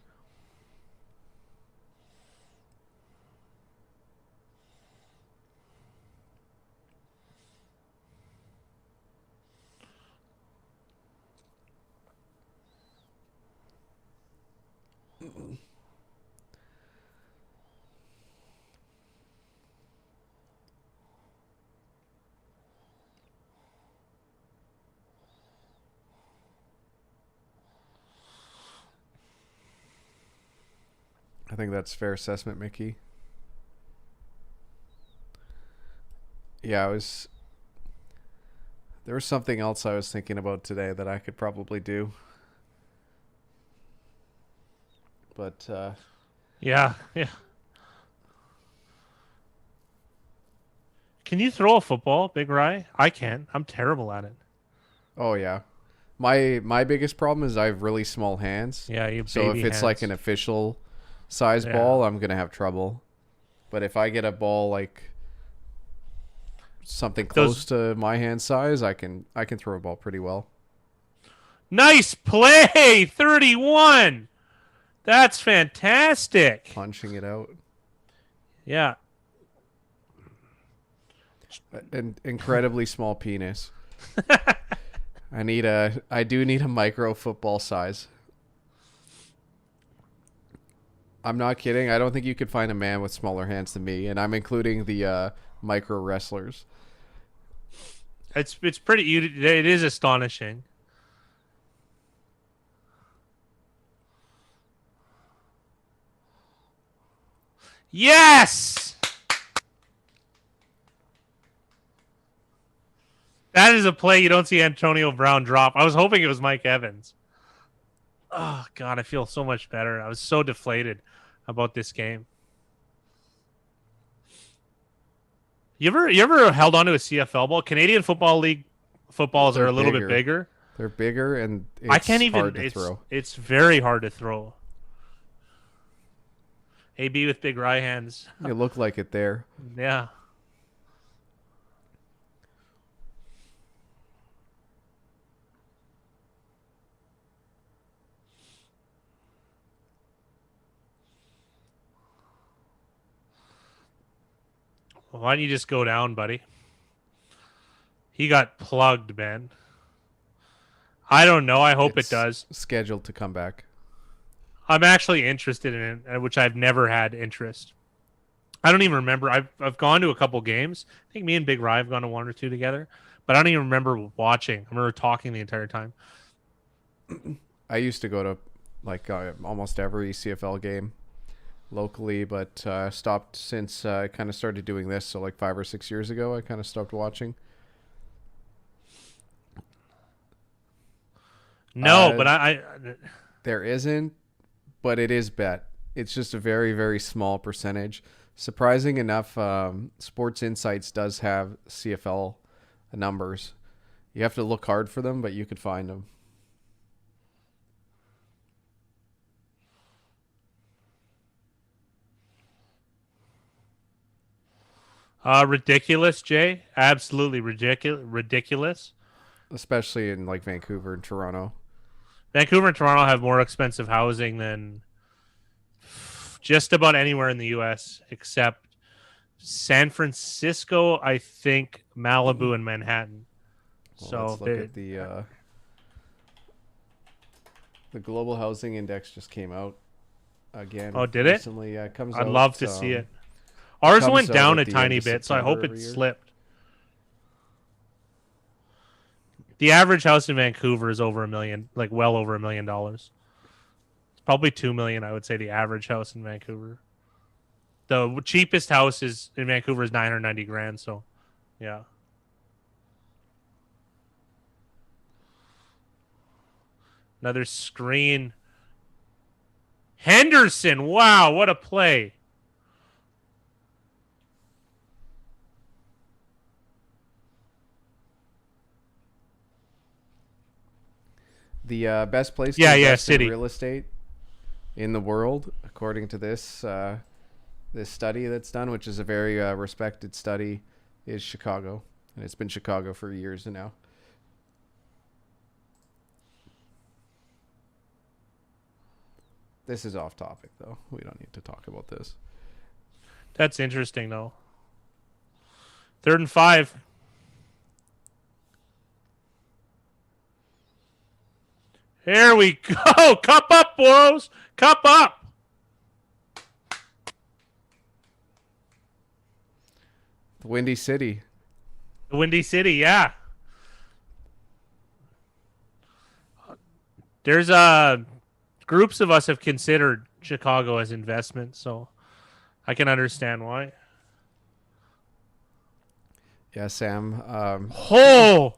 I think that's fair assessment, Mickey. Yeah, there was something else I was thinking about today that I could probably do. But Yeah. Can you throw a football, Big Rye? I can. I'm terrible at it. oh yeah. My biggest problem is I have really small hands. Yeah, you So if baby it's like hands. an official size Yeah. ball, I'm going to have trouble. But if I get a ball like something close to my hand size, I can throw a ball pretty well. Nice play, 31. That's fantastic. Punching it out. Yeah. An incredibly small penis. I do need a micro football size. I'm not kidding. I don't think you could find a man with smaller hands than me, and I'm including the micro wrestlers. It's pretty. It is astonishing. Yes. That is a play you don't see Antonio Brown drop. I was hoping it was Mike Evans. Oh God, I feel so much better. I was so deflated about this game. You ever held on to a CFL ball? Canadian Football League footballs are a little bit bigger. They're bigger, and it's I can't even. hard to throw. It's very hard to throw. AB with big right hands. It looked like it there. Yeah. Why don't you just go down, buddy? He got plugged, man. I don't know. I hope it does. Scheduled to come back. I'm actually interested in it, which I've never had interest. I don't even remember. I've gone to a couple games. I think me and Big Rye have gone to one or two together, but I don't even remember watching. I remember talking the entire time. I used to go to like almost every CFL game locally, but stopped since I kind of started doing this. So like 5 or 6 years ago, I kind of stopped watching. No, but I there isn't, but it is bet. It's just a very, very small percentage. Surprising enough, Sports Insights does have CFL numbers. You have to look hard for them, but you could find them. Ridiculous, Jay. Absolutely ridiculous. especially in like Vancouver and Toronto. Vancouver and Toronto have more expensive housing than just about anywhere in the U.S. except San Francisco, I think, Malibu, and Manhattan. Well, So let's look at the global housing index just came out again. Oh, did it? Recently. Yeah, it comes I'd out. love to see it. Ours comes went out down at a the tiny end of bit, so I September hope it every year. slipped. The average house in Vancouver is over $1 million, like well over $1 million. It's probably $2 million, I would say, the average house in Vancouver. The cheapest house is in Vancouver is 990 grand. So, yeah. Another screen. Henderson, wow, what a play! The best place to Yeah, invest City. in real estate in the world, according to this this study that's done, which is a very respected study, is Chicago, and it's been Chicago for years now. This is off topic, though. We don't need to talk about this. That's interesting, though. 3rd and 5. Here we go. Cup up, Boros. Cup up. The Windy City. The Windy City, yeah. There's groups of us have considered Chicago as investment, so I can understand why. Yeah, Sam. Oh,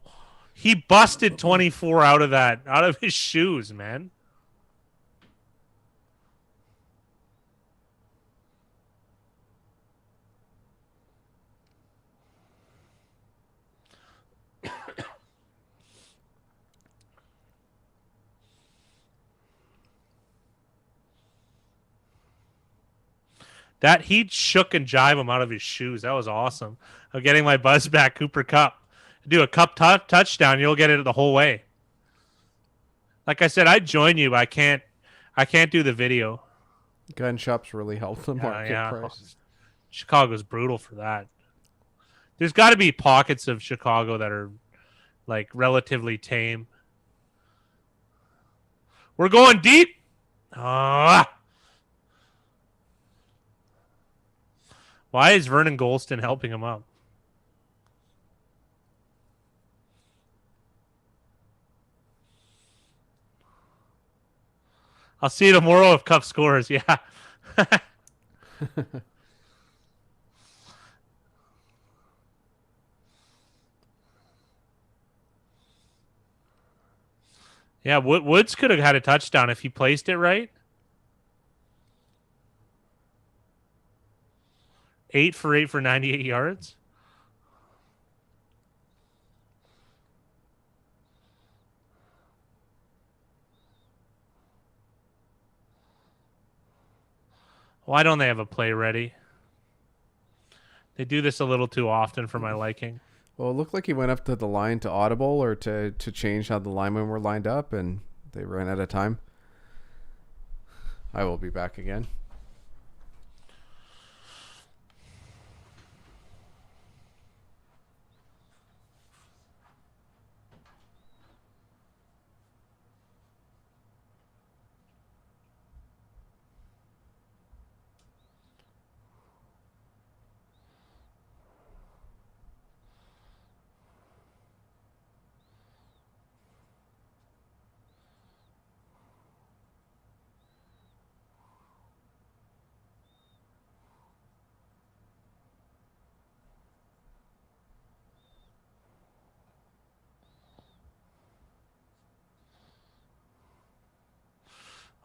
he busted 24 out of his shoes, man. That he shook and jive him out of his shoes. That was awesome. I'm getting my buzz back, Cooper Cup. Do a cup touchdown, you'll get it the whole way. Like I said, I'd join you, but I can't do the video. Gun shops really help the market price. Chicago's brutal for that. There's got to be pockets of Chicago that are like relatively tame. We're going deep. Why is Vernon Golston helping him up? I'll see you tomorrow if Cup scores. Yeah. Yeah, Woods could have had a touchdown if he placed it right. 8 for 8 for 98 yards. Why don't they have a play ready? They do this a little too often for my liking. Well, it looked like he went up to the line to audible or to change how the linemen were lined up, and they ran out of time. I will be back again.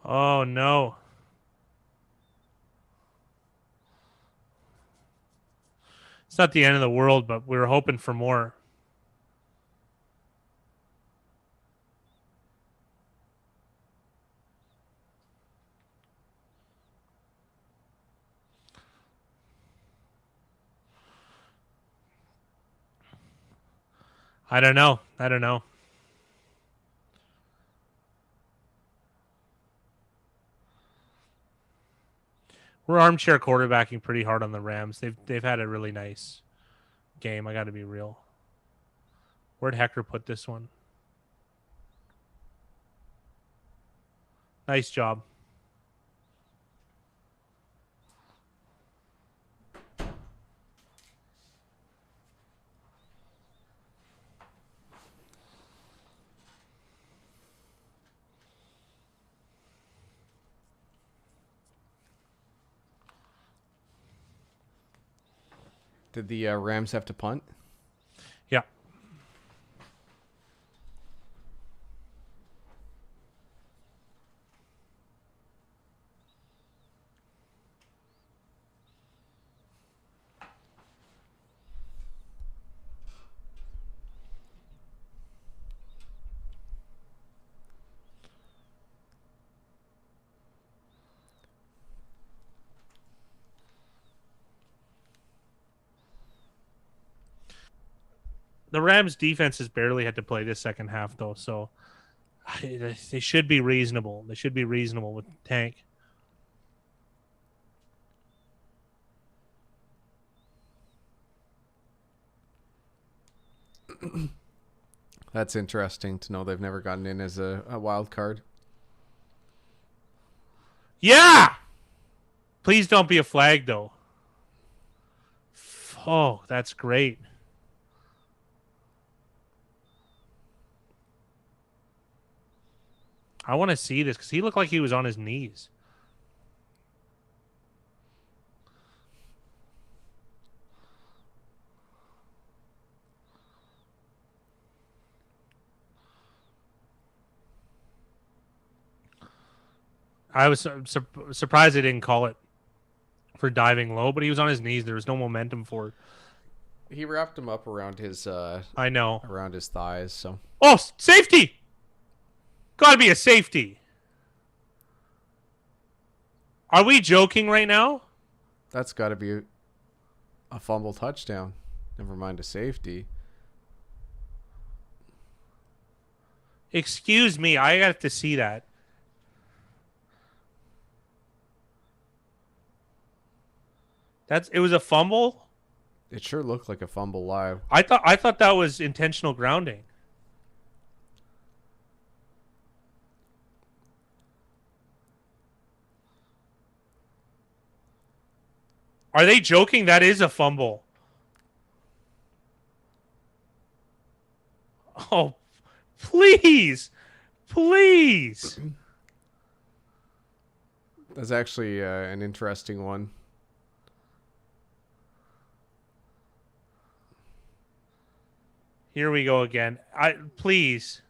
Oh, no. It's not the end of the world, but we were hoping for more. I don't know. We're armchair quarterbacking pretty hard on the Rams. They've had a really nice game. I got to be real. Where'd Hector put this one? Nice job. Did the Rams have to punt? Yeah. The Rams defense has barely had to play this second half though, so they should be reasonable. They should be reasonable with Tank. That's interesting to know they've never gotten in as a wild card. Yeah! Please don't be a flag though. Oh, that's great. I want to see this because he looked like he was on his knees. I was surprised they didn't call it for diving low, but he was on his knees. There was no momentum for it. He wrapped him up around his I know. around his thighs, so Oh, safety! Gotta be a safety. Are we joking right now? that's got to be a fumble touchdown. Never mind a safety. Excuse me, I have to see that. It was a fumble? It sure looked like a fumble live. I thought that was intentional grounding. Are they joking? That is a fumble. Oh, please. Please. That's actually an interesting one. Here we go again. Please.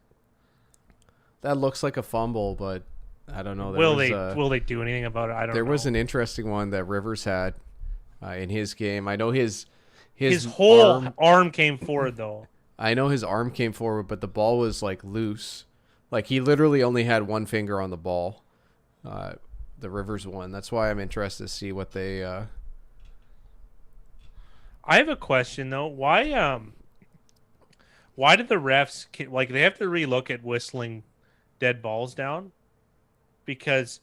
That looks like a fumble, but I don't know. Will they do anything about it? I don't know. There was an interesting one that Rivers had in his game. I know his whole arm came forward though. I know his arm came forward, but the ball was like loose. Like he literally only had one finger on the ball. The Rivers one. That's why I'm interested to see what they. I have a question though. Why did the refs they have to relook at whistling dead balls down? Because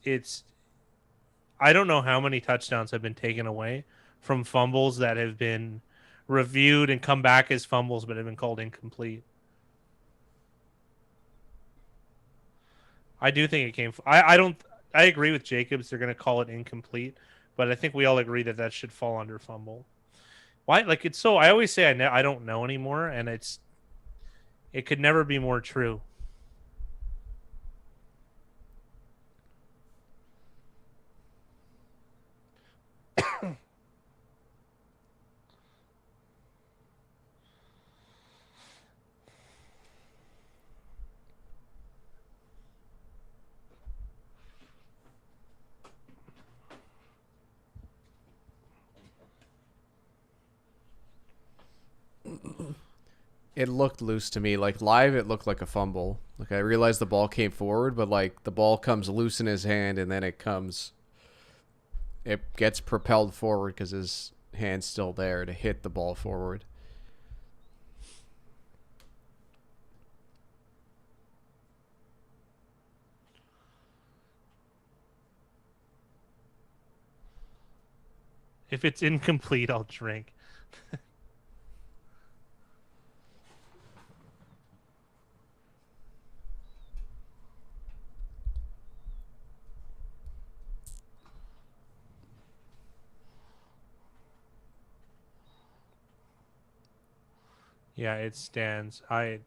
I don't know how many touchdowns have been taken away from fumbles that have been reviewed and come back as fumbles but have been called incomplete. I do think it came. I agree with Jacobs. They're going to call it incomplete, but I think we all agree that should fall under fumble. Why? Like it's so. I always say I don't know anymore, and it could never be more true. It looked loose to me. Like live, it looked like a fumble. Like I realized the ball came forward, but like the ball comes loose in his hand, and then it gets propelled forward because his hand's still there to hit the ball forward. If it's incomplete, I'll drink. Yeah, it stands. I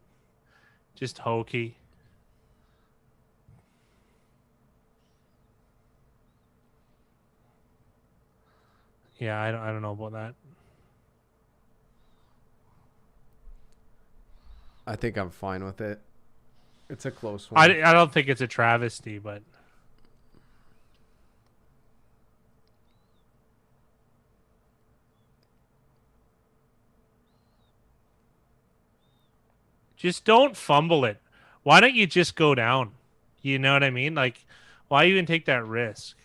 just hokey. Yeah, I don't know about that. I think I'm fine with it. It's a close one. I don't think it's a travesty, but just don't fumble it. Why don't you just go down? You know what I mean? Like, why even take that risk?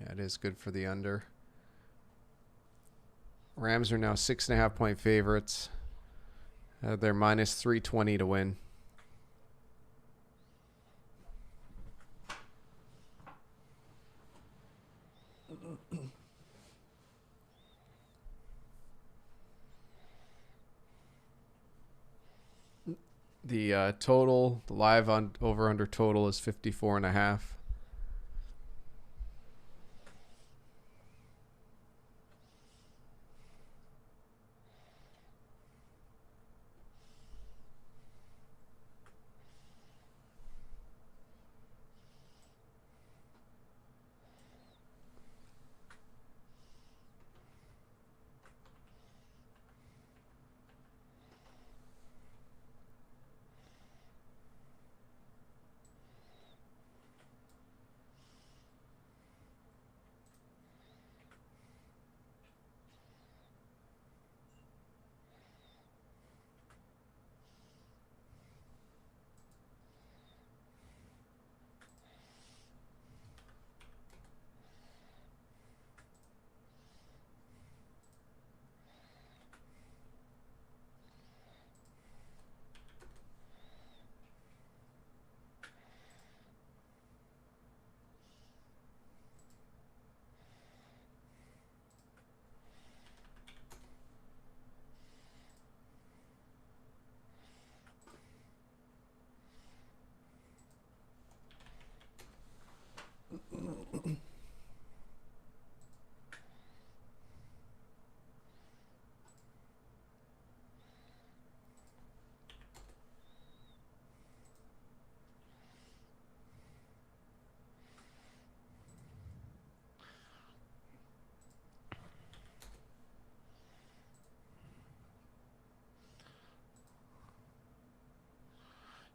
Yeah, it is good for the under. Rams are now 6.5-point favorites. They're minus 320 to win. The total, the live on over under total is 54.5.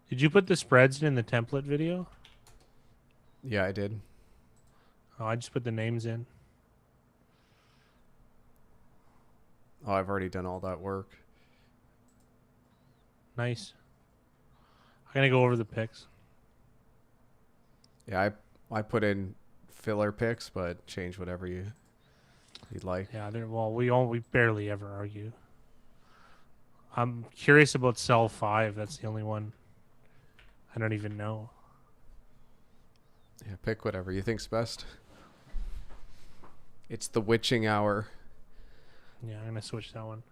Did you put the spreads in the template video? Yeah, I did. Oh, I just put the names in. Oh, I've already done all that work. Nice. I'm gonna go over the picks. Yeah, I put in filler picks, but change whatever you'd like. Yeah, we barely ever argue. I'm curious about cell 5. That's the only one I don't even know. Yeah, pick whatever you think's best. It's the witching hour. Yeah, I'm gonna switch that one.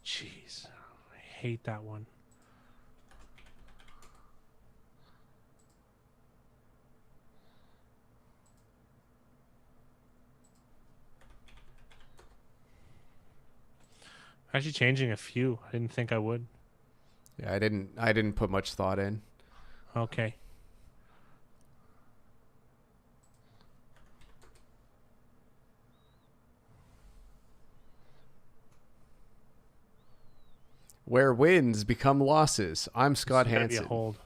Jeez, I hate that one. Actually changing a few. I didn't think I would. Yeah, I didn't put much thought in. Okay. Where wins become losses. I'm Scott It's gotta be a Hansen. hold.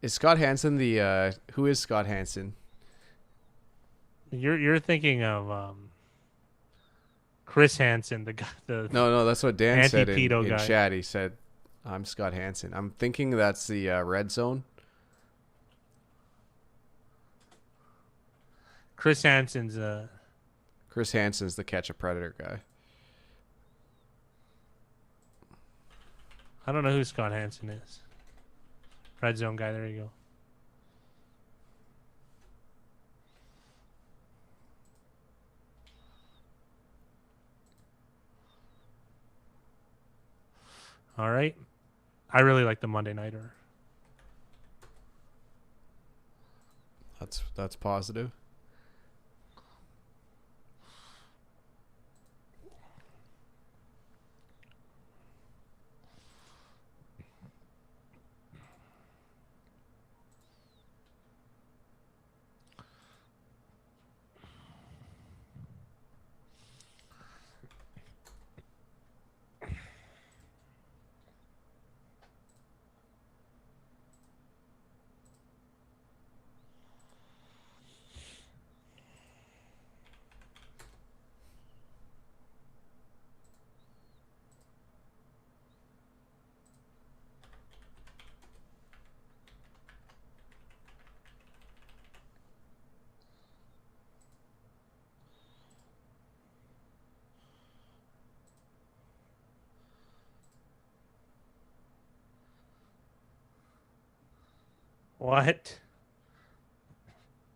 Is Scott Hansen the who is Scott Hansen? You're thinking of Chris Hansen, the guy, the No, that's what Dan said in Anti-pedo guy. chat. He said, "I'm Scott Hansen." I'm thinking that's the red zone. Chris Hansen's Chris Hansen's the catch a predator guy. I don't know who Scott Hansen is. Red zone guy. There you go. All right. I really like the Monday Nighter. That's positive. What?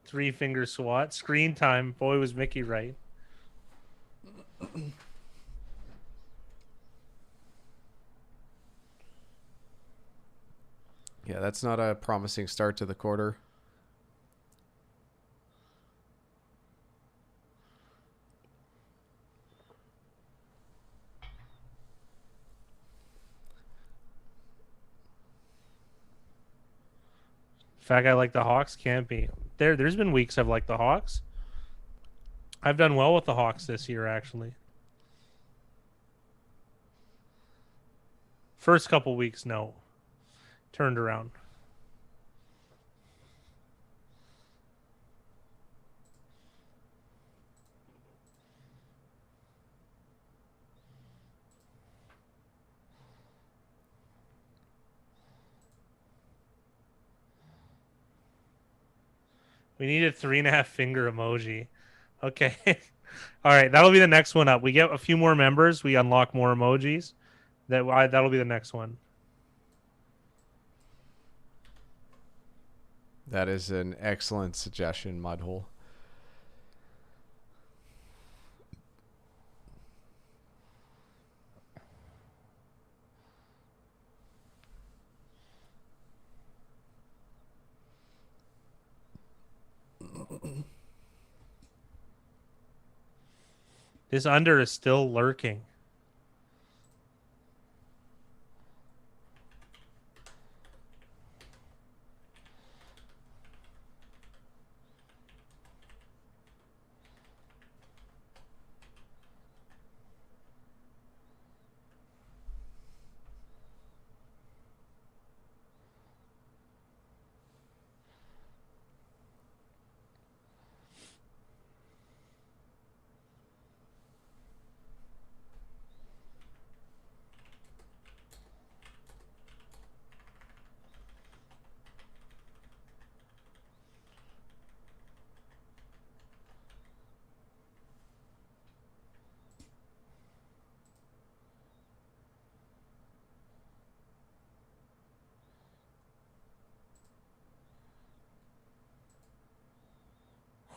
3-finger swat. Screen time. Boy, was Mickey right. Yeah, that's not a promising start to the quarter. In fact, I like the Hawks. Can't be. There's been weeks I've liked the Hawks. I've done well with the Hawks this year, actually. First couple weeks, no. Turned around. We need a 3.5-finger emoji. Okay. All right, that'll be the next one up. We get a few more members. We unlock more emojis. That'll be the next one. That is an excellent suggestion, Mudhole. This under is still lurking.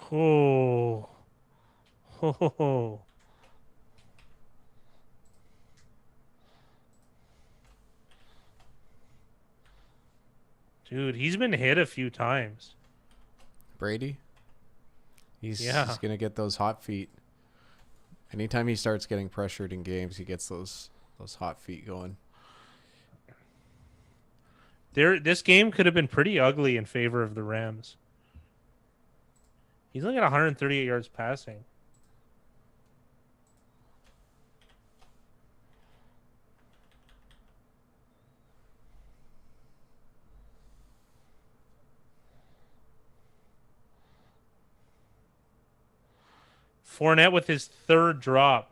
Oh. Oh. Dude, he's been hit a few times. Brady? He's Yeah. going to get those hot feet. Anytime he starts getting pressured in games, he gets those hot feet going. This game could have been pretty ugly in favor of the Rams. He's only at 138 yards passing. Fournette with his third drop.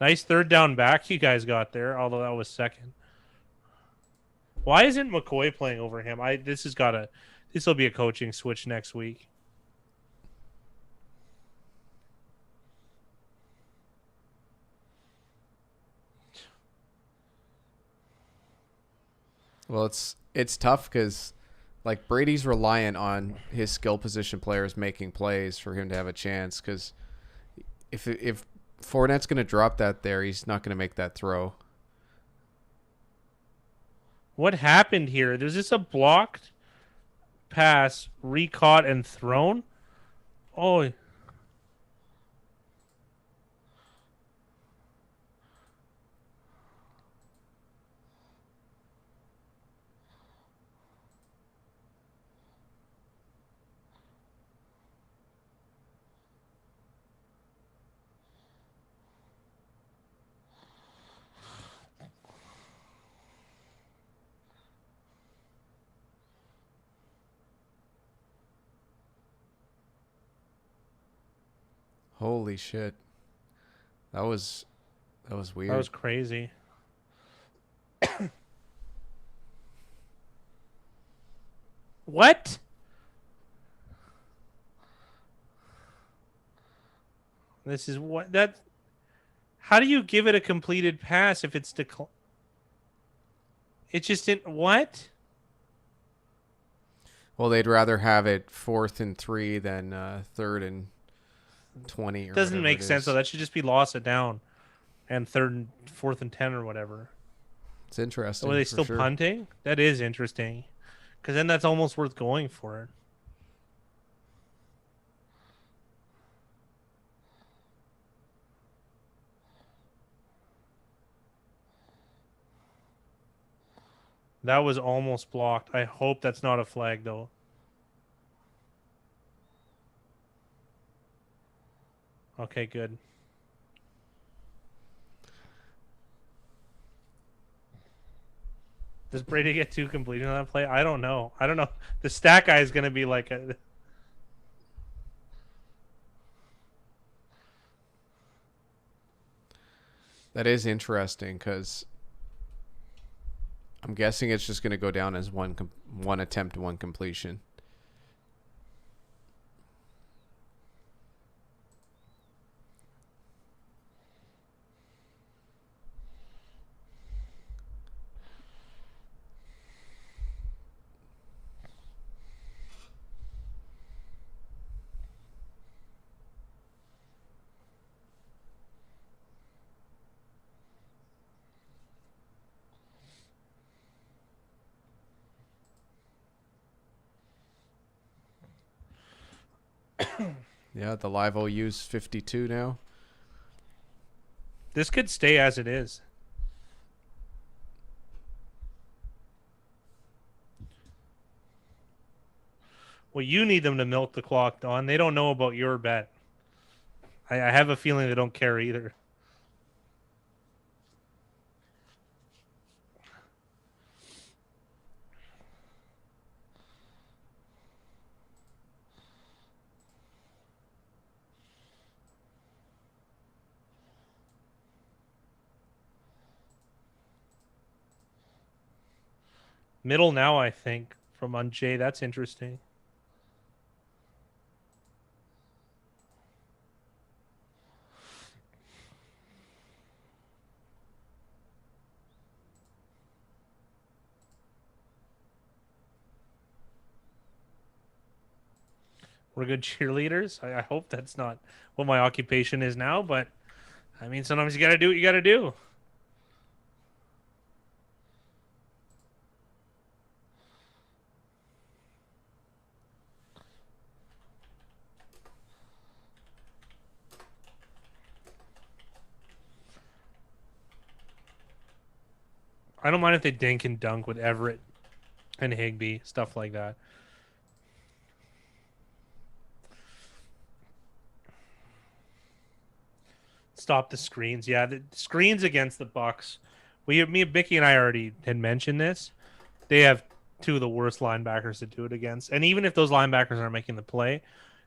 Nice third down back you guys got there, although that was second. Why isn't McCoy playing over him? This This will be a coaching switch next week. Well, it's tough because like Brady's reliant on his skill position players making plays for him to have a chance. Because if Fournette's going to drop that there, he's not going to make that throw. What happened here? Is this a blocked pass, recaught, and thrown? Oh. Holy shit, that was weird. That was crazy. What? This is what that. How do you give it a completed pass if it's It just didn't. What? Well, they'd rather have it 4th and 3 than 3rd and 20. Or Doesn't make it sense is. though. That should just be loss of down, and 3rd and 4th and 10 or whatever. It's interesting. Were they for still sure. punting? That is interesting, because then that's almost worth going for it. That was almost blocked. I hope that's not a flag, though. Okay, good. Does Brady get 2 completed on that play? I don't know. The stat guy is going to be like a... That is interesting because I'm guessing it's just going to go down as one attempt, one completion. Yeah, the live OU's 52 now. This could stay as it is. Well, you need them to milk the clock, Don. They don't know about your bet. I have a feeling they don't care either. Middle now, I think, from on Jay. That's interesting. We're good cheerleaders. I hope that's not what my occupation is now, but I mean, sometimes you got to do what you got to do. I don't mind if they dink and dunk with Everett and Higbee, stuff like that. Stop the screens. Yeah, the screens against the Bucks. Me, Bicky, and I already had mentioned this. They have 2 of the worst linebackers to do it against, and even if those linebackers aren't making the play,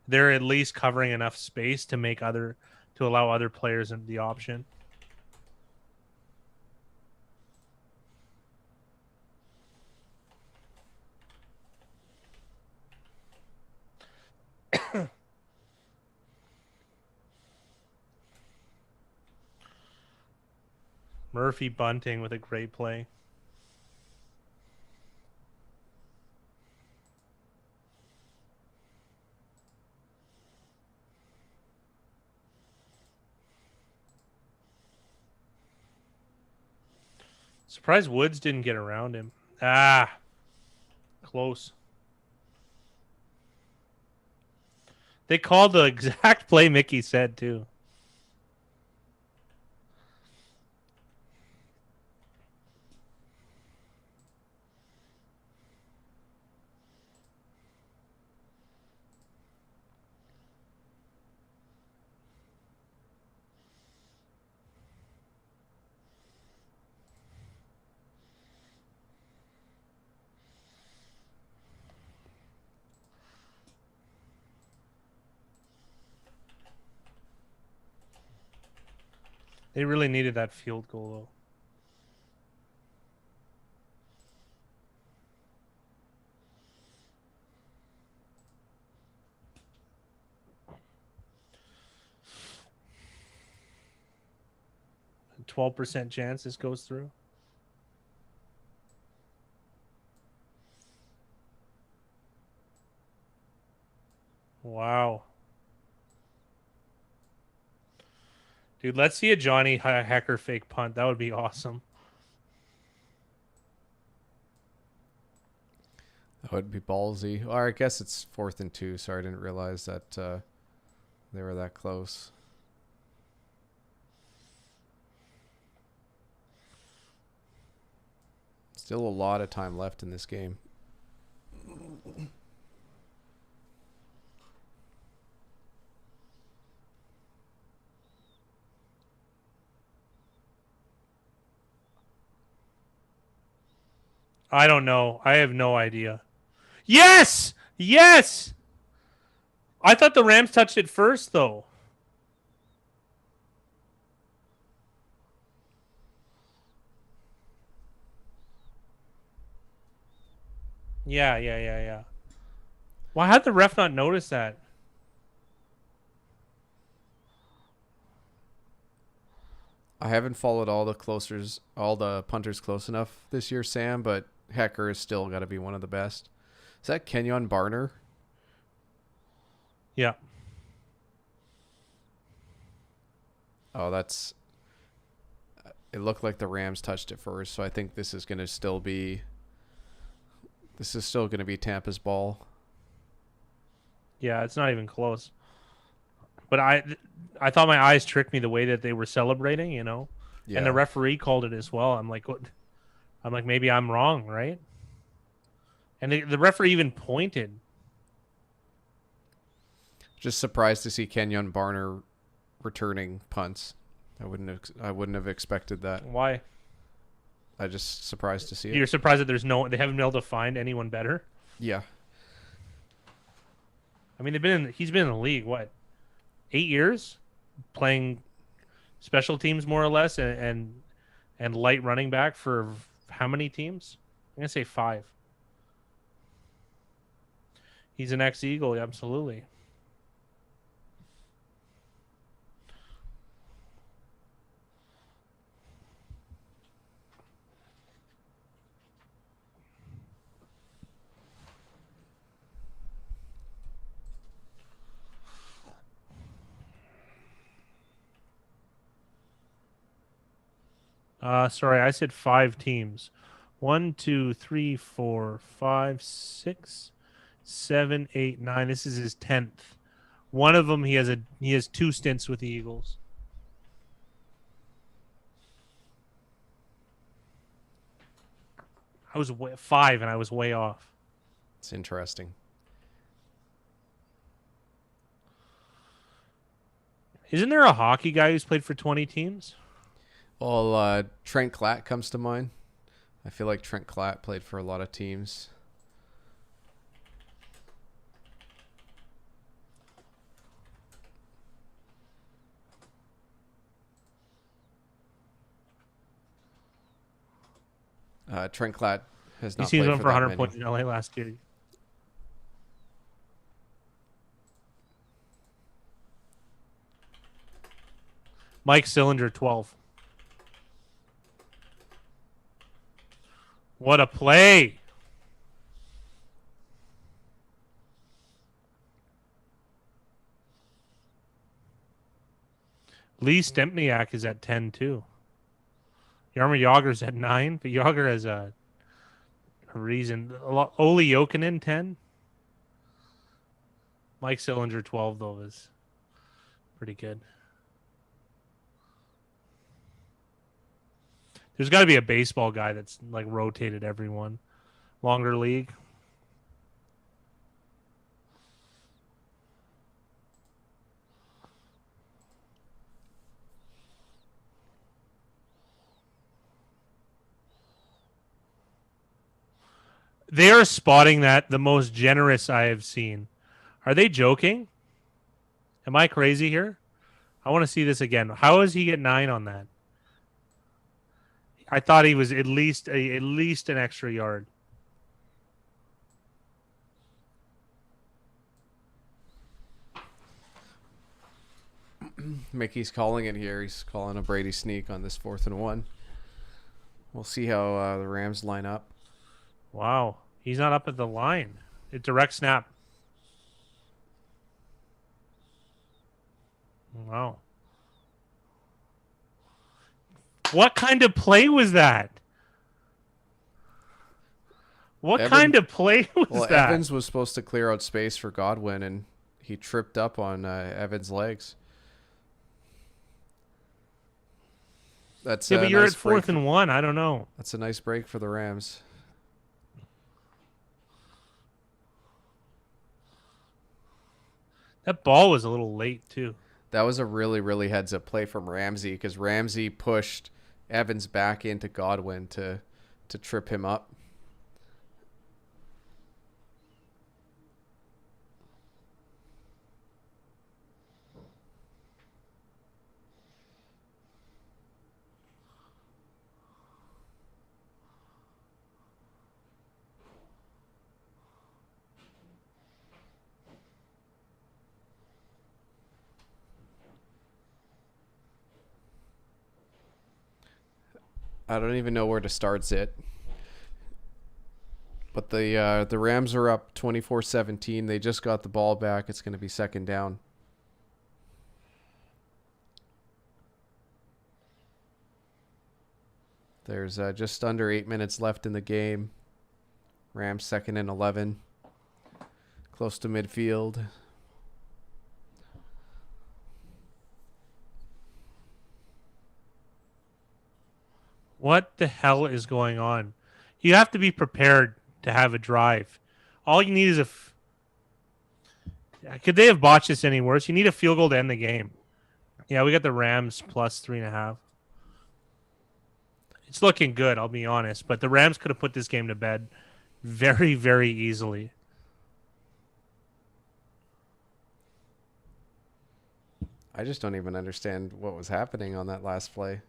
they're at least covering enough space to allow other players in the option. Murphy bunting with a great play. Surprised Woods didn't get around him. Ah, close. They called the exact play Mickey said, too. They really needed that field goal, though. A 12% chance this goes through. Wow. Dude, let's see a Johnny Hecker fake punt. That would be awesome. That would be ballsy. Or I guess it's 4th and 2, so I didn't realize that they were that close. Still a lot of time left in this game. I don't know. I have no idea. Yes! Yes! I thought the Rams touched it first, though. Yeah. Why had the ref not noticed that? I haven't followed all the punters close enough this year, Sam, but Hecker is still got to be one of the best. Is that Kenyon Barner? Yeah. Oh, that's... It looked like the Rams touched it first, so I think this is going to still be... This is still going to be Tampa's ball. Yeah, it's not even close. But I thought my eyes tricked me the way that they were celebrating, you know? Yeah. And the referee called it as well. I'm like, what? I'm like, maybe I'm wrong, right? And the referee even pointed. Just surprised to see Kenyon Barner returning punts. I wouldn't have expected that. Why? I just surprised to see it. You're surprised that they haven't been able to find anyone better? Yeah. I mean, he's been in the league, what, 8 years? Playing special teams more or less and light running back for how many teams? I'm going to say 5. He's an ex-Eagle, absolutely. Sorry, I said 5 teams. 1, 2, 3, 4, 5, 6, 7, 8, 9. This is his 10th. One of them he has 2 stints with the Eagles. I was 5 and I was way off. It's interesting. Isn't there a hockey guy who's played for 20 teams? Well, Trent Klatt comes to mind. I feel like Trent Klatt played for a lot of teams. Trent Klatt has not He played went for that 100 many. points in LA last year. Mike Sillinger, 12. What a play. Lee Stempniak is at 10 too. Jaromir Jagr's at 9, but Jagr has a reason. Oli Jokinen 10. Mike Sillinger 12 though is pretty good. There's got to be a baseball guy that's like rotated everyone. Longer league. They are spotting that the most generous I have seen. Are they joking? Am I crazy here? I want to see this again. How does he get 9 on that? I thought he was at least an extra yard. Mickey's calling it here. He's calling a Brady sneak on this 4th and 1. We'll see how the Rams line up. Wow. He's not up at the line. It's direct snap. Wow. What kind of play was that? What kind of play was that? Evans was supposed to clear out space for Godwin, and he tripped up on Evans' legs. That's but you're at 4th and 1. I don't know. That's a nice break for the Rams. That ball was a little late, too. That was a really, really heads-up play from Ramsey because Ramsey pushed Evans back into Godwin to trip him up. I don't even know where to start it. But the Rams are up 24-17. They just got the ball back. It's going to be 2nd down. There's just under 8 minutes left in the game. Rams 2nd and 11. Close to midfield. What the hell is going on? You have to be prepared to have a drive. All you need is could they have botched this any worse? You need a field goal to end the game. Yeah, we got the Rams plus 3.5. It's looking good, I'll be honest. But the Rams could have put this game to bed very, very easily. I just don't even understand what was happening on that last play.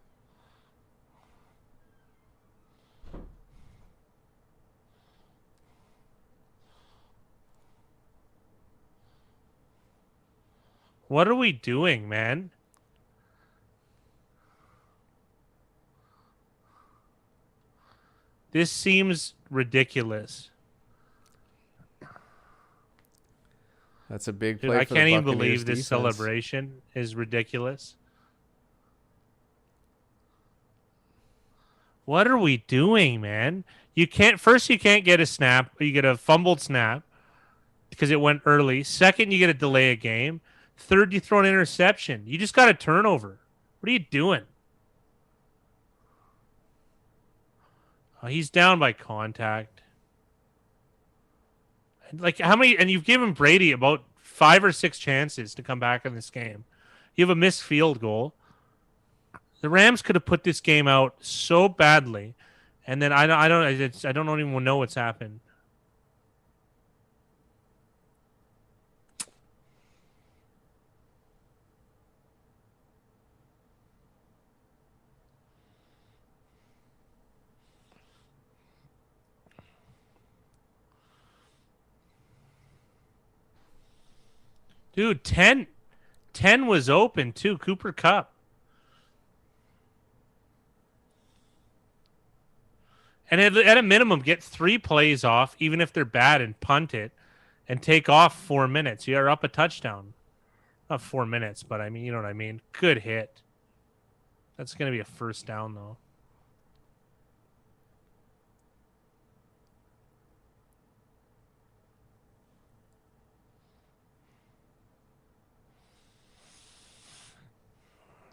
What are we doing, man? This seems ridiculous. That's a big Dude, play. I for can't the even Buccaneers believe this defense. celebration is ridiculous. What are we doing, man? You can't get a snap. You get a fumbled snap because it went early. Second, you get a delay a game. Third, you throw an interception. You just got a turnover. What are you doing? Oh, he's down by contact. Like how many? And you've given Brady about 5 or 6 chances to come back in this game. You have a missed field goal. The Rams could have put this game out so badly, and then I don't even know what's happened. Dude, 10 was open too. Cooper Kupp. And at a minimum, get 3 plays off, even if they're bad, and punt it, and take off 4 minutes. You're up a touchdown. Not 4 minutes, but I mean, you know what I mean. Good hit. That's going to be a first down, though.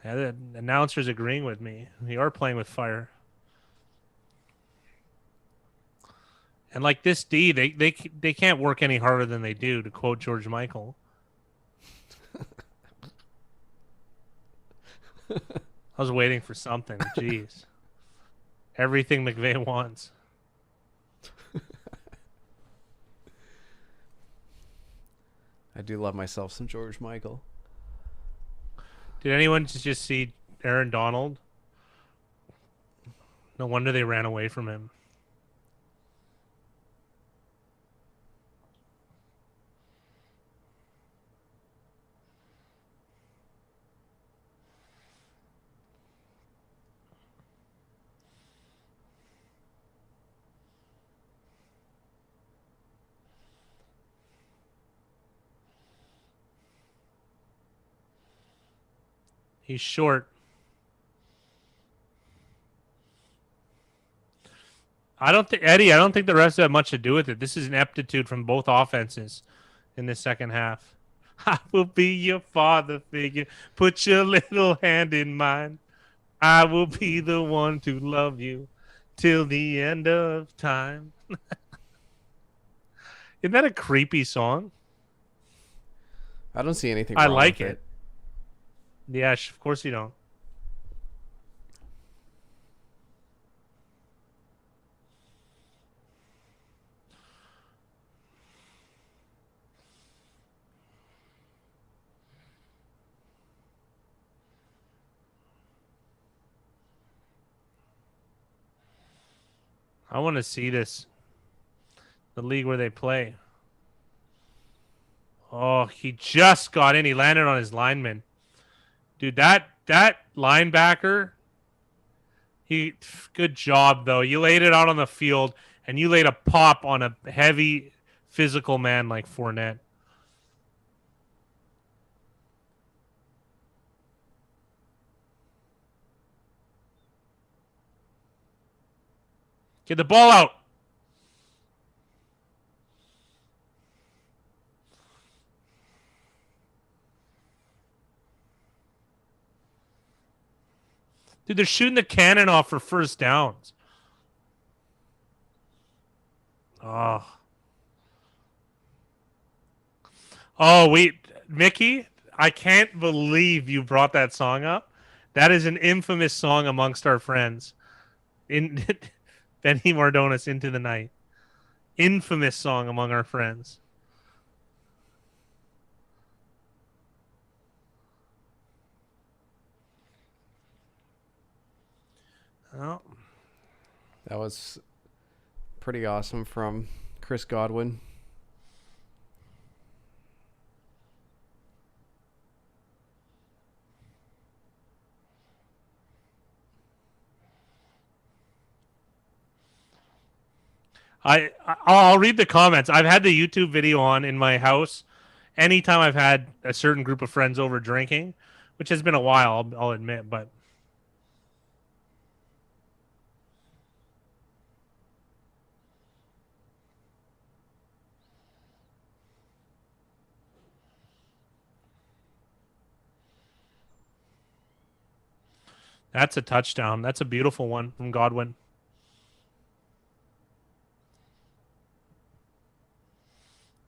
Yeah, the announcer's agreeing with me. We are playing with fire. And like this D, they can't work any harder than they do, to quote George Michael. I was waiting for something. Jeez. Everything McVay wants. I do love myself some George Michael. Did anyone just see Aaron Donald? No wonder they ran away from him. He's short. I don't think the refs have much to do with it. This is an aptitude from both offenses in the second half. I will be your father figure. Put your little hand in mine. I will be the one to love you till the end of time. Isn't that a creepy song? I don't see anything I wrong like with it. Yeah, of course you don't. I want to see this. The league where they play. Oh, he just got in. He landed on his lineman. Dude, that linebacker, good job though. You laid it out on the field and you laid a pop on a heavy physical man like Fournette. Get the ball out. Dude, they're shooting the cannon off for first downs. Oh. Oh, wait. Mickey, I can't believe you brought that song up. That is an infamous song amongst our friends. In Benny Mardonis, Into the Night. Infamous song among our friends. Oh. That was pretty awesome from Chris Godwin. I'll read the comments. I've had the YouTube video on in my house anytime I've had a certain group of friends over drinking, which has been a while, I'll admit, but that's a touchdown. That's a beautiful one from Godwin.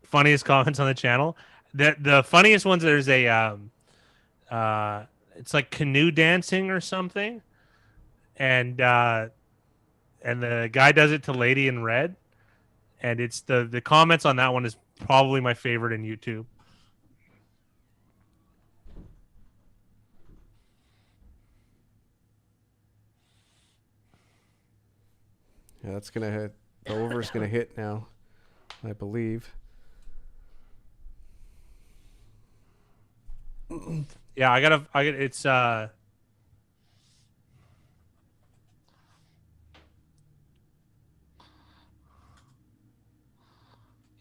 Funniest comments on the channel. The funniest ones, there's a it's like canoe dancing or something, and the guy does it to Lady in Red, and it's the comments on that one is probably my favorite in YouTube. Yeah, that's gonna hit. The over is gonna hit now, I believe. Yeah, I gotta. It's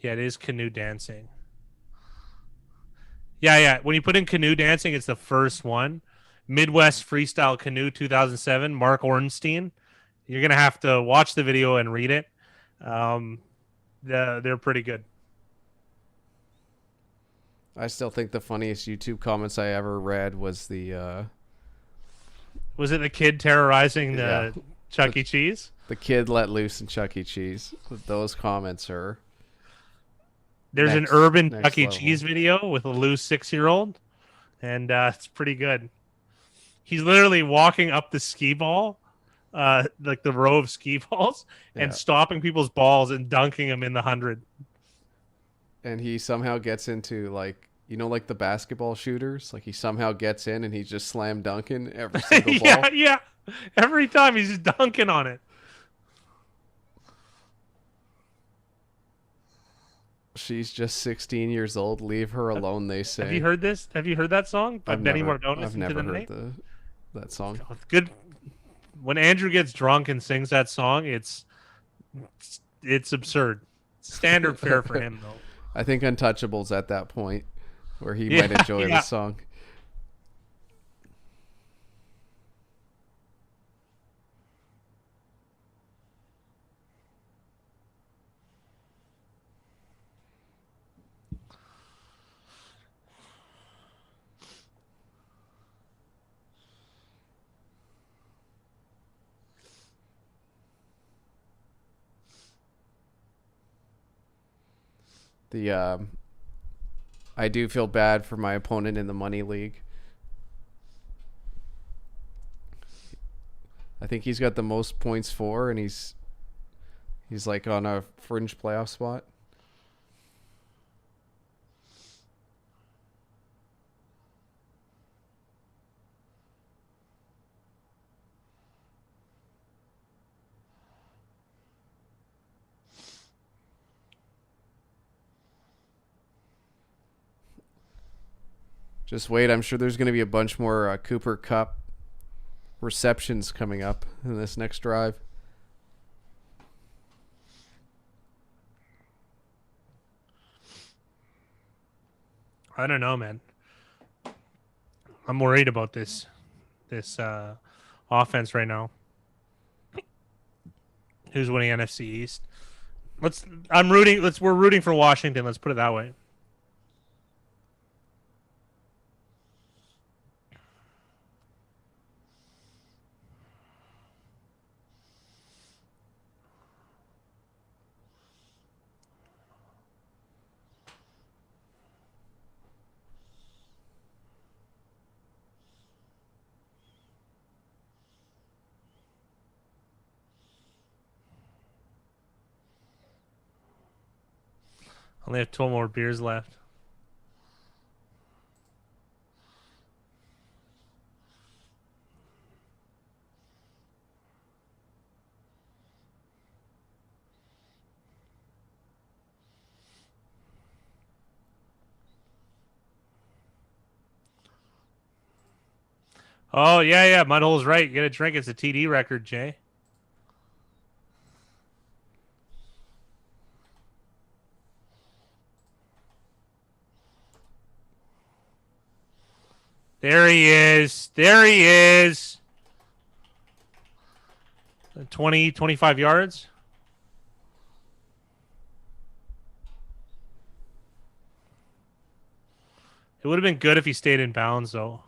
Yeah, it is canoe dancing. Yeah. When you put in canoe dancing, it's the first one. Midwest Freestyle Canoe 2007, Mark Ornstein. You're gonna have to watch the video and read it. They're pretty good. I still think the funniest YouTube comments I ever read was Was it the kid terrorizing the Yeah. Chuck E. Cheese? the kid let loose in Chuck E. Cheese. Those comments are There's next- an urban next Chuck E. level. Cheese video with a loose 6-year-old, and it's pretty good. He's literally walking up the skee ball, like the row of skee balls, and Yeah. stopping people's balls and dunking them in the 100. And he somehow gets into like like the basketball shooters. Like he somehow gets in and he's just slam dunking every single ball. Yeah. Every time he's just dunking on it. She's just 16 years old. Leave her alone, they say. Have you heard this? Have you heard that song by Benny Mardones? I've never heard that song. It's good. When Andrew gets drunk and sings that song, it's absurd. Standard fare for him though. I think Untouchable's at that point where he might enjoy the song. I do feel bad for my opponent in the money league. I think he's got the most points for, and he's like on a fringe playoff spot. Just wait. I'm sure there's going to be a bunch more Cooper Cup receptions coming up in this next drive. I don't know, man. I'm worried about this offense right now. Who's winning NFC East? We're rooting for Washington. Let's put it that way. Only have 12 more beers left. Oh, yeah. Mudhole's right. Get a drink. It's a TD record, Jay. There he is. 20, 25 yards. It would have been good if he stayed in bounds, though.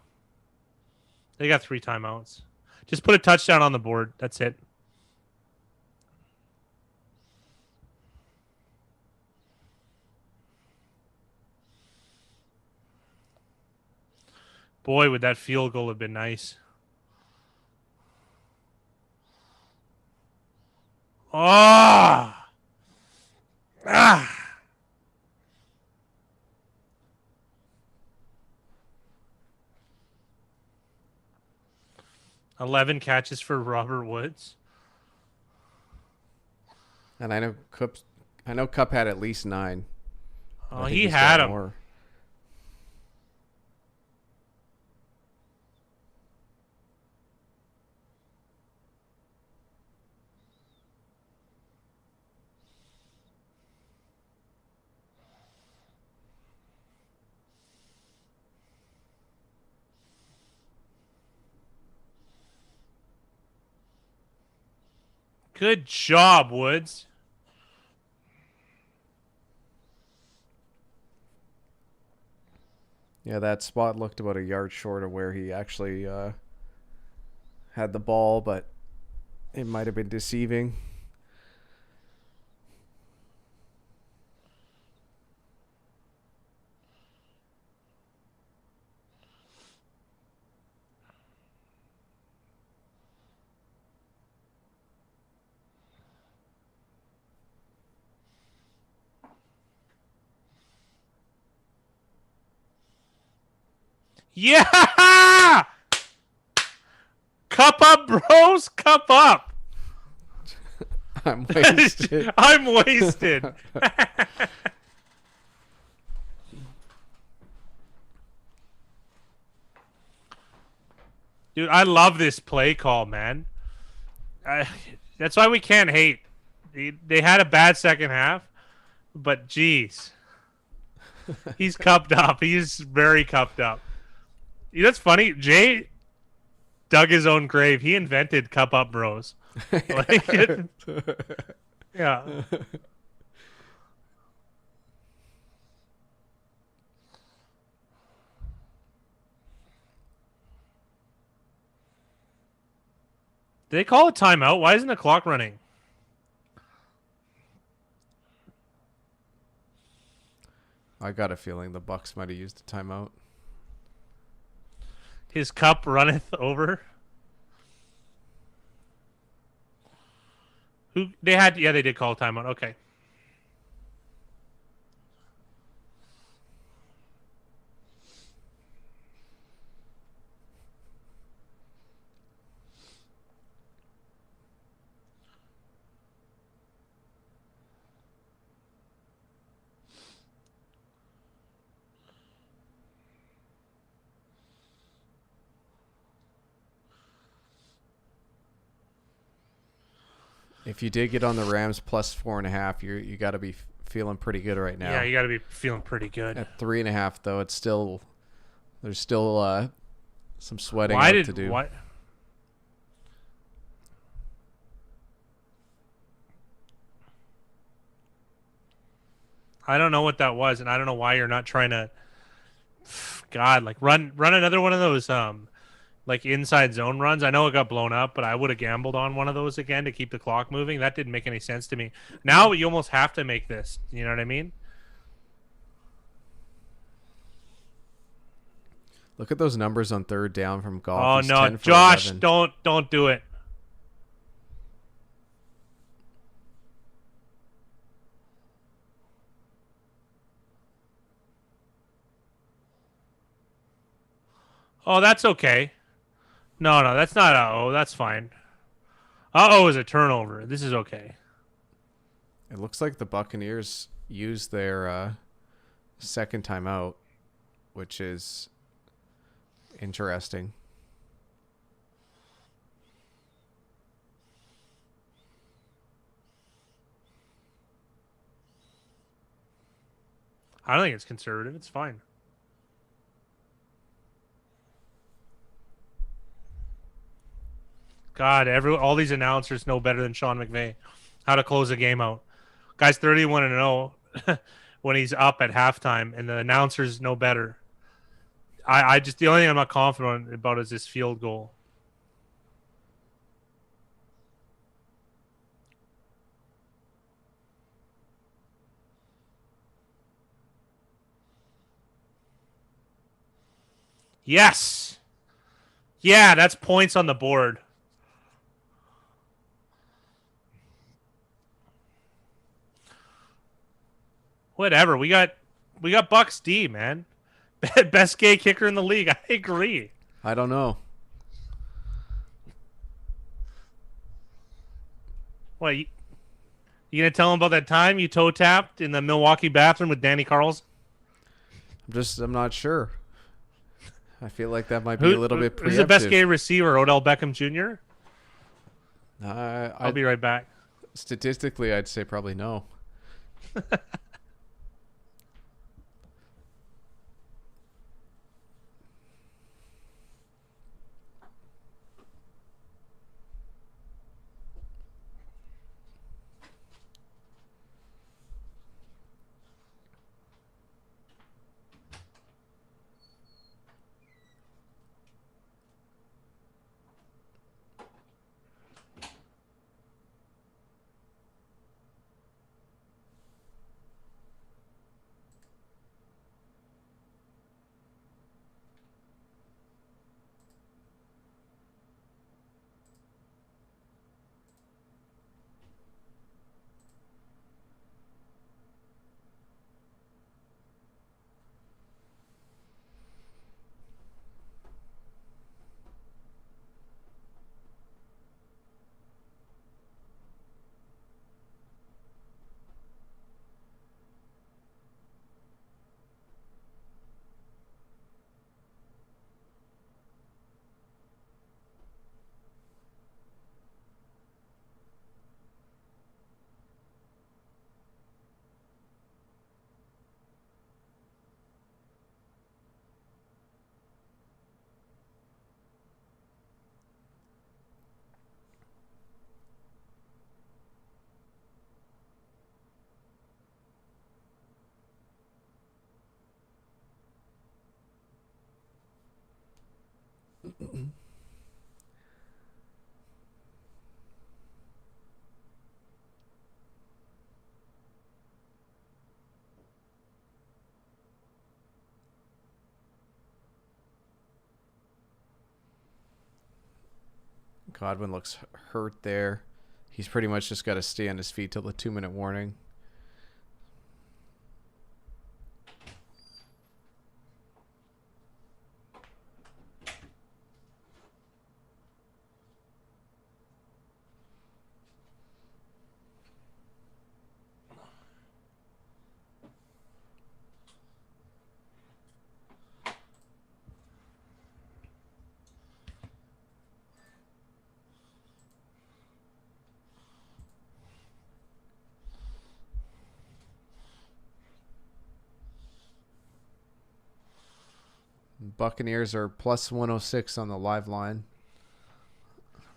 They got 3 timeouts. Just put a touchdown on the board. That's it. Boy, would that field goal have been nice. Oh! Ah! 11 catches for Robert Woods. And I know Cup had at least 9. Oh, he had him. More. Good job, Woods. Yeah, that spot looked about a yard short of where he actually had the ball, but it might have been deceiving. Yeah! Cup up, bros. Cup up. I'm wasted. I'm wasted. Dude, I love this play call, man. That's why we can't hate. They had a bad second half, but geez. He's cupped up. He's very cupped up. You know what's funny? Jay dug his own grave. He invented cup up bros. Yeah. Did they call a timeout? Why isn't the clock running? I got a feeling the Bucks might have used a timeout. His cup runneth over. Who they had? Yeah, they did call a timeout. Okay. If you did get on the Rams plus 4.5, you got to be feeling pretty good right now. Yeah, you got to be feeling pretty good. At 3.5, though, there's still some sweating out to do. Why? I don't know what that was, and I don't know why you're not trying to. God, like run another one of those like inside zone runs. I know it got blown up, but I would have gambled on one of those again to keep the clock moving. That didn't make any sense to me. Now you almost have to make this. You know what I mean? Look at those numbers on third down from Goff. Oh He's no, 10 for Josh, 11. don't do it. Oh, that's okay. No, that's not uh-oh. That's fine. Uh-oh is a turnover. This is okay. It looks like the Buccaneers used their second timeout, which is interesting. I don't think it's conservative. It's fine. God, all these announcers know better than Sean McVay how to close a game out. Guy's 31-0 when he's up at halftime, and the announcers know better. I just the only thing I'm not confident about is this field goal. Yes. Yeah, that's points on the board. Whatever. We got Bucks D, man. Best gay kicker in the league. I agree. I don't know. What, you gonna tell him about that time you toe tapped in the Milwaukee bathroom with Danny Carlson? I'm not sure. I feel like that might be a little bit preemptive. Who's the best gay receiver? Odell Beckham Jr.? I'll be right back. Statistically, I'd say probably no. Godwin looks hurt there. He's pretty much just got to stay on his feet till the 2-minute warning. Buccaneers are plus 106 on the live line.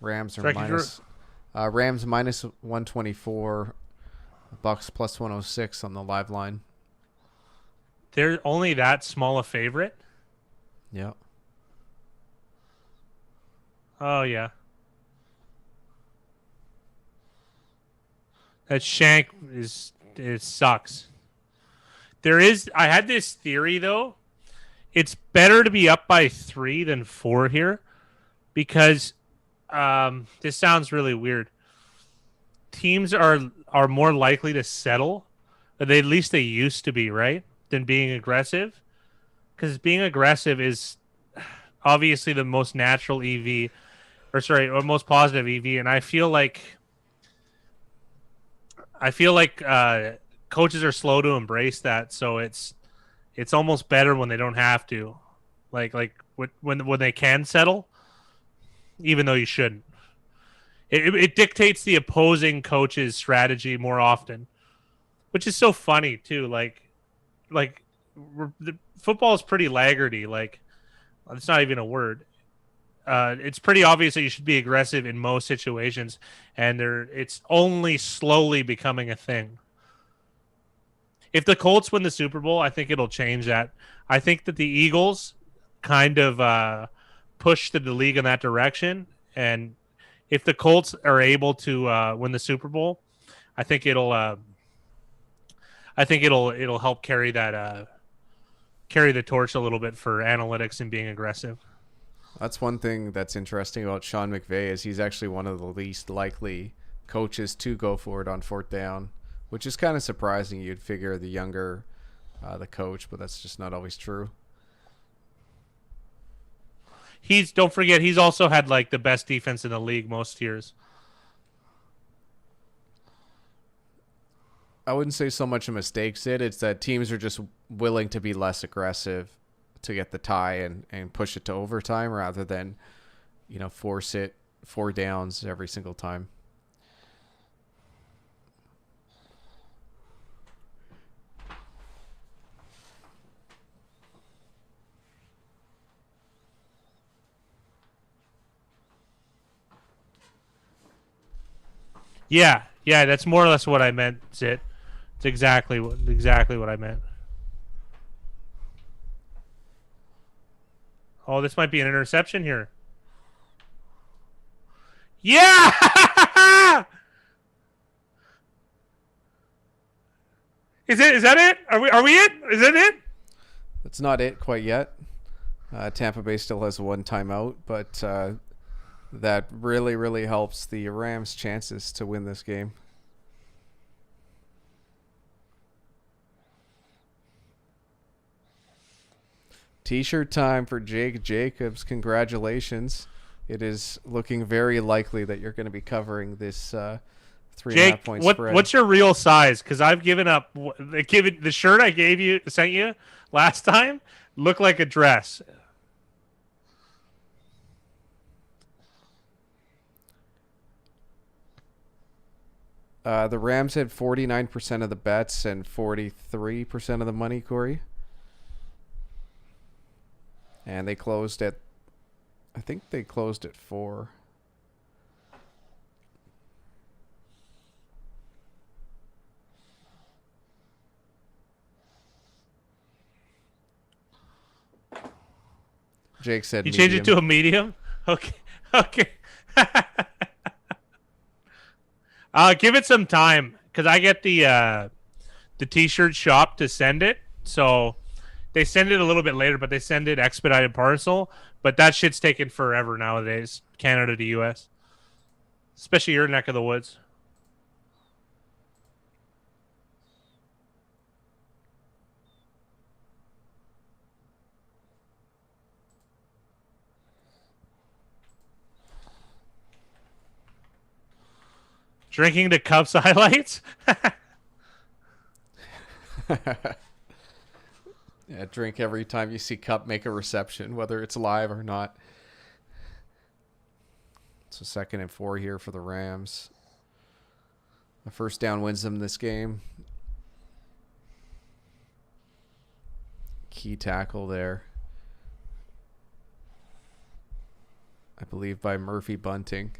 Rams are Rams minus 124. Bucks plus 106 on the live line. They're only that small a favorite? Yeah. Oh, yeah. That shank it sucks. I had this theory, though. It's better to be up by 3 than 4 here because this sounds really weird. Teams are more likely to settle, or at least they used to be, right, than being aggressive. Because being aggressive is obviously the most natural EV, or most positive EV, and I feel like coaches are slow to embrace that, so it's almost better when they don't have to, like when they can settle, even though you shouldn't. It dictates the opposing coach's strategy more often, which is so funny too. Like the football is pretty laggardy. Like, it's not even a word. It's pretty obvious that you should be aggressive in most situations, and it's only slowly becoming a thing. If the Colts win the Super Bowl, I think it'll change that. I think that the Eagles kind of push the league in that direction, and if the Colts are able to win the Super Bowl, I think it'll help carry the torch a little bit for analytics and being aggressive. That's one thing that's interesting about Sean McVay is he's actually one of the least likely coaches to go for it on 4th down, which is kind of surprising. You'd figure the younger the coach, but that's just not always true. Don't forget, he's also had like the best defense in the league most years. I wouldn't say so much a mistake, Sid. It's that teams are just willing to be less aggressive to get the tie and push it to overtime rather than, force it 4 downs every single time. Yeah, that's more or less what I meant, Zit. It's exactly what I meant. Oh, this might be an interception here. Yeah! Is that it? Are we it? Is that it? That's not it quite yet. Tampa Bay still has 1 timeout, but that really, really helps the Rams' chances to win this game. T-shirt time for Jake Jacobs. Congratulations. It is looking very likely that you're going to be covering this 3.5 point spread. What's your real size? Because I've given up. The shirt I sent you last time looked like a dress. The Rams had 49% of the bets and 43% of the money, Corey. And they closed at, I think they closed at 4. Jake said you medium. changed it to a medium? Okay. Give it some time because I get the T-shirt shop to send it. So they send it a little bit later, but they send it expedited parcel. But that shit's taking forever nowadays, Canada to U.S. especially your neck of the woods. Drinking the Cubs highlights? Yeah, drink every time you see Cup make a reception, whether it's live or not. So 2nd and 4 here for the Rams. A first down wins them this game. Key tackle there, I believe, by Murphy Bunting.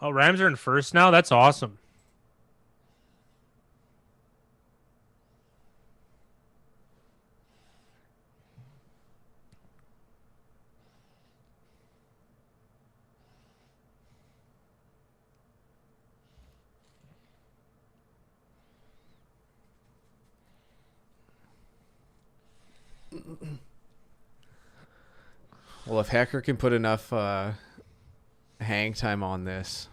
Oh, Rams are in first now? That's awesome. Well, if Hecker can put enough hang time on this,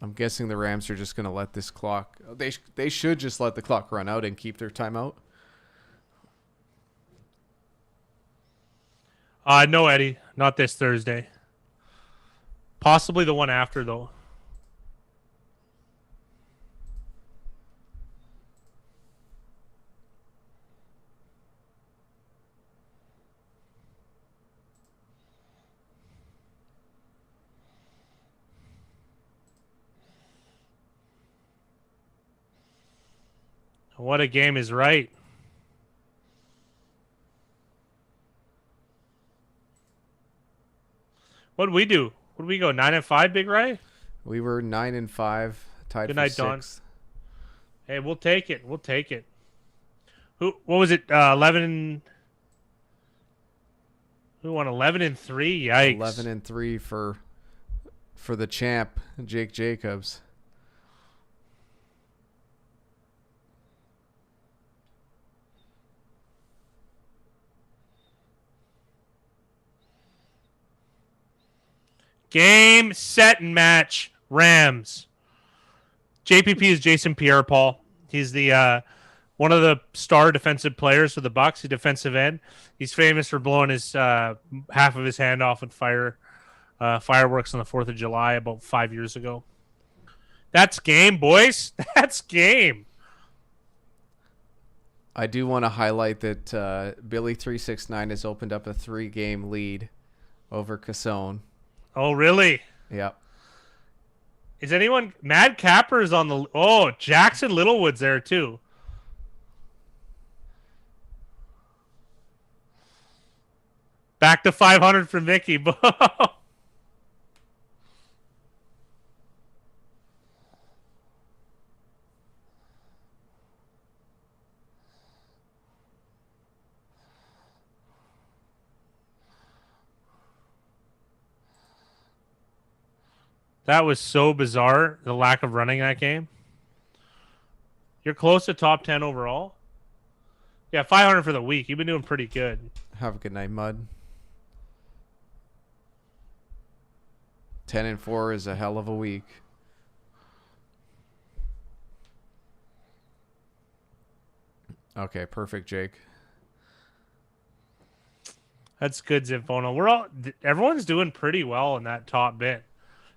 I'm guessing the Rams are just going to let this clock. They should just let the clock run out and keep their timeout. No, Eddie, not this Thursday. Possibly the one after, though. What a game is right. What did we do? What did we go? 9-5, Big Ray? We were 9-5, tied Good for night, 6th. Don. Hey, we'll take it. We'll take it. What was it? 11. Who won 11-3? Yikes. 11-3 for the champ, Jake Jacobs. Game, set, and match. Rams. JPP is Jason Pierre-Paul. He's the one of the star defensive players for the Bucs. He's defensive end. He's famous for blowing his half of his hand off with fireworks on the 4th of July about 5 years ago. That's game, boys. That's game. I do want to highlight that Billy369 has opened up a 3-game lead over Cassone. Oh, really? Yep. Is anyone... Mad Capper's on the... Oh, Jackson Littlewood's there, too. Back to 500 for Mickey. That was so bizarre, the lack of running that game. You're close to top 10 overall. Yeah, 500 for the week. You've been doing pretty good. Have a good night, Mud. 10-4 is a hell of a week. Okay, perfect, Jake. That's good, Zinfona. Everyone's doing pretty well in that top bit.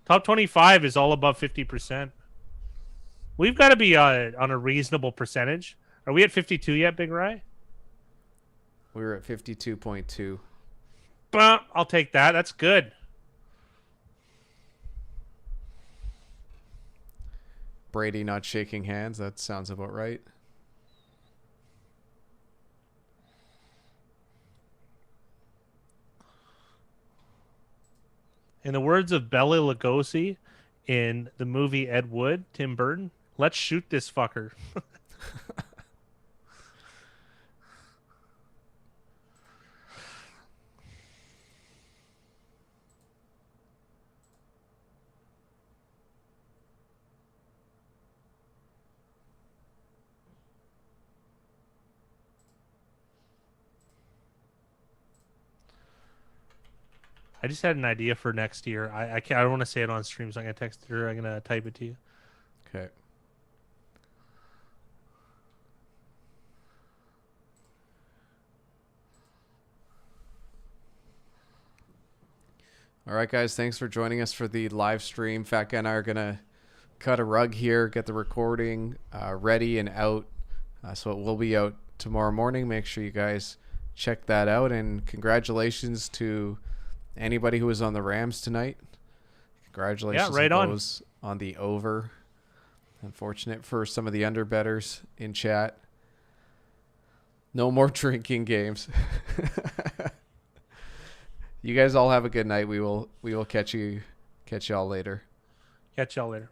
Top 25 is all above 50%. We've got to be on a reasonable percentage. Are we at 52 yet, Big Ry? We were at 52.2. I'll take that. That's good. Brady not shaking hands. That sounds about right. In the words of Bela Lugosi in the movie Ed Wood, Tim Burton, let's shoot this fucker. I just had an idea for next year. I can't. I don't want to say it on stream, so I'm gonna text her. I'm gonna type it to you. Okay. All right, guys. Thanks for joining us for the live stream. Fat Guy and I are gonna cut a rug here, get the recording ready and out. So it will be out tomorrow morning. Make sure you guys check that out. And congratulations to anybody who was on the Rams tonight. Congratulations right to on. those on the over. Unfortunate for some of the underbetters in chat. No more drinking games. You guys all have a good night. We will catch you all later. Catch y'all later.